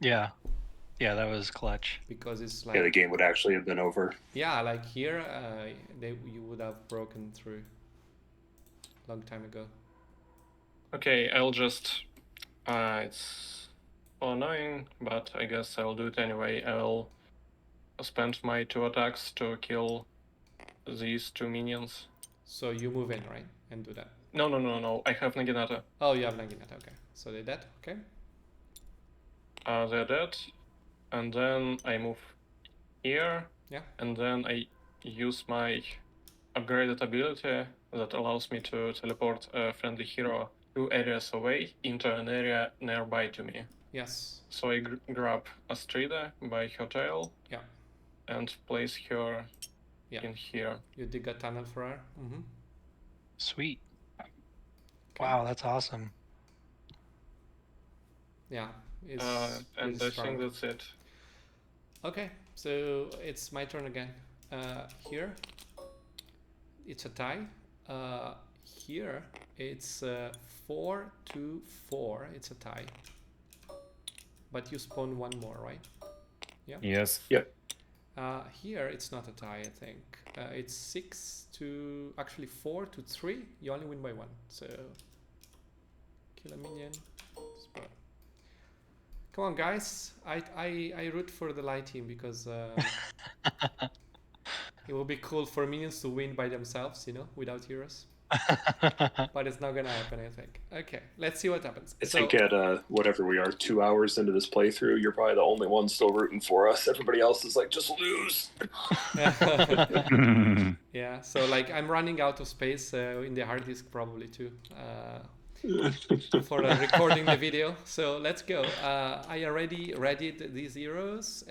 Yeah. Yeah, that was clutch. because it's Yeah, the like game would actually have been over. like here, you would have broken through long time ago. Okay, I'll just. It's annoying, but I guess I'll do it anyway. I'll spend my 2 attacks to kill these 2 minions. So you move in, right, and do that. No. I have Naginata. Oh, you have Naginata. Okay, so they're dead. Okay. They're dead. And then I move here. Yeah. And then I use my upgraded ability that allows me to teleport a friendly hero 2 areas away into an area nearby to me. Yes. So I grab Astrida by her tail. Yeah. And place her Yeah. in here. You dig a tunnel for her. Mm-hmm. Sweet. Okay. Wow, that's awesome. Yeah. It's And really I strong. think that's it. Okay, so it's my turn again. Here, it's a tie. Here, it's 4-4. It's a tie. But you spawn one more, right? Yeah. Yes. Yep. Here, it's not a tie, I think. It's 4-3. You only win by 1. So, kill a minion. Spawn. Come on, guys! I root for the light team because it will be cool for minions to win by themselves, without heroes. But it's not gonna happen, I think. Okay, let's see what happens. I think at whatever we are, 2 hours into this playthrough, you're probably the only one still rooting for us. Everybody else is like, just lose. Yeah, so like I'm running out of space in the hard disk probably too. For recording the video, so let's go. I already readied these heroes,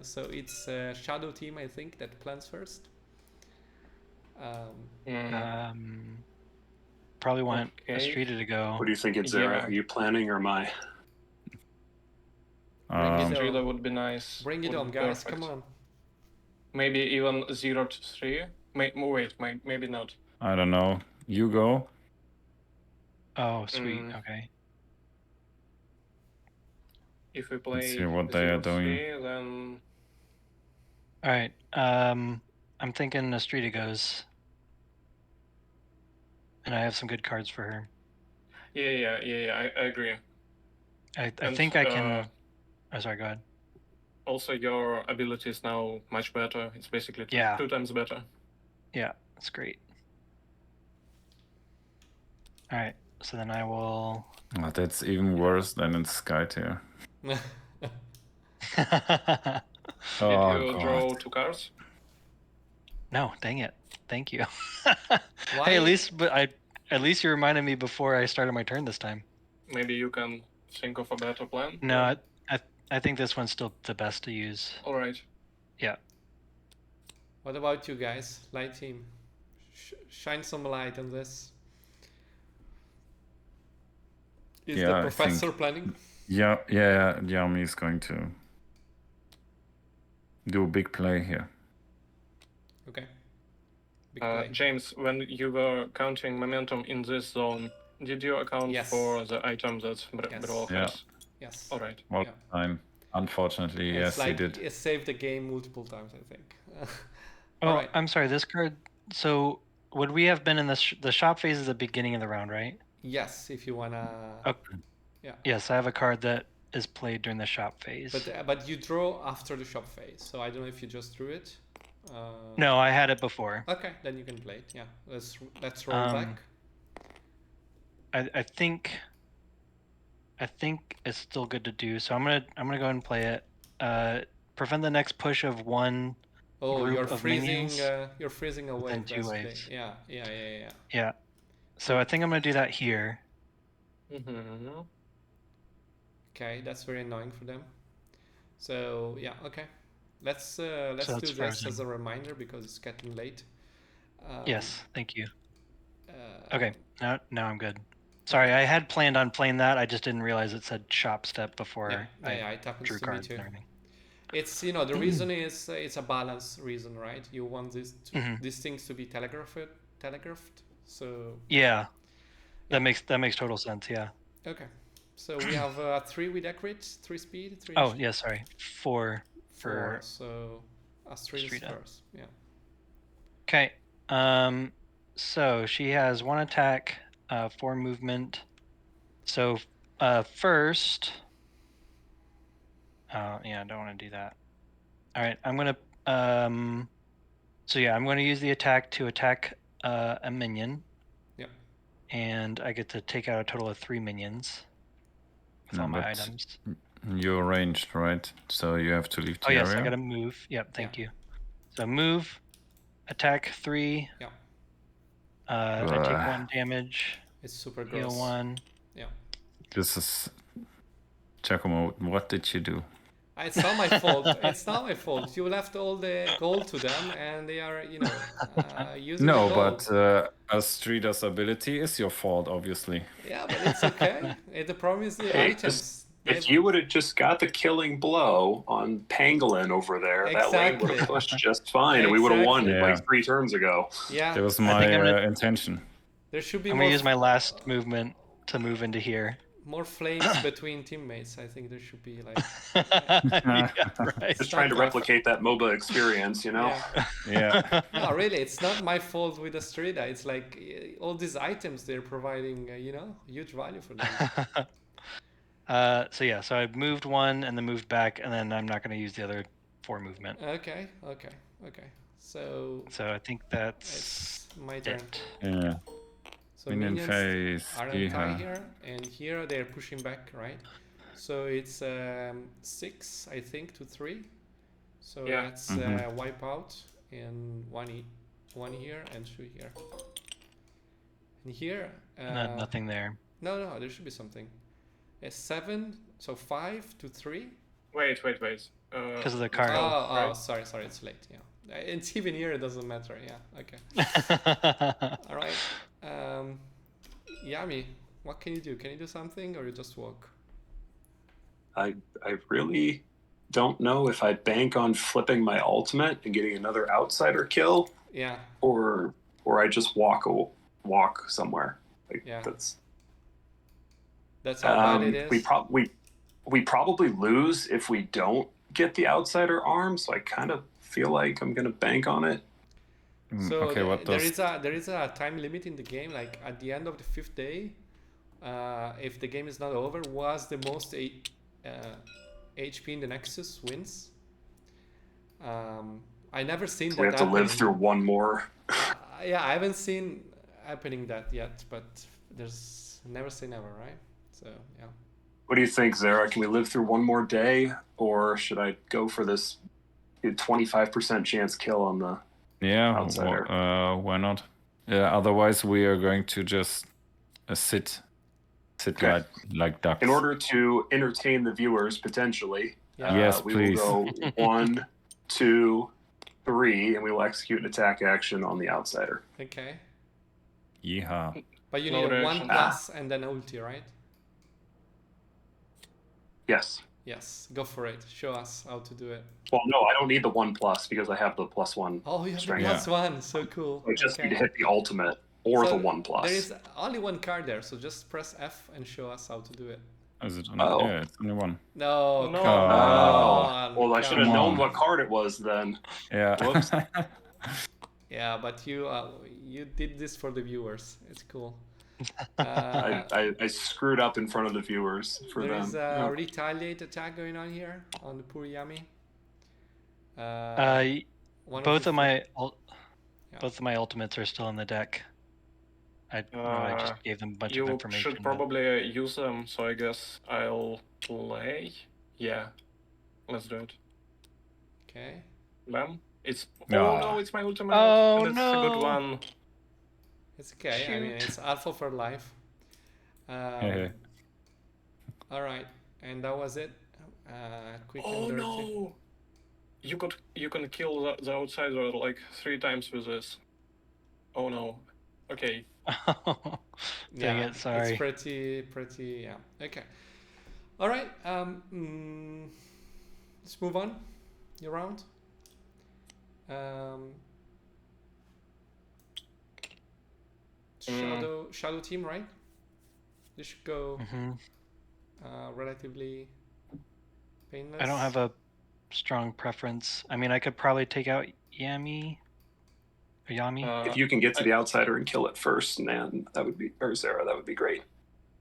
so it's Shadow Team, I think, that plans first. Probably want Okay. Astrida to go. What do you think, it's Zara? Yeah. Are you planning or am I? Astrida would be nice. Bring it Would on, be guys! perfect. Come on. Maybe even 0-3. Maybe not. I don't know. You go. Oh, sweet. Okay. If we play see what they are 0-3, doing. then All right. I'm thinking Astrida goes. And I have some good cards for her. yeah, I agree. I And, think I can. Oh, sorry, go ahead. Also, your ability is now much better. It's basically Yeah. 2 times better. Yeah, that's great. All right. So then I will. Oh, that's even worse than in Sky Tier. Did Oh, you God. draw 2 cards? No, dang it. Thank you. Why? Hey, at least you reminded me before I started my turn this time. Maybe you can think of a better plan? No, I think this one's still the best to use. All right. What about you guys, light team? Shine some light on this. Is the Yeah, I professor think- planning? Yeah, Yami is going to do a big play here. Okay. Big play. James, when you were counting momentum in this zone, did you account Yes. for the item that Yes. Brawl Yeah. has? Yes. All right. All Yeah. the time. Unfortunately, It's yes, like he did. it saved the game multiple times, I think. Oh, Alright. I'm sorry. This card. So would we have been in the shop phase is the beginning of the round, right? Yes, if you wanna. Okay. Yeah. Yes, I have a card that is played during the shop phase. But you draw after the shop phase, so I don't know if you just drew it. No, I had it before. Okay, then you can play it. Yeah, let's roll back. I think it's still good to do. So I'm gonna go ahead and play it. Prevent the next push of one. Oh, group you're of freezing. minions You're freezing away. within 2 basically. waves. Yeah. Yeah. So I think I'm gonna do that here. Mm-hmm. Okay, that's very annoying for them. So yeah, okay. Let's So do it's this frozen. as a reminder because it's getting late. Yes, thank you. Uh, Okay, now I'm good. Sorry, I had planned on playing that. I just didn't realize it said shop step before Yeah, it happens drew to me cards too. and everything. It's the reason is it's a balance reason, right? You want these things to be telegraphed. So Yeah, that makes total sense. Yeah. okay, so we have 3 with accurate, 3 speed, 3. Oh yeah, sorry. 4 4. for So Astrid is Street up. first. Yeah. Okay. So she has 1 attack, 4 movement. So first. Yeah, I don't want to do that. All right, I'm gonna. So yeah, I'm going to use the attack to attack a minion. Yep. And I get to take out a total of 3 minions with all my but items. You're ranged, right? So you have to leave the Oh yes, area. I gotta move. Yep, thank you. So move, attack 3. Yeah. I take 1 damage. It's super Heal gross. 1. Yeah. This is Giacomo. What did you do? It's not my fault. It's not my fault. You left all the gold to them, and they are, using No, the gold. but Astrida's ability is your fault, obviously. Yeah, but it's okay. The problem is the Hey, items. If you would have just got the killing blow on Pangolin over there, that lane would Exactly. have pushed just fine, and we would have won it Exactly. like 3 turns ago. Yeah. That was I my think I'm gonna- intention. There should be I'm more. gonna use my last movement to move into here. More flames between teammates. I think there should be like. Yeah, right. Just trying to replicate that MOBA experience, you know? Yeah. Yeah. No, really, it's not my fault with Astrida. It's like all these items they're providing, huge value for them. So yeah, so I moved 1 and then moved back, and then I'm not going to use the other 4 movement. Okay. So I think that's it's my turn. it. Yeah. So Minion minions phase. are on tie here, and here they're pushing back, right? So it's 6, I think, to 3. So Yeah. let's wipe out in 1 here and 2 here. And here, Nothing there. No, there should be something. 7, so 5 to 3. Wait. Because of the card. Oh, sorry, it's late. Yeah, it's even here. It doesn't matter. Yeah, okay. All right. Yami, what can you do? Can you do something, or you just walk? I really don't know if I bank on flipping my ultimate and getting another outsider kill, Yeah. or I just walk somewhere. Like, Yeah. That's how bad it is. We probably lose if we don't get the outsider arm. So I kind of feel like I'm gonna bank on it. So okay, what does... there is a time limit in the game. Like at the end of the 5th day, if the game is not over, was the most HP in the Nexus wins. I never seen that. We have to live through one more. Yeah, I haven't seen happening that yet, but there's never say never, right? So yeah. What do you think, Zara? Can we live through one more day, or should I go for this 25% chance kill on the outsider? Why not? Yeah, otherwise we are going to just sit sit Okay. like ducks. In order to entertain the viewers potentially, Yeah. Yes, we please. will go 1, 2, 3, and we will execute an attack action on the outsider. Okay. Yeehaw. But you No need a reaction. 1+ and then ulti, right? Yes. Yes. Go for it. Show us how to do it. Well, no, I don't need the 1+ because I have the +1. Oh, you have Strength. the Yeah. +1. So cool. I just Okay. need to hit the ultimate or So the 1+. There is only one card there, so just press F and show us how to do it. Is it? Oh. Yeah, it's only one. No, No. come on. Well, I should have come known on. what card it was then. Yeah. Whoops. Yeah, but you did this for the viewers. It's cool. I screwed up in front of the viewers for There them. is a Yeah. retaliate attack going on here on the poor Yami. One Both the of three- my Yeah. both of my ultimates are still in the deck. I just gave them a bunch of You information. should probably use them, so I guess I'll play. Yeah, let's do it. Okay. Bam. It's No. oh no, it's my ultimate. Oh, and it's a good no. one. It's okay. I mean, Shoot. it's alpha for life. All right, and that was it. Quick Oh and dirty. no! You can kill the outsider like 3 times with this. Oh no. Okay. Dang Yeah, it, sorry. it's pretty. Yeah. Okay. All right. Let's move on. Your round. Shadow team, right? They should go relatively painless. I don't have a strong preference. I mean, I could probably take out Yami. Or Yami. If you can get to the outsider and kill it first, Nan, that would be, or Zara, that would be great.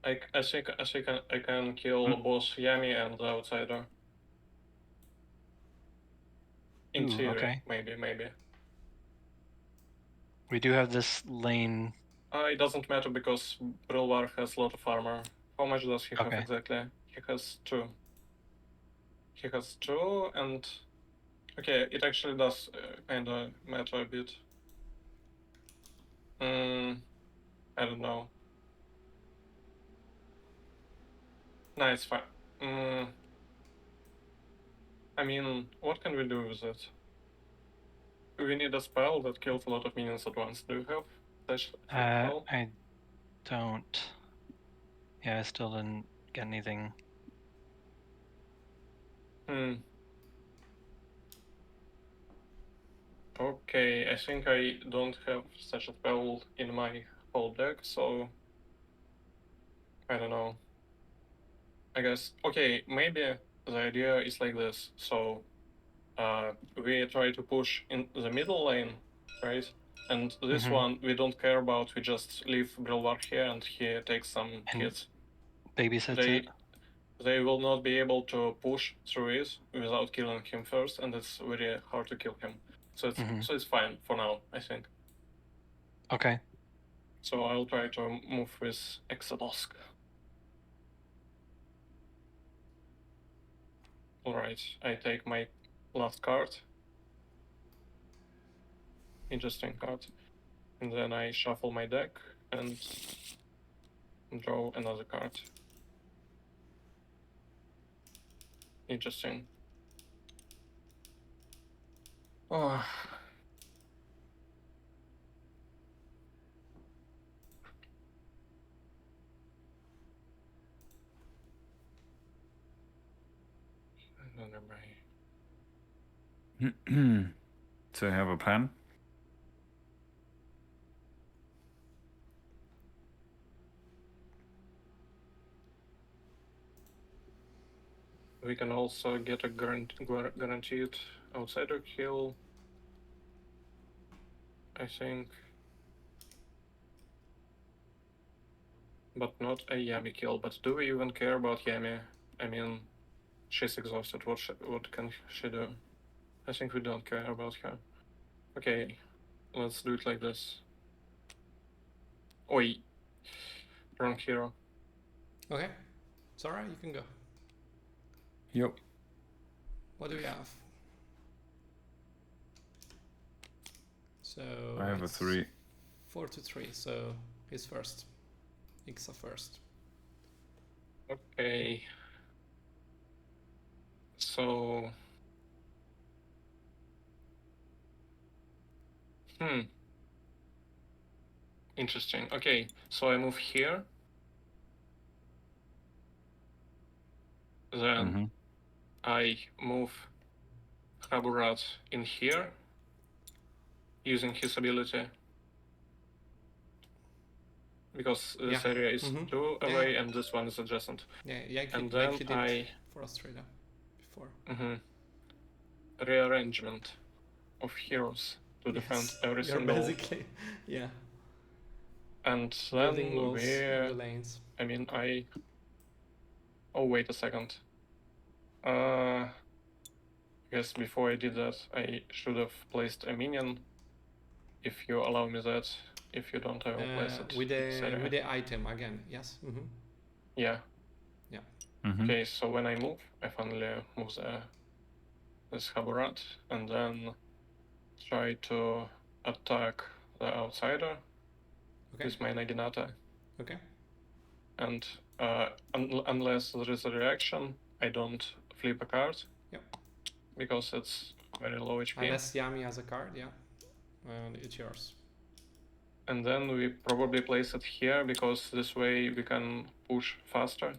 I think I can kill both Yami and the outsider. In Ooh, theory, okay. maybe. We do have this lane. It doesn't matter because Brilwar has a lot of armor. How much does he have Okay. exactly? He has 2. He has 2 and... Okay, it actually does kinda matter a bit. I don't know. No, it's fine. I mean, what can we do with it? We need a spell that kills a lot of minions at once. Do you have such spell? I don't. Yeah, I still didn't get anything. Okay, I think I don't have such a spell in my whole deck, so I don't know. I guess, okay, maybe the idea is like this. So we try to push in the middle lane, right? And this one we don't care about, we just leave Brilwar here and he takes some And hits. babysits They, it. they will not be able to push through it without killing him first, and it's very hard to kill him. So it's fine for now, I think. Okay. So I'll try to move with Exodusk. Alright, I take my last card. Interesting card. And then I shuffle my deck and draw another card. Interesting. Oh. So you have a plan? We can also get a guaranteed outsider kill, I think. But not a Yami kill. But do we even care about Yami? I mean, she's exhausted. What can she do? I think we don't care about her. Okay, let's do it like this. Oi. Wrong hero. Okay. Zara, you can go. Yo. What do we have? So I have a it's 3. 4-3, so he's first. Ixa first. Okay. So. Interesting. Okay, so I move here. Then Mhm. I move Haburat in here using his ability. Because this Yeah. area is 2 Yeah, away yeah. and this one is adjacent. Yeah, And like then you did I for Australia before. rearrangement of heroes to defend Yes, every you're single. basically, yeah, And building then walls on the lanes. I mean, oh, wait a second. I guess before I did that, I should have placed a minion. If you allow me that. If you don't, I will place it With in this area. the item again, yes. Yeah. Yeah. Okay, so when I move, I finally move this Haburat and then try to attack the outsider with my Naginata. Okay. And unless there is a reaction, I don't flip a card. Yep. Because it's very low HP. Unless Yami has a card, yeah. And it's yours. And then we probably place it here because this way we can push faster.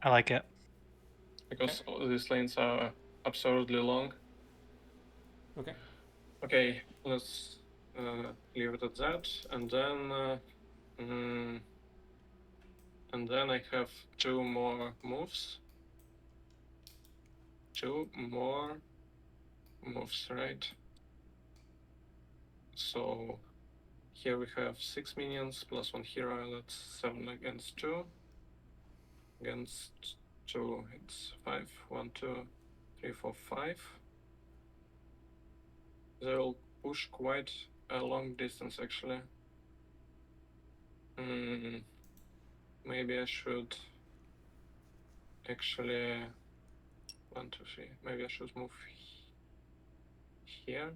I like it. Because these lanes are absurdly long. Okay. Okay, let's leave it at that, and then I have 2 more moves. 2 more moves, right? So here we have 6 minions plus 1 hero. That's 7 against 2. Against 2, it's 5. 1, 2, 3, 4, 5. They'll push quite a long distance, actually. Maybe I should actually 1, 2, 3. Maybe I should move here.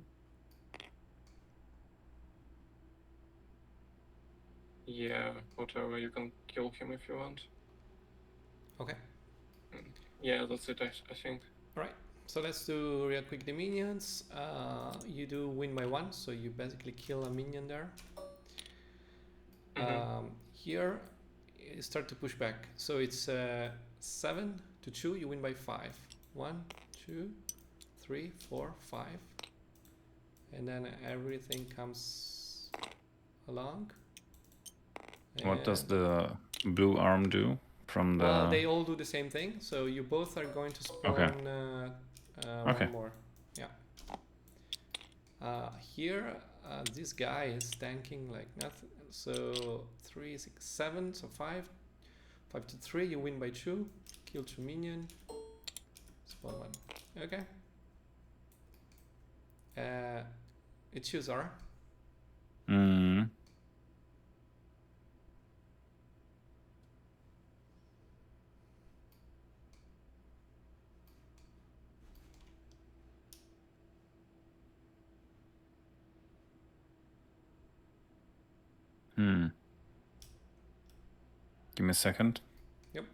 Yeah, whatever. You can kill him if you want. Okay. Yeah, that's it. I think. All right. So let's do real quick the minions. You do win by 1, so you basically kill a minion there. Here, you start to push back. So it's 7 to 2. You win by 5. 1, 2, 3, 4, 5, and then everything comes along. What does the blue arm do from the? Well, they all do the same thing. So you both are going to spawn one more. Yeah. Here, this guy is tanking like nothing. So 3, 6, 7. So 5. 5 to 3. You win by 2. Kill 2 minion. Spawn 1. Okay. It's you, Zara. Give me a second. Yep.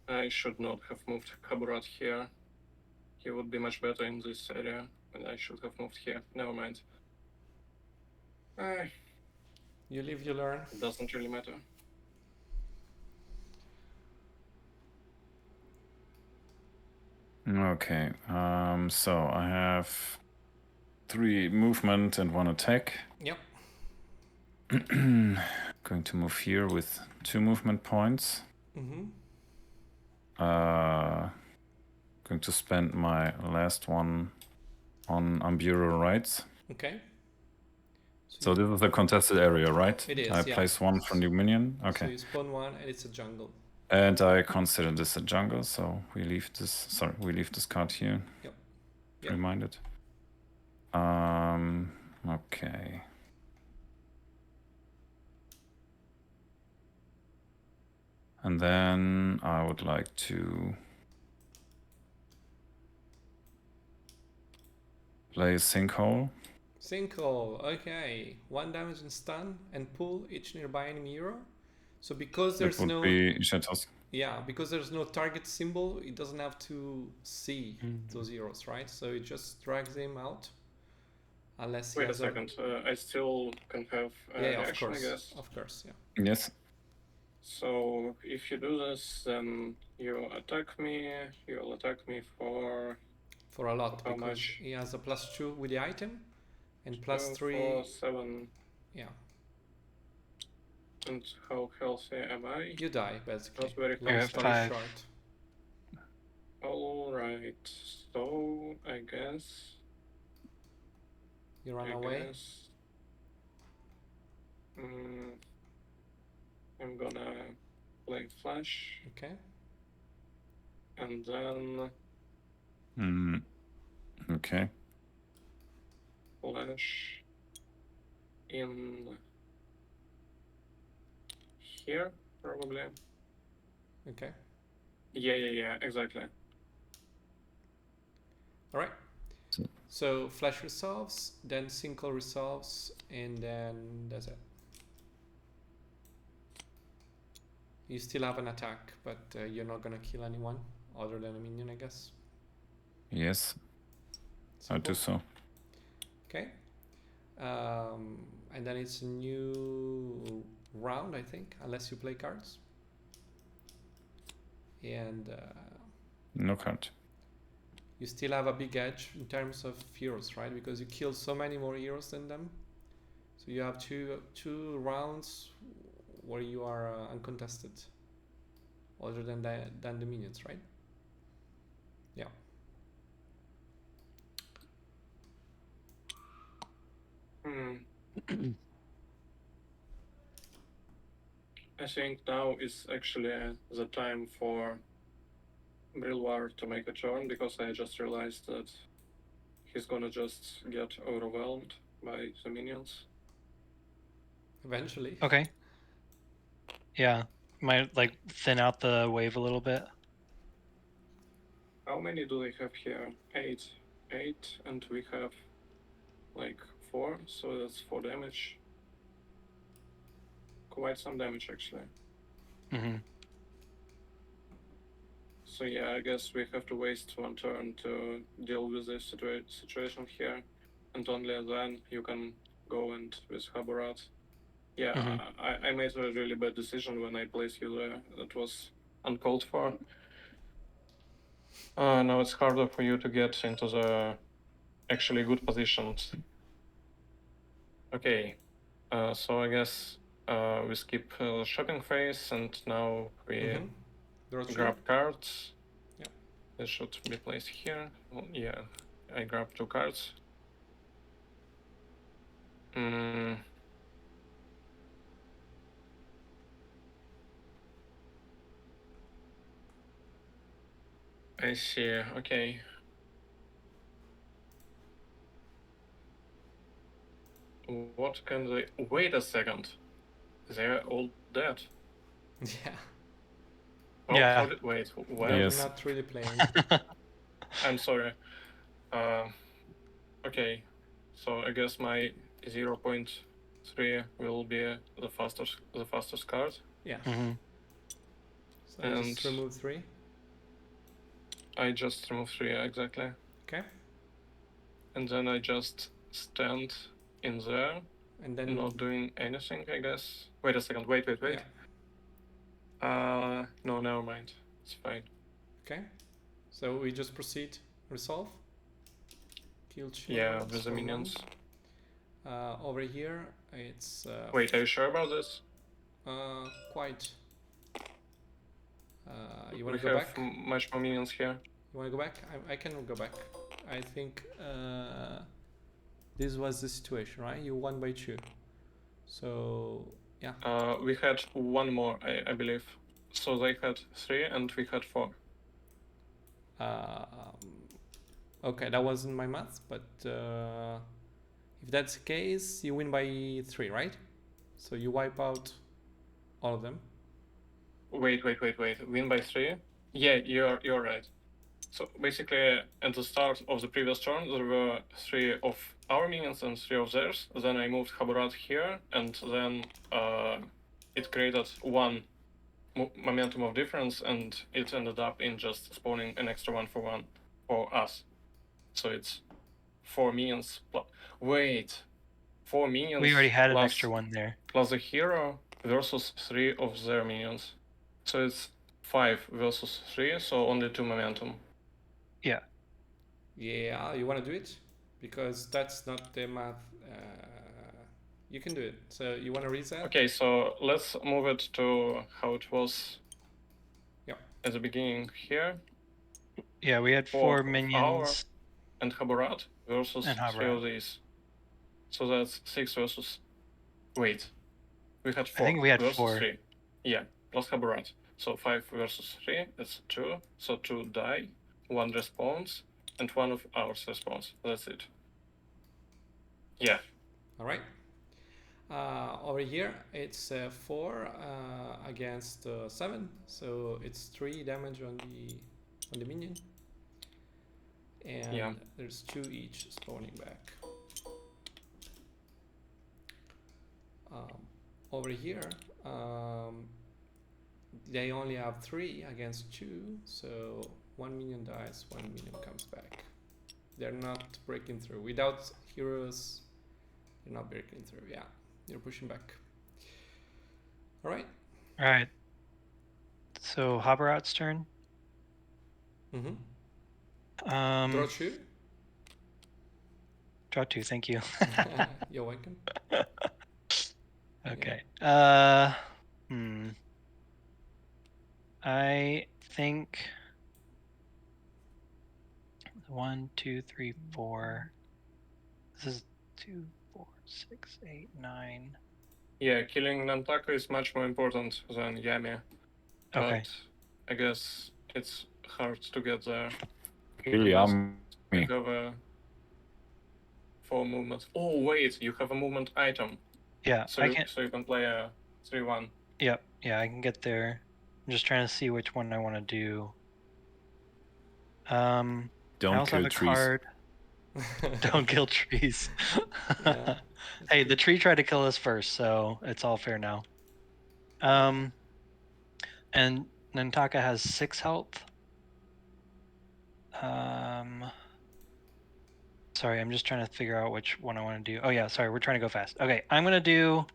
I should not have moved Kaburat here. He would be much better in this area, and I should have moved here. Never mind. You live, you learn. It doesn't really matter. Okay. So I have 3 movement and 1 attack. Yep. Going to move here with 2 movement points. Going to spend my last one on Amburo rights. Okay. So this is a contested area, right? It is. I place 1 for new minion. Okay. So you spawn 1, and it's a jungle. And I consider this a jungle, so we leave this. Sorry, we leave this card here. Yep. Reminded. Okay. And then I would like to play Sinkhole. Sinkhole, okay. 1 damage and stun and pull each nearby enemy hero. So because That there's would no be Shatos. yeah, because there's no target symbol, it doesn't have to see Mhm. those heroes, right? So it just drags him out. Unless he Wait a has second. I still can have a yeah, of reaction, I course. guess. Of course, yeah. Yes. So if you do this, then you attack me. You'll attack me for For a lot how because much? he has a +2 with the item and 2, +3 4, 7. yeah. And how healthy am I? You die basically. Not very Long have story 5. short. Alright, so I guess. You run I away. guess. I'm gonna play Flash Okay. and then Okay. Flash in here, probably. Okay. Yeah, exactly. Alright. So- So flash resolves, then sinkhole resolves, and then that's it. You still have an attack, but you're not gonna kill anyone other than a minion, I guess. Yes, I'll do Simple. so. Okay. And then it's a new round, I think, unless you play cards. And No card. you still have a big edge in terms of heroes, right? Because you kill so many more heroes than them. So you have two rounds where you are uncontested, other than the minions, right? Yeah. I think now is actually the time for Brilwar to make a turn because I just realized that he's gonna just get overwhelmed by the minions. Eventually. Okay. Yeah. Might like thin out the wave a little bit. How many do they have here? 8. 8, and we have like 4, so that's 4 damage. Quite some damage actually. Mm-hmm. So yeah, I guess we have to waste 1 turn to deal with this situation here, and only then you can go and with Haborat. Yeah, I made a really bad decision when I placed you there. That was uncalled for. Now it's harder for you to get into the actually good positions. Okay, so I guess we skip the shopping phase, and now we Draw 2. grab cards. Yeah. This should be placed here. Well, yeah, I grab 2 cards. I see. Okay. What can they? Wait a second. They're all dead. Yeah. Oh, Yeah. wait. When? They're Yes. not really playing. I'm sorry. Okay. So I guess my 0.3 will be the fastest card. Yeah. Mm-hmm. So I just And- remove 3. I just remove 3 exactly. Okay. And then I just stand in there, And then not doing anything, I guess. Wait a second. Wait. Yeah. No, never mind. It's fine. Okay. So we just proceed. Resolve. Kill shield. Yeah, with the minions. Over here, it's. Wait, are you sure about this? Quite. You We want to go have back? much more minions here. You want to go back? I can go back. I think this was the situation, right? You won by 2. So, yeah. We had 1 more, I believe. So they had 3 and we had 4. Okay, that wasn't my math, but if that's the case, you win by 3, right? So you wipe out all of them. Wait. Win by 3? Yeah, you're right. So basically, at the start of the previous turn, there were 3 of our minions and 3 of theirs. Then I moved Haburat here, and then it created 1 momentum of difference, and it ended up in just spawning an extra 1 for us. So it's 4 minions. Wait, 4 minions. We already had an plus, extra one there. plus the hero versus 3 of their minions. So it's 5 versus 3, so only 2 momentum. Yeah. Yeah, you want to do it? Because that's not the math. You can do it. So you want to reset? Okay, so let's move it to how it was Yep. at the beginning here. Yeah, we had 4 minions. And Haburat versus And 3 of these. So that's 6 versus... Wait. We had 4 I think we had versus 4. 3. Yeah, plus Haburat. So 5 versus 3, that's 2. So 2 die, 1 respawns, and 1 of ours respawns. That's it. Yeah. All right. Over here, it's 4 against 7, so it's 3 damage on the minion, and there's 2 each spawning back. Over here, they only have 3 against 2, so 1 minion dies, 1 minion comes back. They're not breaking through. Without heroes, they're not breaking through. Yeah, they're pushing back. All right. All right. So Haburat's turn. Draw 2. Draw 2. Thank you. You're welcome. Okay. I think 1, 2, 3, 4. This is 2, 4, 6, 8, 9. Yeah, killing Nantaka is much more important than Yami. Okay. But I guess it's hard to get there. Kill Yami. You have 4 movements. Oh wait, you have a movement item. Yeah, So you can play a 3-1. Yep. Yeah, I can get there. I'm just trying to see which one I want to do. Don't I also kill have a trees. card. Don't kill trees. Yeah, hey, the tree tried to kill us first, so it's all fair now. And Nantaka has 6 health. Sorry, I'm just trying to figure out which one I want to do. Oh yeah, sorry, we're trying to go fast. Okay, I'm gonna do,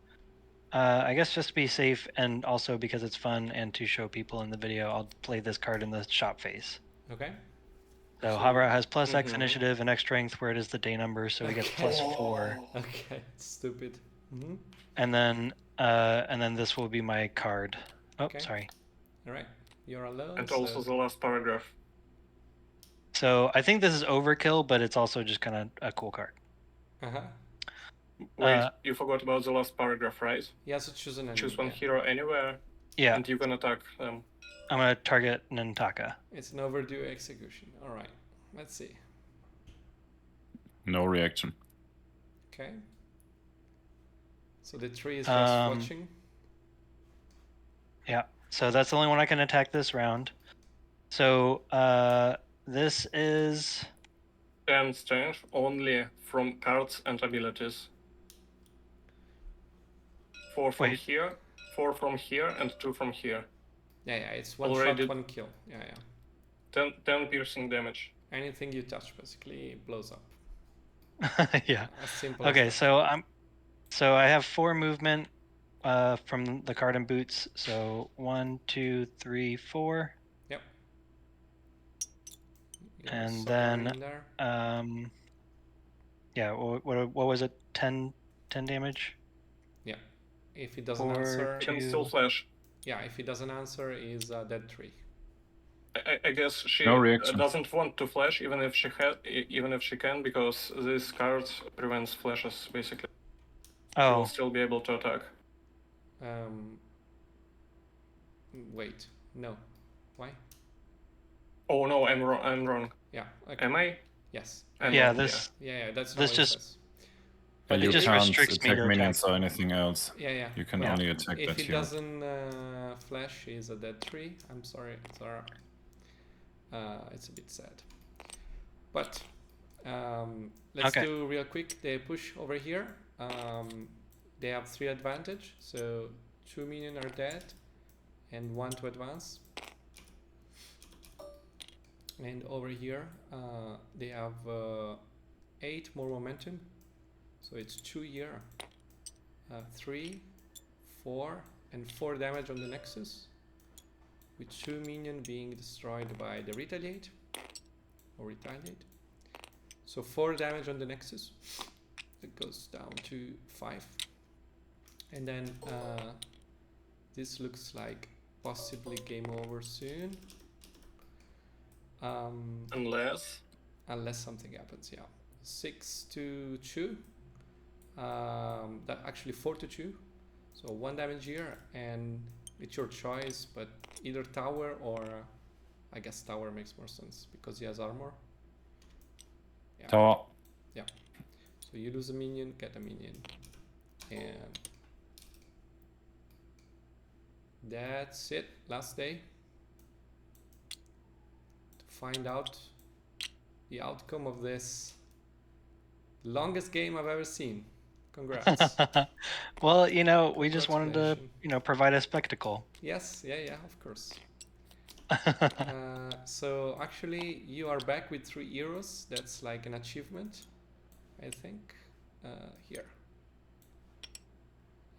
I guess just to be safe and also because it's fun and to show people in the video, I'll play this card in the shop phase. Okay. So Haburat has plus X initiative and X strength where it is the day number, so he gets plus 4. Okay, stupid. And then this will be my card. Oh, Okay. sorry. All right, you're alone. And also the last paragraph. So I think this is overkill, but it's also just kind of a cool card. Wait, you forgot about the last paragraph, right? Yeah, so choose an enemy. Choose one hero anywhere. Yeah. And you can attack them. I'm gonna target Nantaka. It's an overdue execution. All right, let's see. No reaction. Okay. So the tree is just watching. Yeah. So that's the only one I can attack this round. So this is 10 strength only from cards and abilities. 4 from here, 4 from here, and 2 from here. Yeah, it's one shot, 1 kill. Yeah. 10 piercing damage. Anything you touch basically blows up. yeah. As simple okay, as that. so I have 4 movement from the card and boots. So 1, 2, 3, 4. Yep. And then yeah, what was it? 10 damage? Yeah. If he doesn't answer, can still flash. Yeah, if he doesn't answer, he's a dead tree. I guess she doesn't want to flash even if she can, because this card prevents flashes basically. She will still be able to attack. Wait, no. Why? Oh no, I'm wrong. Yeah. Okay. Am I? Yes. Yeah, that's this just. says. But you just can't restricts me attack to minions or anything else. Yeah. You can only attack if that he hero. doesn't Flash is a dead tree. I'm sorry, Zara. It's a bit sad. But let's Okay. do real quick the push over here. They have 3 advantage, so 2 minions are dead and 1 to advance. And over here they have 8 more momentum, so it's 2 here, 3, 4, and 4 damage on the Nexus, with 2 minions being destroyed by the retaliate or retaliate. So 4 damage on the Nexus. It goes down to 5. And then this looks like possibly game over soon. Unless Unless something happens, yeah. 6 to 2. That actually 4 to 2. So 1 damage here, and it's your choice, but either tower or I guess tower makes more sense because he has armor. Yeah. Tower. So you lose a minion, get a minion. And that's it. Last day. To find out the outcome of this longest game I've ever seen. Congrats. Well, you know, we just wanted to, Congratulations. you know, provide a spectacle. Yes, yeah, of course. So actually you are back with 3 heroes. That's like an achievement, I think. Here.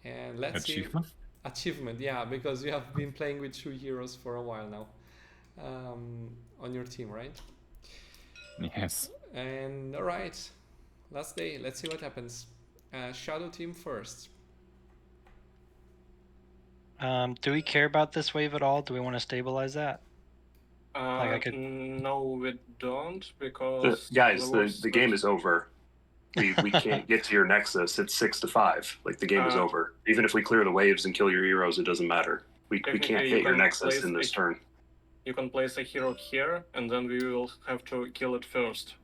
And let's Achievement? see. Achievement, yeah, because you have been playing with 2 heroes for a while now. On your team, right? Yes. And alright. Last day, let's see what happens. Shadow team first. Do we care about this wave at all? Do we want to stabilize that? I could- no, we don't, because Guys, there was the game is over. We can't get to your Nexus. It's 6 to 5. Like, the game is over. Even if we clear the waves and kill your heroes, it doesn't matter. We Technically, can't you hit your can Nexus place in this a- turn. You can place a hero here, and then we will have to kill it first.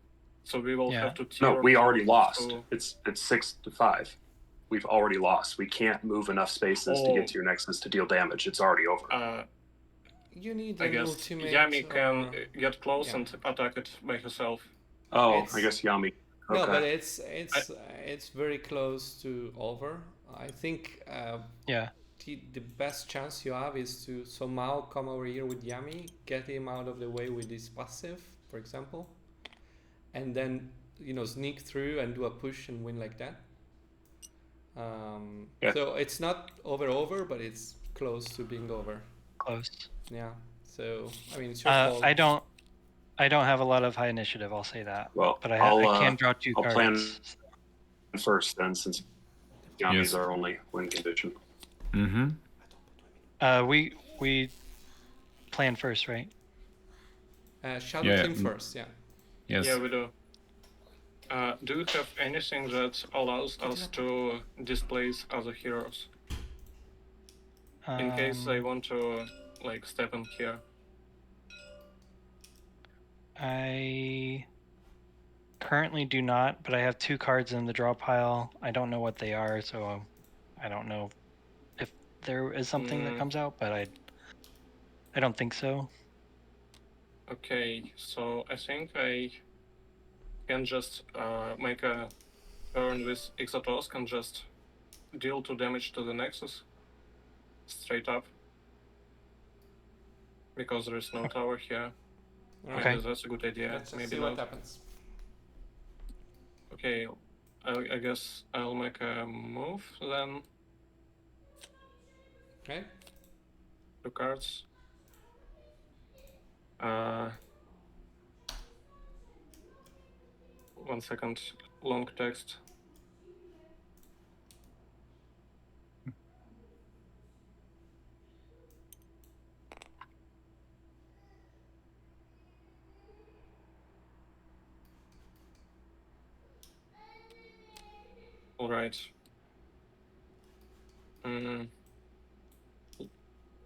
So we will Yeah. have to No, tier we already kill, lost. so- It's 6 to 5. We've already lost. We can't move enough spaces to Oh. get to your Nexus to deal damage. It's already over. You need I an guess ultimate. Yami can or... get close yeah. and attack it by herself. Oh, It's- I guess Yami. No, Okay. but it's very close to over. I think Yeah. the best chance you have is to somehow come over here with Yami, get him out of the way with his passive, for example, and then sneak through and do a push and win like that. Yeah. So it's not over, but it's close to being over. Close. Yeah. So I mean, it's your fault. I don't have a lot of high initiative. I'll say that. Well, But I I'll, can draw 2 I'll cards. plan first then, since Yami's Yes. our only win condition. Mm-hmm. We plan first, right? Shadow Yeah, team yeah. first. Yeah. Yes. Yeah, we do. Do you have anything that allows us to displace other heroes in case they want to step in here? I currently do not, but I have 2 cards in the draw pile. I don't know what they are, so I don't know if there is something that comes out, but I don't think so. Okay, so I think I can just make a turn with Ixatos and just deal 2 damage to the Nexus straight up, because there is no tower here. Okay. Maybe that's a good idea. Let's just Maybe see not. what happens. Okay, I guess I'll make a move then. Okay. 2 cards. 1 second. Long text. All right.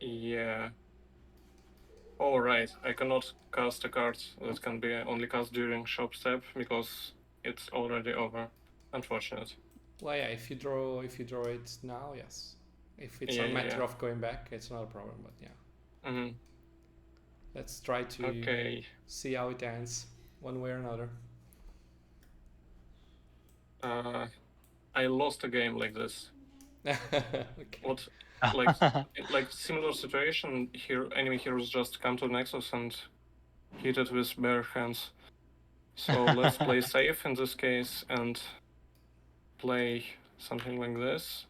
Yeah. All right. I cannot cast a card that can be only cast during shop step because it's already over. Unfortunate. Well, yeah. If you draw it now, yes. If it's Yeah, a matter yeah. of going back, it's not a problem. But yeah, Hmm. let's try to Okay. see how it ends, one way or another. I lost a game like this. Okay. What, like similar situation here? Enemy heroes just come to Nexus and hit it with bare hands. So let's play safe in this case and play something like this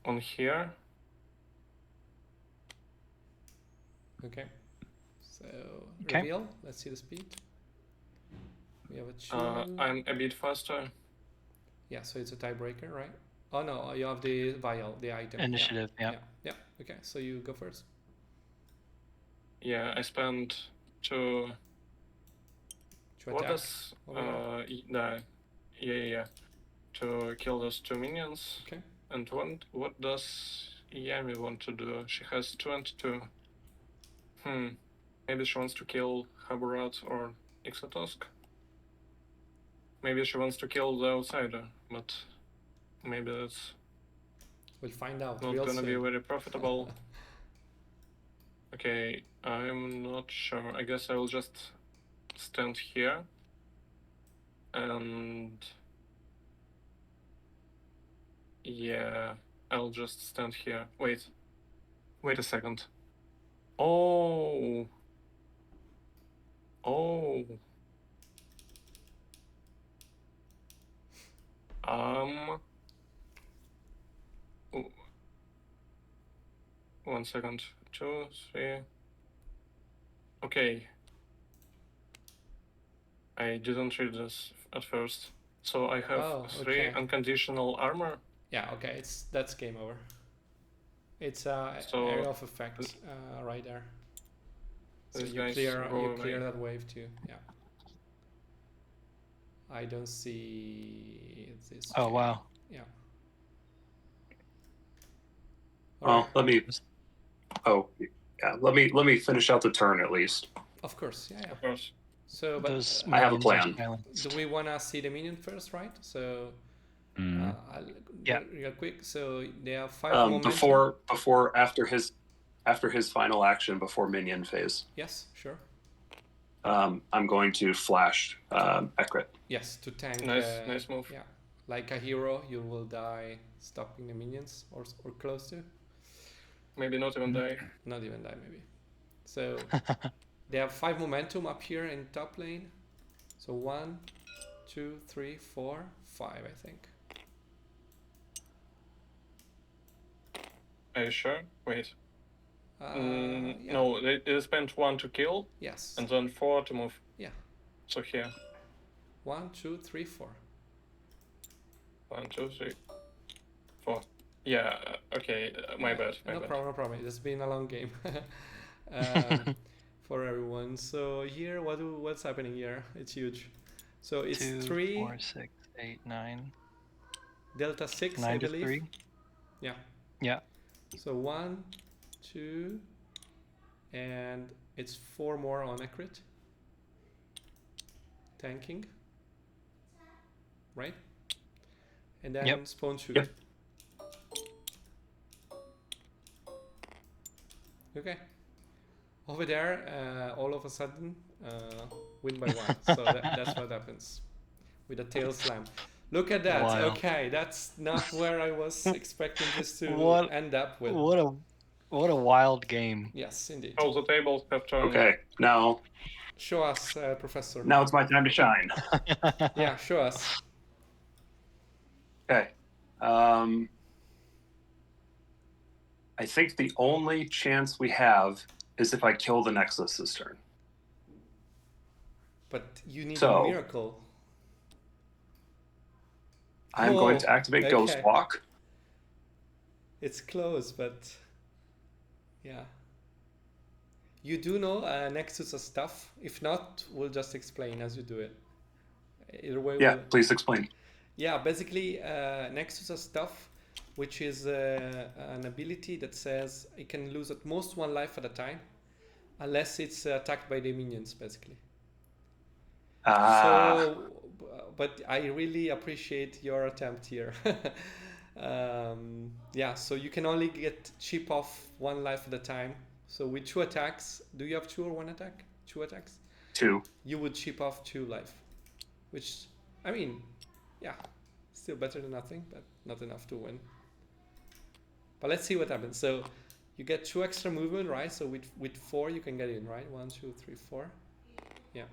on here. Okay. So Okay. reveal. Let's see the speed. We have a 2. I'm a bit faster. Yeah, so it's a tiebreaker, right? Oh no, you have the vial, the item. Initiative, yeah. Yeah. Okay, so you go first. Yeah, I spent to. To What attack. does yeah, to kill those 2 minions. Okay. And what does Yami want to do? She has 2 and 2. Maybe she wants to kill Haburat or Ixatosk. Maybe she wants to kill the outsider, but maybe that's We'll find out. not real gonna be soon. very profitable. Okay, I'm not sure. I guess I will just stand here and yeah, I'll just stand here. Wait a second. Oh, um, 1 second, 2, 3. Okay, I didn't read this at first. So I have 3 okay. unconditional armor. Yeah, okay, that's game over. It's So area of effect right there. So these you guys clear go away. that wave too. Yeah. I don't see this. Oh game. wow. Yeah. Well, let me. Oh, yeah. Let me finish out the turn at least. Of course, yeah. Of course. So, but Those I have a minions are plan. silenced. do we wanna see the minion first, right? So, I'll Yeah. real quick. So they have 5 momentum. Before after his final action before minion phase. Yes, sure. I'm going to flash Ekrit. Yes, to tank. Nice move. Yeah, like a hero, you will die stopping the minions or close to. Maybe not even die. Not even die, maybe. So they have 5 momentum up here in top lane. So 1, 2, 3, 4, 5, I think. Are you sure? Wait. Yeah. No, they spent 1 to kill. Yes. And then 4 to move. Yeah. So here. 1, 2, 3, 4. 1, 2, 3, 4. Yeah. Okay. My bad. No bad. problem. It's been a long game for everyone. So here, what's happening here? It's huge. So it's 2, 3, 4, 6, 8, 9. delta 6, 9 I to believe. 3. Yeah. Yeah. So 1, 2, and it's 4 more on a crit. Tanking. Right? And then spawn shoot. Yep. Okay. Over there, all of a sudden, win by 1. So that's what happens with a tail slam. Look at that. Wow. Okay, that's not where I was expecting this to end up with. What a wild game. Yes, indeed. Oh, the tables have turned. Okay, now show us, Professor. Now it's my time to shine. Yeah, show us. Okay. I think the only chance we have is if I kill the Nexus this turn. But you need a miracle. I'm going to activate Ghost Walk. It's close, but yeah. You do know Nexus stuff. If not, we'll just explain as you do it. Either way. Yeah, please explain. Yeah, basically Nexus stuff, which is an ability that says it can lose at most 1 life at a time, unless it's attacked by the minions, basically. So, but I really appreciate your attempt here. Yeah, so you can only get chip off 1 life at a time. So with 2 attacks, do you have 2 or 1 attack? 2 attacks? 2. You would chip off 2 life, which, I mean, yeah, still better than nothing, but not enough to win. But let's see what happens. So you get 2 extra movement, right? So with 4 you can get in, right? 1, 2, 3, 4. Yeah.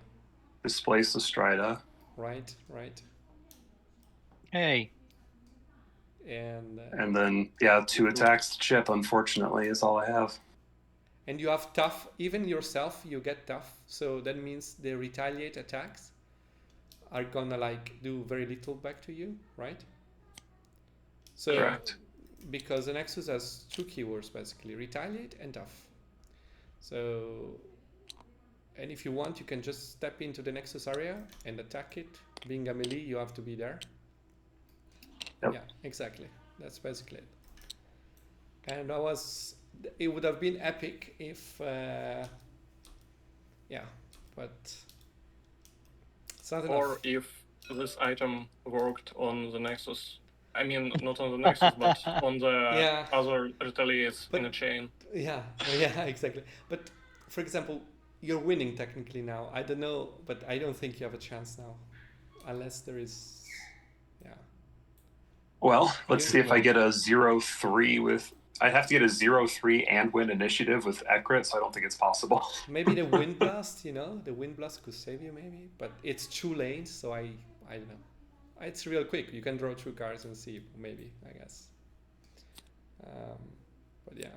Displace the Strida. Right. Hey. And then 2 attacks to chip, unfortunately, is all I have. And you have tough, even yourself, you get tough. So that means the retaliate attacks are gonna like do very little back to you, right? So Correct. because the Nexus has 2 keywords basically, retaliate and tough. So, and if you want, you can just step into the Nexus area and attack it. Being a melee, you have to be there. Yep. Yeah, exactly. That's basically it. And it would have been epic if, yeah, but it's not enough. Or if this item worked on the Nexus. I mean, not on the Nexus, but on the other retaliates in a chain. Yeah, exactly. But for example, you're winning technically now. I don't know, but I don't think you have a chance now, unless there is, Well, let's see if I get a 0-3 with. I'd have to get a 0-3 and win initiative with Ekrit, so I don't think it's possible. Maybe the Wind Blast, the Wind Blast could save you maybe, but it's 2 lanes, so I don't know. It's real quick. You can draw 2 cards and see, maybe, I guess. But yeah.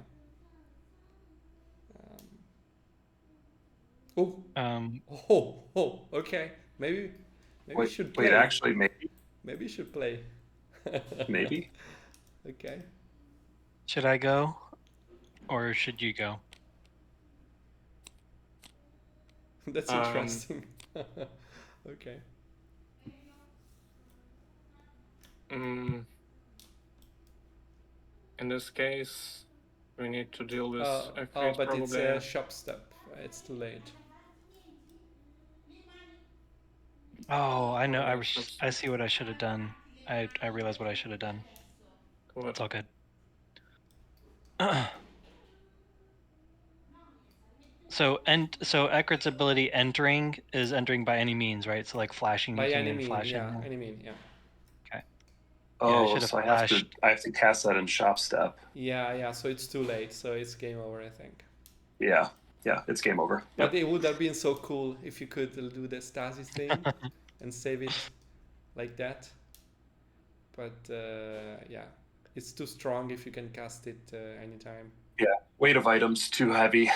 Okay. Maybe you should play. Wait, actually, maybe. Maybe you should play. Maybe. Okay. Should I go? Or should you go? That's interesting. Okay. In this case, we need to deal with but probably. it's a shop step. It's too late. Oh, I know. I see what I should have done. I realized what I should have done. What? It's all good. So Ekrit's ability entering is entering by any means, right? So like flashing, by you any can mean, flash in. Any mean, yeah. Okay. Oh, so I have to cast that in shop step. Yeah. So it's too late. So it's game over, I think. Yeah, it's game over. But it would have been so cool if you could do the stasis thing and save it like that. But it's too strong if you can cast it anytime. Yeah, weight of items too heavy.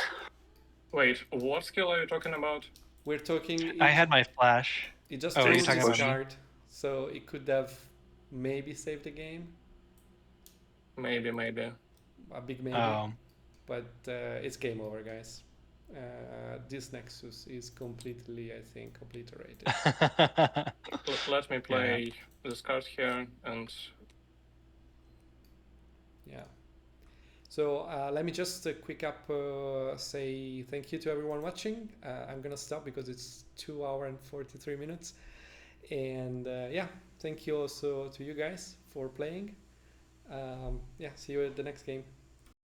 Wait, what skill are you talking about? We're talking. I had my flash. It just drew this about card, so it could have maybe saved the game. Maybe. A big maybe. But it's game over, guys. This Nexus is completely, I think, obliterated. Let me play this card here and. Yeah. So let me just quick up say thank you to everyone watching. I'm gonna stop because it's 2 hours and 43 minutes. And thank you also to you guys for playing. See you at the next game.